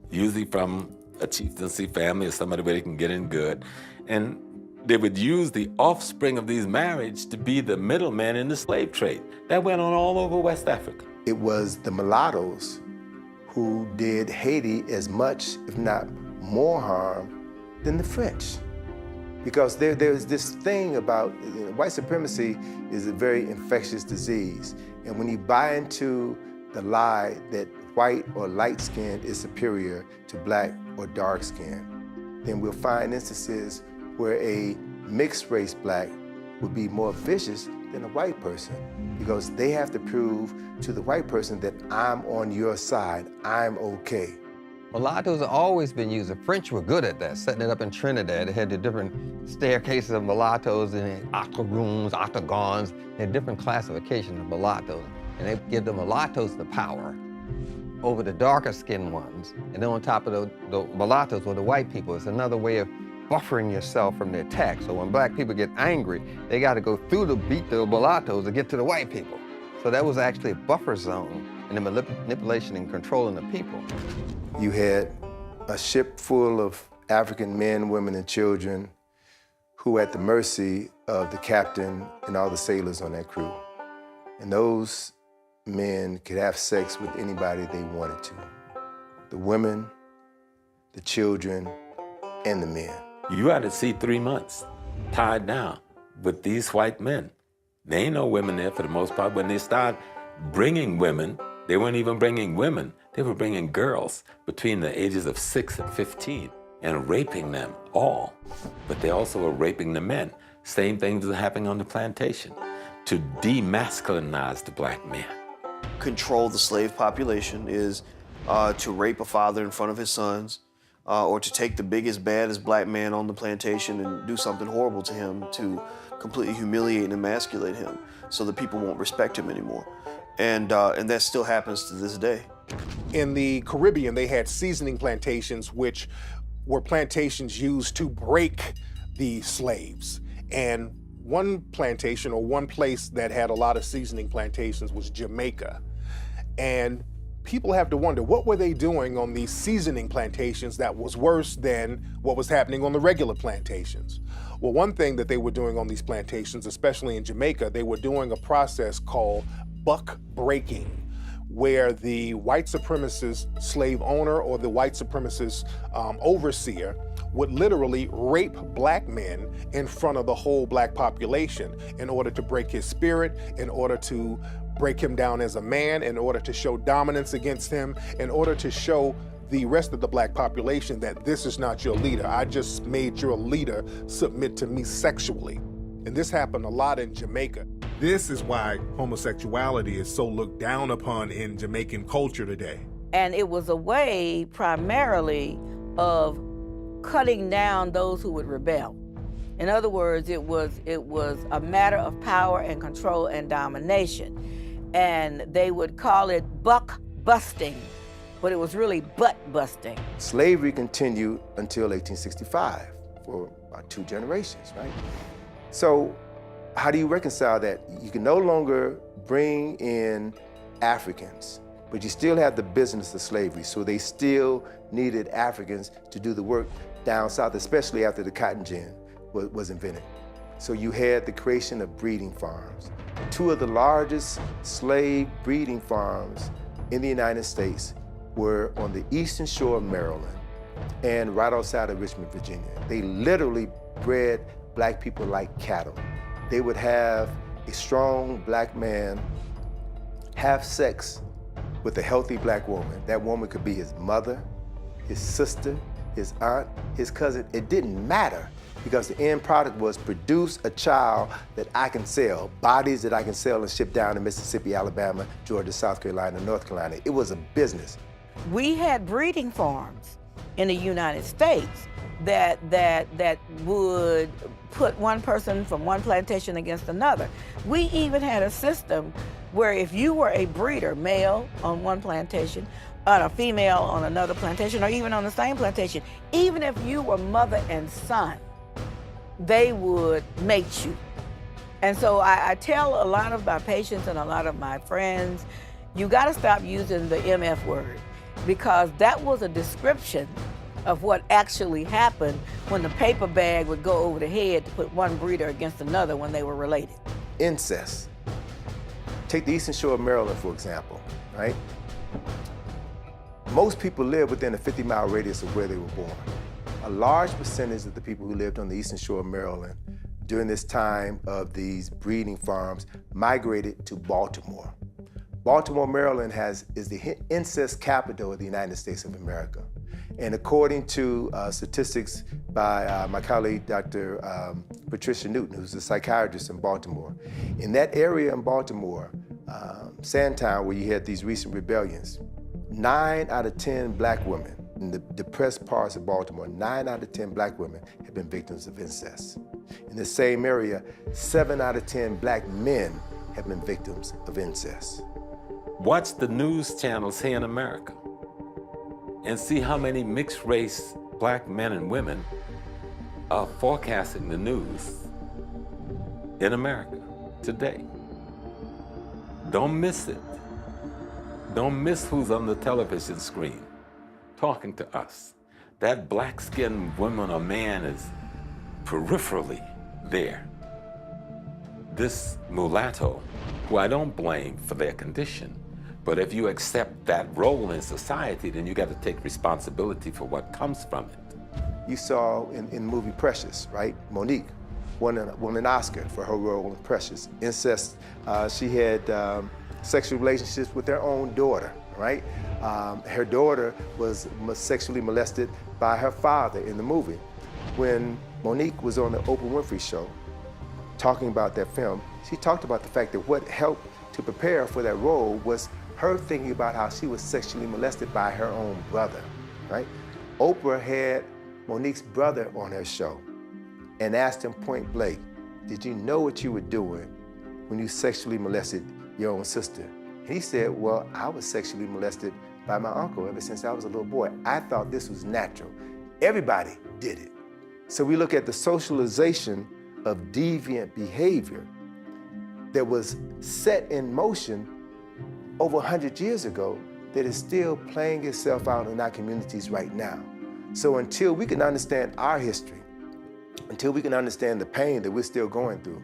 K: usually from a chieftaincy family or somebody where they can get in good. And they would use the offspring of these marriages to be the middlemen in the slave trade. That went on all over West Africa.
B: It was the mulattoes who did Haiti as much, if not more harm than the French. Because there's this thing about, white supremacy is a very infectious disease. And when you buy into the lie that white or light skin is superior to black or dark skin, then we'll find instances where a mixed race black would be more vicious than a white person, because they have to prove to the white person that I'm on your side, I'm okay.
H: Mulattoes have always been used. The French were good at that, setting it up in Trinidad. They had the different staircases of mulattoes and octoroons, octagons. They had different classifications of mulattoes. And they give the mulattoes the power over the darker skinned ones. And then on top of the mulattoes were the white people. It's another way of buffering yourself from the attack. So when black people get angry, they got to go through to beat the mulattoes to get to the white people. So that was actually a buffer zone in the manipulation and controlling the people.
B: You had a ship full of African men, women, and children who were at the mercy of the captain and all the sailors on that crew. And those men could have sex with anybody they wanted to. The women, the children, and the men.
K: You had to see 3 months tied down with these white men. There ain't no women there for the most part. When they start bringing women, they weren't even bringing women. They were bringing girls between the ages of 6 and 15 and raping them all. But they also were raping the men. Same things was happening on the plantation to demasculinize the black man.
N: Control the slave population is to rape a father in front of his sons, or to take the biggest, baddest black man on the plantation and do something horrible to him to completely humiliate and emasculate him so that people won't respect him anymore. And that still happens to this day.
A: In the Caribbean, they had seasoning plantations, which were plantations used to break the slaves. And one plantation or one place that had a lot of seasoning plantations was Jamaica. And people have to wonder, what were they doing on these seasoning plantations that was worse than what was happening on the regular plantations? Well, one thing that they were doing on these plantations, especially in Jamaica, they were doing a process called buck breaking, where the white supremacist slave owner or the white supremacist overseer would literally rape black men in front of the whole black population in order to break his spirit, in order to break him down as a man, in order to show dominance against him, in order to show the rest of the black population that this is not your leader. I just made your leader submit to me sexually. And this happened a lot in Jamaica. This is why homosexuality is so looked down upon in Jamaican culture today.
I: And it was a way primarily of cutting down those who would rebel. In other words, it was a matter of power and control and domination. And they would call it buck busting, but it was really butt busting.
B: Slavery continued until 1865 for about 2 generations, right? So how do you reconcile that? You can no longer bring in Africans, but you still have the business of slavery. So they still needed Africans to do the work down south, especially after the cotton gin was invented. So you had the creation of breeding farms. 2 of the largest slave breeding farms in the United States were on the eastern shore of Maryland and right outside of Richmond, Virginia. They literally bred black people like cattle. They would have a strong black man have sex with a healthy black woman. That woman could be his mother, his sister, his aunt, his cousin. It didn't matter, because the end product was produce a child that I can sell, bodies that I can sell and ship down to Mississippi, Alabama, Georgia, South Carolina, North Carolina. It was a business.
I: We had breeding farms in the United States that would put one person from one plantation against another. We even had a system where if you were a breeder, male on one plantation, and a female on another plantation, or even on the same plantation, even if you were mother and son, they would mate you. And so I tell a lot of my patients and a lot of my friends, you gotta stop using the MF word, because that was a description of what actually happened when the paper bag would go over the head to put one breeder against another when they were related.
B: Incest. Take the Eastern Shore of Maryland, for example, right? Most people live within a 50-mile radius of where they were born. A large percentage of the people who lived on the Eastern Shore of Maryland during this time of these breeding farms migrated to Baltimore. Baltimore, Maryland is the incest capital of the United States of America. And according to statistics by my colleague, Dr. Patricia Newton, who's a psychiatrist in Baltimore, in that area in Baltimore, Sandtown, where you had these recent rebellions, 9 out of 10 black women in the depressed parts of Baltimore, 9 out of 10 black women have been victims of incest. In the same area, 7 out of 10 black men have been victims of incest.
K: Watch the news channels here in America and see how many mixed race black men and women are forecasting the news in America today. Don't miss it. Don't miss who's on the television screen talking to us. That black-skinned woman or man is peripherally there. This mulatto, who I don't blame for their condition, but if you accept that role in society, then you got to take responsibility for what comes from it.
B: You saw in the movie Precious, right? Monique won an Oscar for her role in Precious. Incest, she had sexual relationships with their own daughter, right? Her daughter was sexually molested by her father in the movie. When Monique was on the Oprah Winfrey Show talking about that film, she talked about the fact that what helped to prepare for that role was her thinking about how she was sexually molested by her own brother, right? Oprah had Monique's brother on her show and asked him point blank, did you know what you were doing when you sexually molested your own sister? And he said, well, I was sexually molested by my uncle ever since I was a little boy. I thought this was natural. Everybody did it. So we look at the socialization of deviant behavior that was set in motion over 100 years ago that is still playing itself out in our communities right now. So until we can understand our history, until we can understand the pain that we're still going through,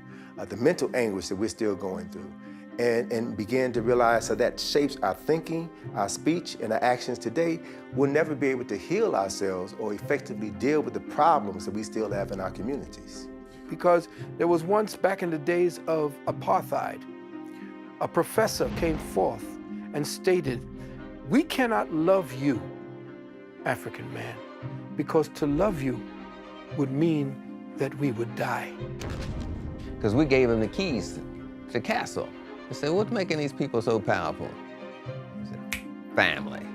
B: the mental anguish that we're still going through, and begin to realize how that shapes our thinking, our speech, and our actions today, we'll never be able to heal ourselves or effectively deal with the problems that we still have in our communities.
J: Because there was once, back in the days of apartheid, a professor came forth and stated, we cannot love you, African man, because to love you would mean that we would die.
H: Because we gave him the keys to the castle. I said, what's making these people so powerful? He said, family.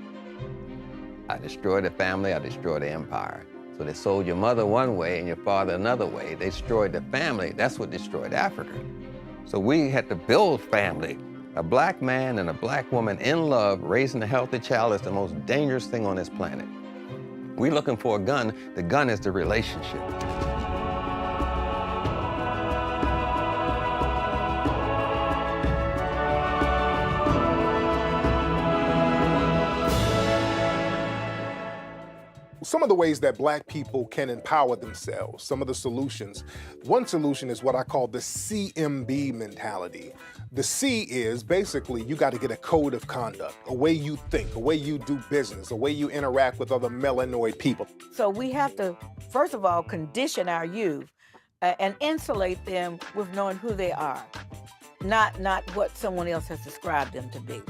H: I destroyed the family, I destroyed the empire. So they sold your mother one way and your father another way. They destroyed the family. That's what destroyed Africa. So we had to build family. A black man and a black woman in love, raising a healthy child is the most dangerous thing on this planet. We're looking for a gun. The gun is the relationship.
A: Some of the ways that black people can empower themselves, some of the solutions. One solution is what I call the CMB mentality. The C is basically you got to get a code of conduct, a way you think, a way you do business, a way you interact with other melanoid people.
I: So we have to, first of all, condition our youth and insulate them with knowing who they are, not what someone else has described them to be.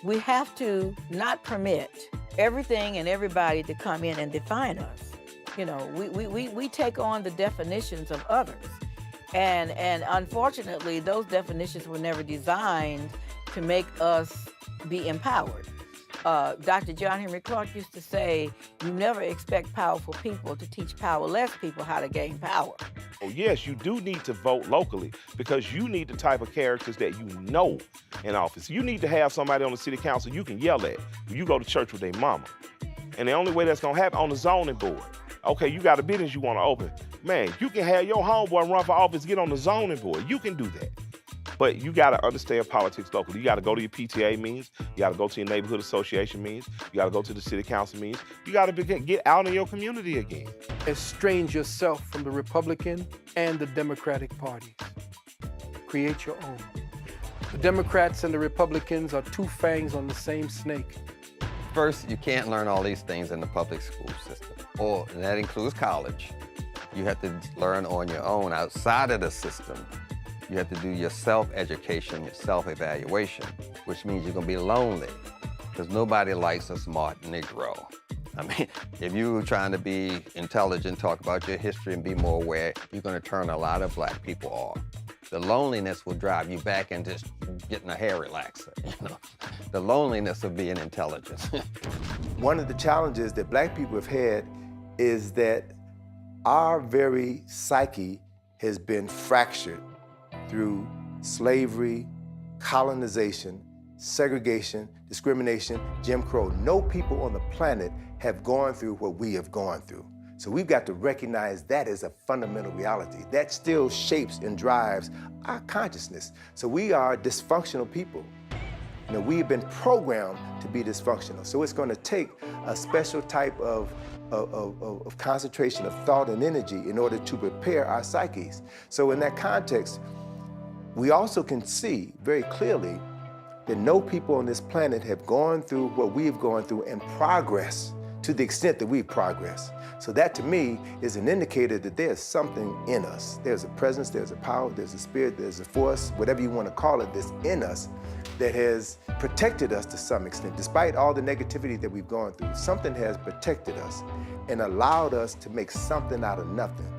I: We have to not permit everything and everybody to come in and define us. You know, we take on the definitions of others. And unfortunately, those definitions were never designed to make us be empowered. Dr. John Henry Clark used to say, you never expect powerful people to teach powerless people how to gain power.
F: Oh, yes, you do need to vote locally because you need the type of characters that you know in office. You need to have somebody on the city council you can yell at when you go to church with their mama. And the only way that's gonna happen on the zoning board. Okay, you got a business you wanna open. Man, you can have your homeboy run for office, get on the zoning board. You can do that. But you got to understand politics locally. You got to go to your PTA meetings. You got to go to your neighborhood association meetings. You got to go to the city council meetings. You got to get out in your community again.
J: Estrange yourself from the Republican and the Democratic parties. Create your own. The Democrats and the Republicans are two fangs on the same snake.
H: First, you can't learn all these things in the public school system, and that includes college. You have to learn on your own outside of the system. You have to do your self-education, your self-evaluation, which means you're gonna be lonely, because nobody likes a smart Negro. I mean, if you're trying to be intelligent, talk about your history and be more aware, you're gonna turn a lot of black people off. The loneliness will drive you back into getting a hair relaxer, you know? The loneliness of being intelligent.
B: One of the challenges that black people have had is that our very psyche has been fractured through slavery, colonization, segregation, discrimination, Jim Crow. No people on the planet have gone through what we have gone through. So we've got to recognize that as a fundamental reality. That still shapes and drives our consciousness. So we are dysfunctional people. You know, we have been programmed to be dysfunctional. So it's going to take a special type of concentration of thought and energy in order to prepare our psyches. So in that context, we also can see very clearly that no people on this planet have gone through what we've gone through and progressed to the extent that we've progressed. So that to me is an indicator that there's something in us. There's a presence, there's a power, there's a spirit, there's a force, whatever you want to call it, that's in us that has protected us to some extent. Despite all the negativity that we've gone through, something has protected us and allowed us to make something out of nothing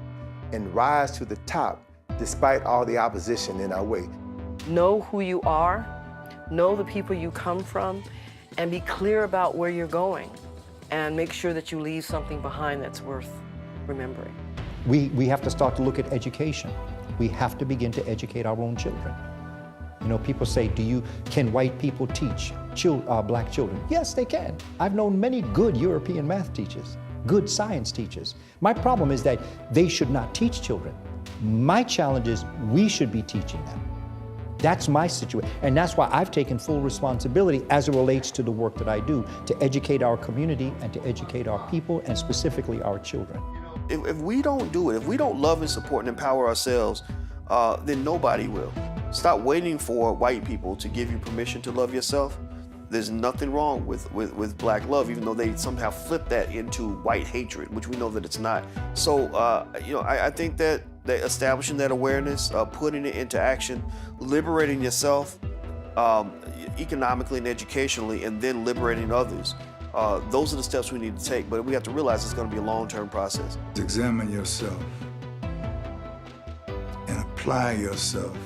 B: and rise to the top despite all the opposition in our way.
M: Know who you are, know the people you come from, and be clear about where you're going. And make sure that you leave something behind that's worth remembering.
L: We have to start to look at education. We have to begin to educate our own children. You know, people say, can white people teach black children? Yes, they can. I've known many good European math teachers, good science teachers. My problem is that they should not teach children. My challenge is we should be teaching them. That's my situation, and that's why I've taken full responsibility as it relates to the work that I do, to educate our community and to educate our people, and specifically our children.
N: If we don't do it, if we don't love and support and empower ourselves, then nobody will. Stop waiting for white people to give you permission to love yourself. There's nothing wrong with black love, even though they somehow flip that into white hatred, which we know that it's not. So, I think that establishing that awareness, putting it into action, liberating yourself economically and educationally, and then liberating others. Those are the steps we need to take, but we have to realize it's going to be a long-term process.
E: Examine yourself and apply yourself.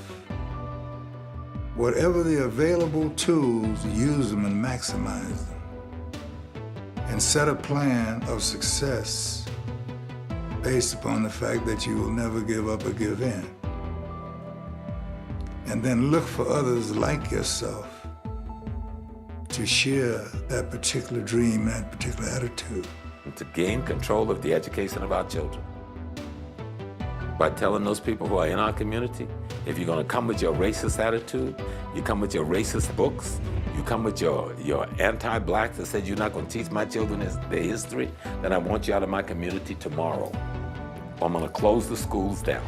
E: Whatever the available tools, use them and maximize them. And set a plan of success based upon the fact that you will never give up or give in. And then look for others like yourself to share that particular dream, that particular attitude.
K: To gain control of the education of our children. By telling those people who are in our community, if you're gonna come with your racist attitude, you come with your racist books, you come with your anti-black that says you're not gonna teach my children their history, then I want you out of my community tomorrow. I'm gonna close the schools down.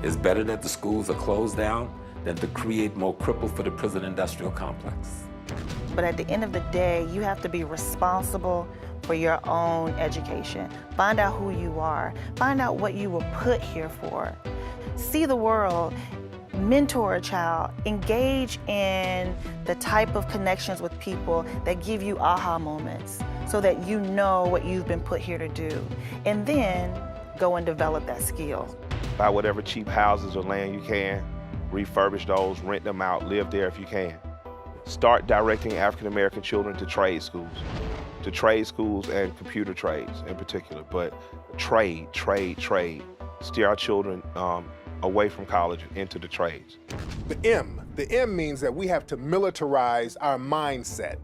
K: It's better that the schools are closed down than to create more cripple for the prison industrial complex.
P: But at the end of the day, you have to be responsible for your own education. Find out who you are. Find out what you were put here for. See the world, mentor a child, engage in the type of connections with people that give you aha moments so that you know what you've been put here to do. And then go and develop that skill.
F: Buy whatever cheap houses or land you can, refurbish those, rent them out, live there if you can. Start directing African-American children to trade schools and computer trades in particular, but trade. Steer our children away from college into the trades.
A: The M means that we have to militarize our mindset.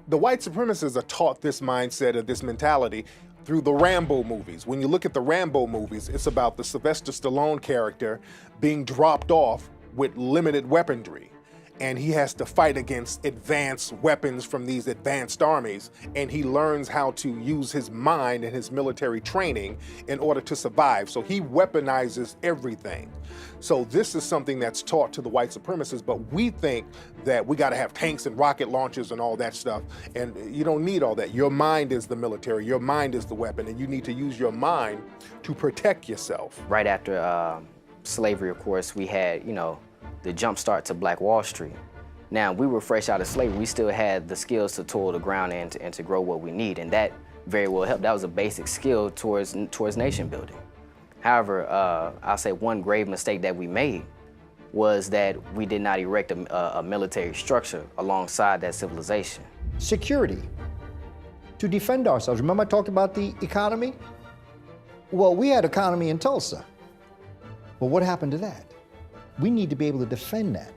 A: The white supremacists are taught this mindset or this mentality through the Rambo movies. When you look at the Rambo movies, it's about the Sylvester Stallone character being dropped off with limited weaponry. And he has to fight against advanced weapons from these advanced armies. And he learns how to use his mind and his military training in order to survive. So he weaponizes everything. So this is something that's taught to the white supremacists, but we think that we gotta have tanks and rocket launchers and all that stuff. And you don't need all that. Your mind is the military, your mind is the weapon, and you need to use your mind to protect yourself.
G: Right after slavery, of course, we had, you know, the jump start to Black Wall Street. Now, we were fresh out of slavery. We still had the skills to toil the ground and to grow what we need, and that very well helped. That was a basic skill towards nation building. However, I'll say one grave mistake that we made was that we did not erect a military structure alongside that civilization.
L: Security, to defend ourselves. Remember I talked about the economy? Well, we had economy in Tulsa, but what happened to that? We need to be able to defend that.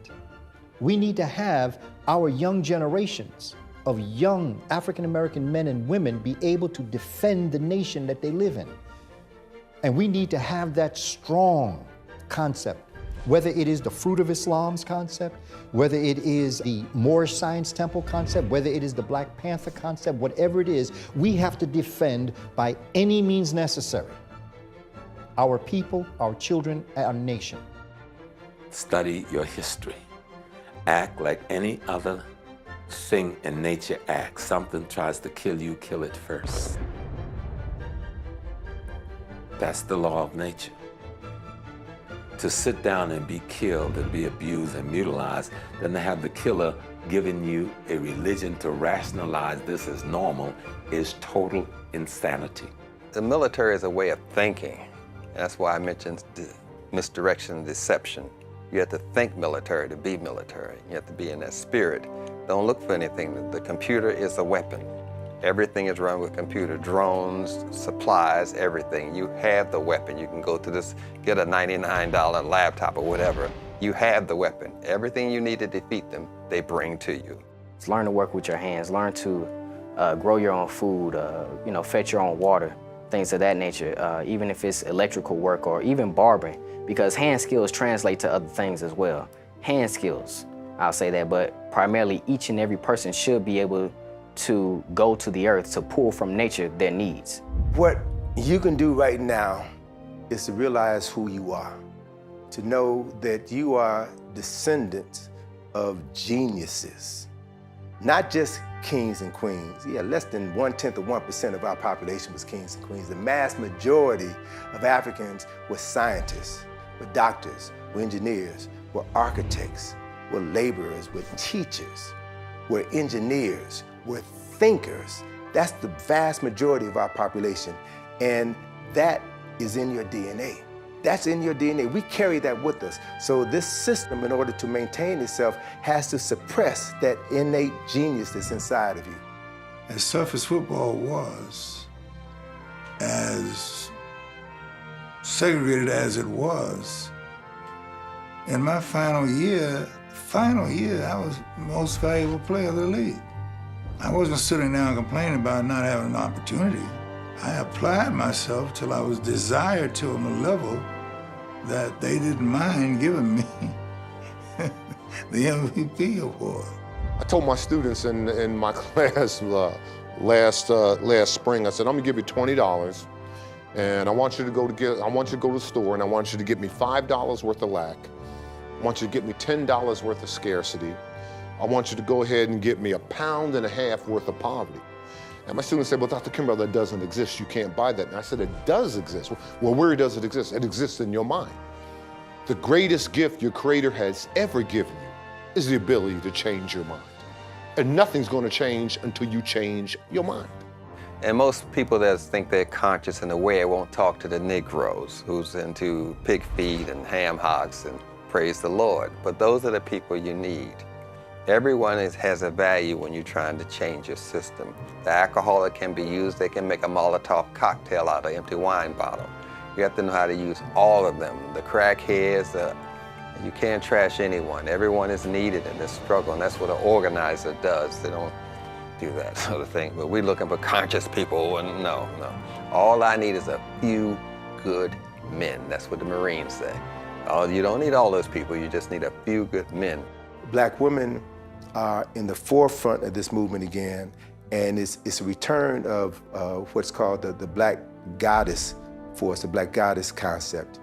L: We need to have our young generations of young African-American men and women be able to defend the nation that they live in. And we need to have that strong concept, whether it is the Fruit of Islam's concept, whether it is the Moorish Science Temple concept, whether it is the Black Panther concept, whatever it is, we have to defend by any means necessary our people, our children, our nation.
K: Study your history. Act like any other thing in nature acts. Something tries to kill you, kill it first. That's the law of nature. To sit down and be killed and be abused and mutilized, then to have the killer giving you a religion to rationalize this as normal is total insanity.
H: The military is a way of thinking. That's why I mentioned misdirection and deception. You have to think military to be military. You have to be in that spirit. Don't look for anything. The computer is a weapon. Everything is run with computer, drones, supplies, everything. You have the weapon. You can go to this, get a $99 laptop or whatever. You have the weapon. Everything you need to defeat them, they bring to you.
G: Learn to work with your hands. Learn to grow your own food, you know, fetch your own water, things of that nature, even if it's electrical work or even barbering, because hand skills translate to other things as well. Hand skills, I'll say that, but primarily each and every person should be able to go to the earth to pull from nature their needs.
B: What you can do right now is to realize who you are, to know that you are descendants of geniuses, not just kings and queens. Yeah, less than 1/10 of 1% of our population was kings and queens. The mass majority of Africans were scientists, were doctors, were engineers, were architects, were laborers, were teachers, were engineers, were thinkers. That's the vast majority of our population. And that is in your DNA. That's in your DNA. We carry that with us. So this system, in order to maintain itself, has to suppress that innate genius that's inside of you.
E: As tough as football was, as segregated as it was, in my final year, I was the most valuable player of the league. I wasn't sitting down complaining about not having an opportunity. I applied myself till I was desired to on a level that they didn't mind giving me the MVP award.
D: I told my students in my class last spring, I said, I'm gonna give you $20, and I want you to go to the store, and I want you to get me $5 worth of lack. I want you to get me $10 worth of scarcity. I want you to go ahead and get me $1.5 pounds worth of poverty. And my students said, well, Dr. Kimbrough, that doesn't exist. You can't buy that. And I said, it does exist. Well, where does it exist? It exists in your mind. The greatest gift your Creator has ever given you is the ability to change your mind. And nothing's going to change until you change your mind.
H: And most people that think they're conscious and aware won't talk to the Negroes who's into pig feet and ham hocks and praise the Lord. But those are the people you need. Everyone has a value when you're trying to change your system. The alcoholic can be used. They can make a Molotov cocktail out of an empty wine bottle. You have to know how to use all of them. The crackheads, you can't trash anyone. Everyone is needed in this struggle, and that's what an organizer does. They don't do that sort of thing. But we're looking for conscious people, and no. All I need is a few good men. That's what the Marines say. You don't need all those people, you just need a few good men.
B: Black women are in the forefront of this movement again, and it's a return of what's called the Black Goddess force, the Black Goddess concept.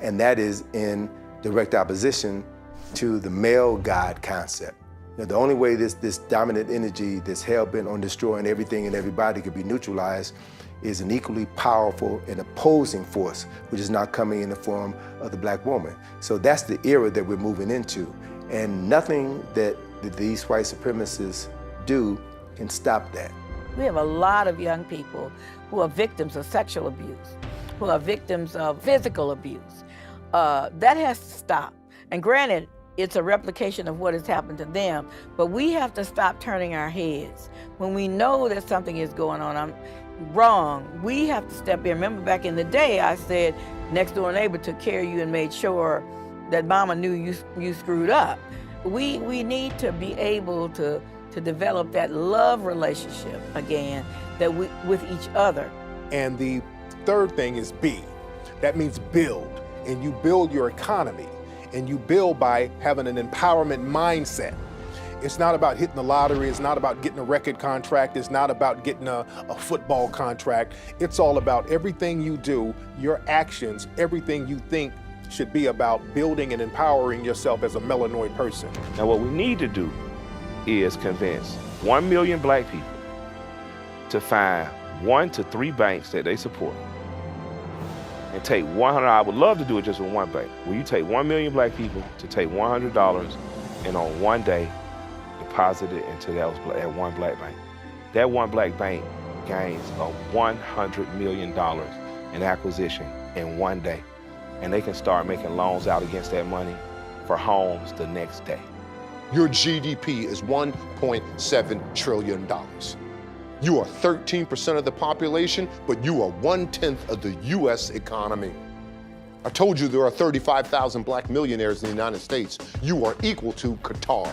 B: And that is in direct opposition to the male God concept. The only way this dominant energy that's hell-bent on destroying everything and everybody could be neutralized is an equally powerful and opposing force, which is now coming in the form of the black woman. So that's the era that we're moving into. And nothing that these white supremacists do can stop that.
I: We have a lot of young people who are victims of sexual abuse, who are victims of physical abuse. That has to stop. And granted, it's a replication of what has happened to them, but we have to stop turning our heads. When we know that something is going on wrong, we have to step in. Remember back in the day, I said, next door neighbor took care of you and made sure that mama knew you screwed up. We need to be able to develop that love relationship again with each other.
A: And the third thing is B. That means build. And you build your economy. And you build by having an empowerment mindset. It's not about hitting the lottery. It's not about getting a record contract. It's not about getting a football contract. It's all about everything you do, your actions, everything you think should be about building and empowering yourself as a melanoid person.
F: Now what we need to do is convince 1 million black people to find 1 to 3 banks that they support and take $100. I would love to do it just with one bank. Will you take 1 million black people to take $100 and on one day deposit it into that one black bank? That one black bank gains $100 million in acquisition in one day. And they can start making loans out against that money for homes the next day.
D: Your GDP is $1.7 trillion. You are 13% of the population, but you are 1/10 of the US economy. I told you there are 35,000 black millionaires in the United States. You are equal to Qatar.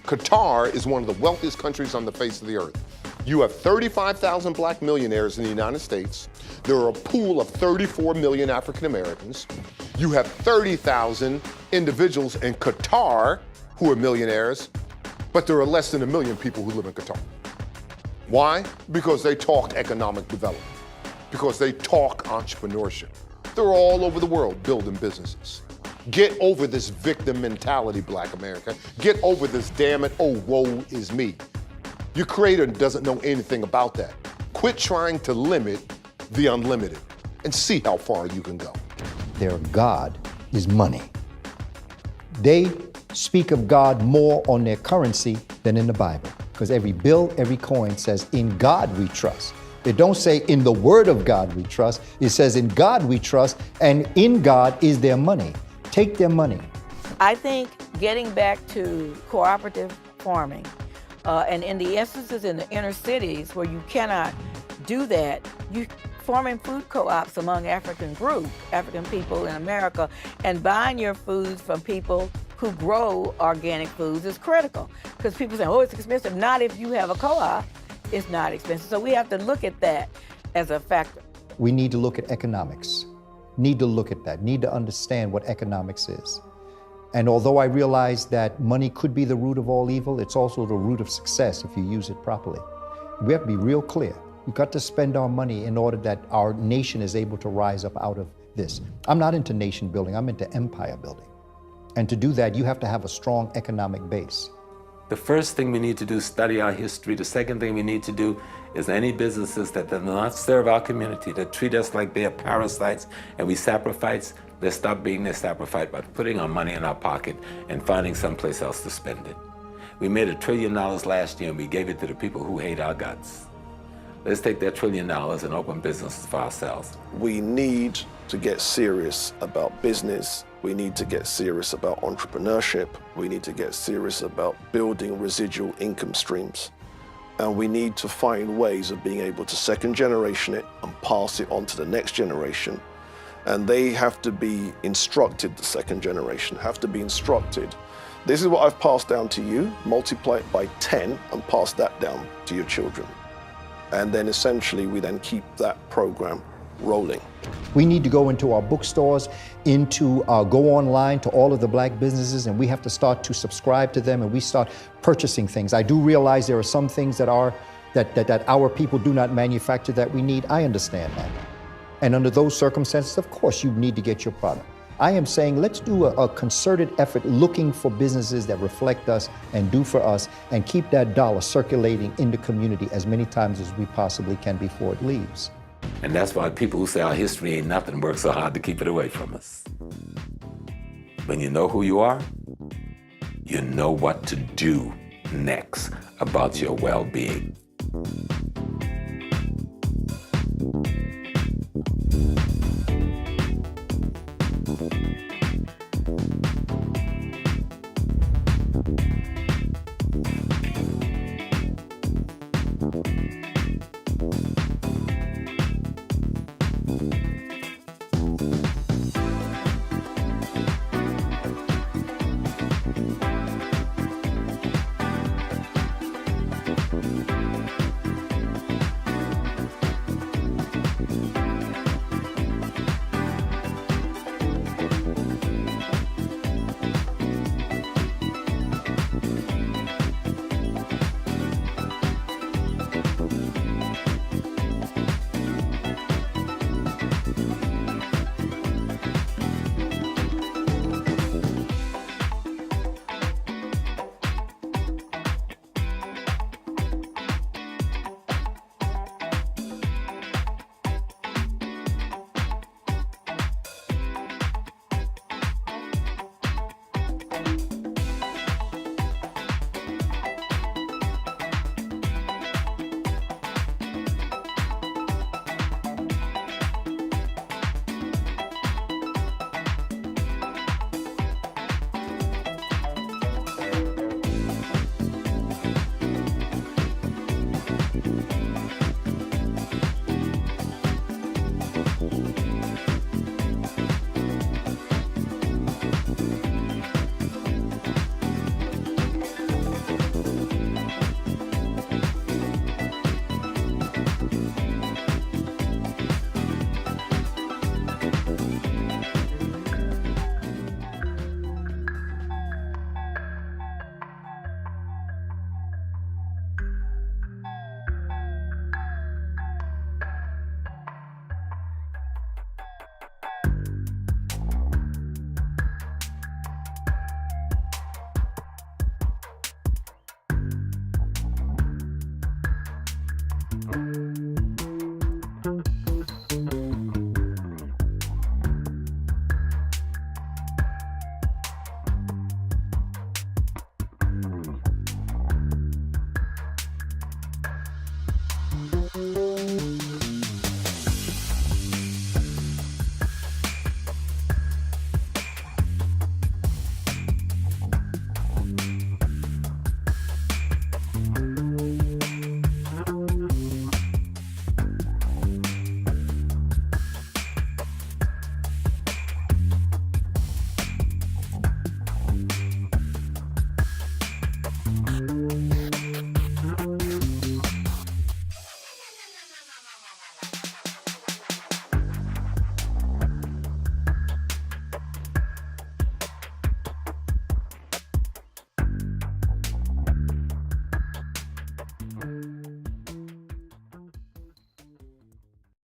D: Qatar is one of the wealthiest countries on the face of the earth. You have 35,000 black millionaires in the United States. There are a pool of 34 million African Americans. You have 30,000 individuals in Qatar who are millionaires, but there are less than 1 million people who live in Qatar. Why? Because they talk economic development, because they talk entrepreneurship. They're all over the world building businesses. Get over this victim mentality, Black America. Get over this damn it, oh, woe is me. Your creator doesn't know anything about that. Quit trying to limit the unlimited and see how far you can go.
L: Their God is money. They speak of God more on their currency than in the Bible, because every bill, every coin says, in God we trust. They don't say in the word of God we trust. It says in God we trust, and in God is their money. Take their money.
I: I think getting back to cooperative farming, and in the instances in the inner cities where you cannot do that, you forming food co-ops among African groups, African people in America, and buying your foods from people who grow organic foods is critical. Because people say, oh, it's expensive. Not if you have a co-op, it's not expensive. So we have to look at that as a factor.
L: We need to look at economics. Need to look at that. Need to understand what economics is. And although I realize that money could be the root of all evil, it's also the root of success if you use it properly. We have to be real clear. We've got to spend our money in order that our nation is able to rise up out of this. I'm not into nation building, I'm into empire building. And to do that, you have to have a strong economic base.
K: The first thing we need to do is study our history. The second thing we need to do is any businesses that do not serve our community, that treat us like they are parasites and we sacrifice, let's stop being their sacrifice by putting our money in our pocket and finding someplace else to spend it. We made $1 trillion last year and we gave it to the people who hate our guts. Let's take that $1 trillion and open businesses for ourselves.
C: We need to get serious about business. We need to get serious about entrepreneurship. We need to get serious about building residual income streams. And we need to find ways of being able to second generation it and pass it on to the next generation. And they have to be instructed, the second generation have to be instructed This is what I've passed down to you, multiply it by 10 and pass that down to your children. And then essentially we then keep that program rolling.
L: We need to go into our bookstores, go online to all of the black businesses, and we have to start to subscribe to them, and we start purchasing things. I do realize there are some things that our people do not manufacture that we need. I understand that. And under those circumstances, of course, you need to get your product. I am saying let's do a concerted effort looking for businesses that reflect us and do for us, and keep that dollar circulating in the community as many times as we possibly can before it leaves.
K: And that's why people who say our history ain't nothing work so hard to keep it away from us. When you know who you are, you know what to do next about your well-being.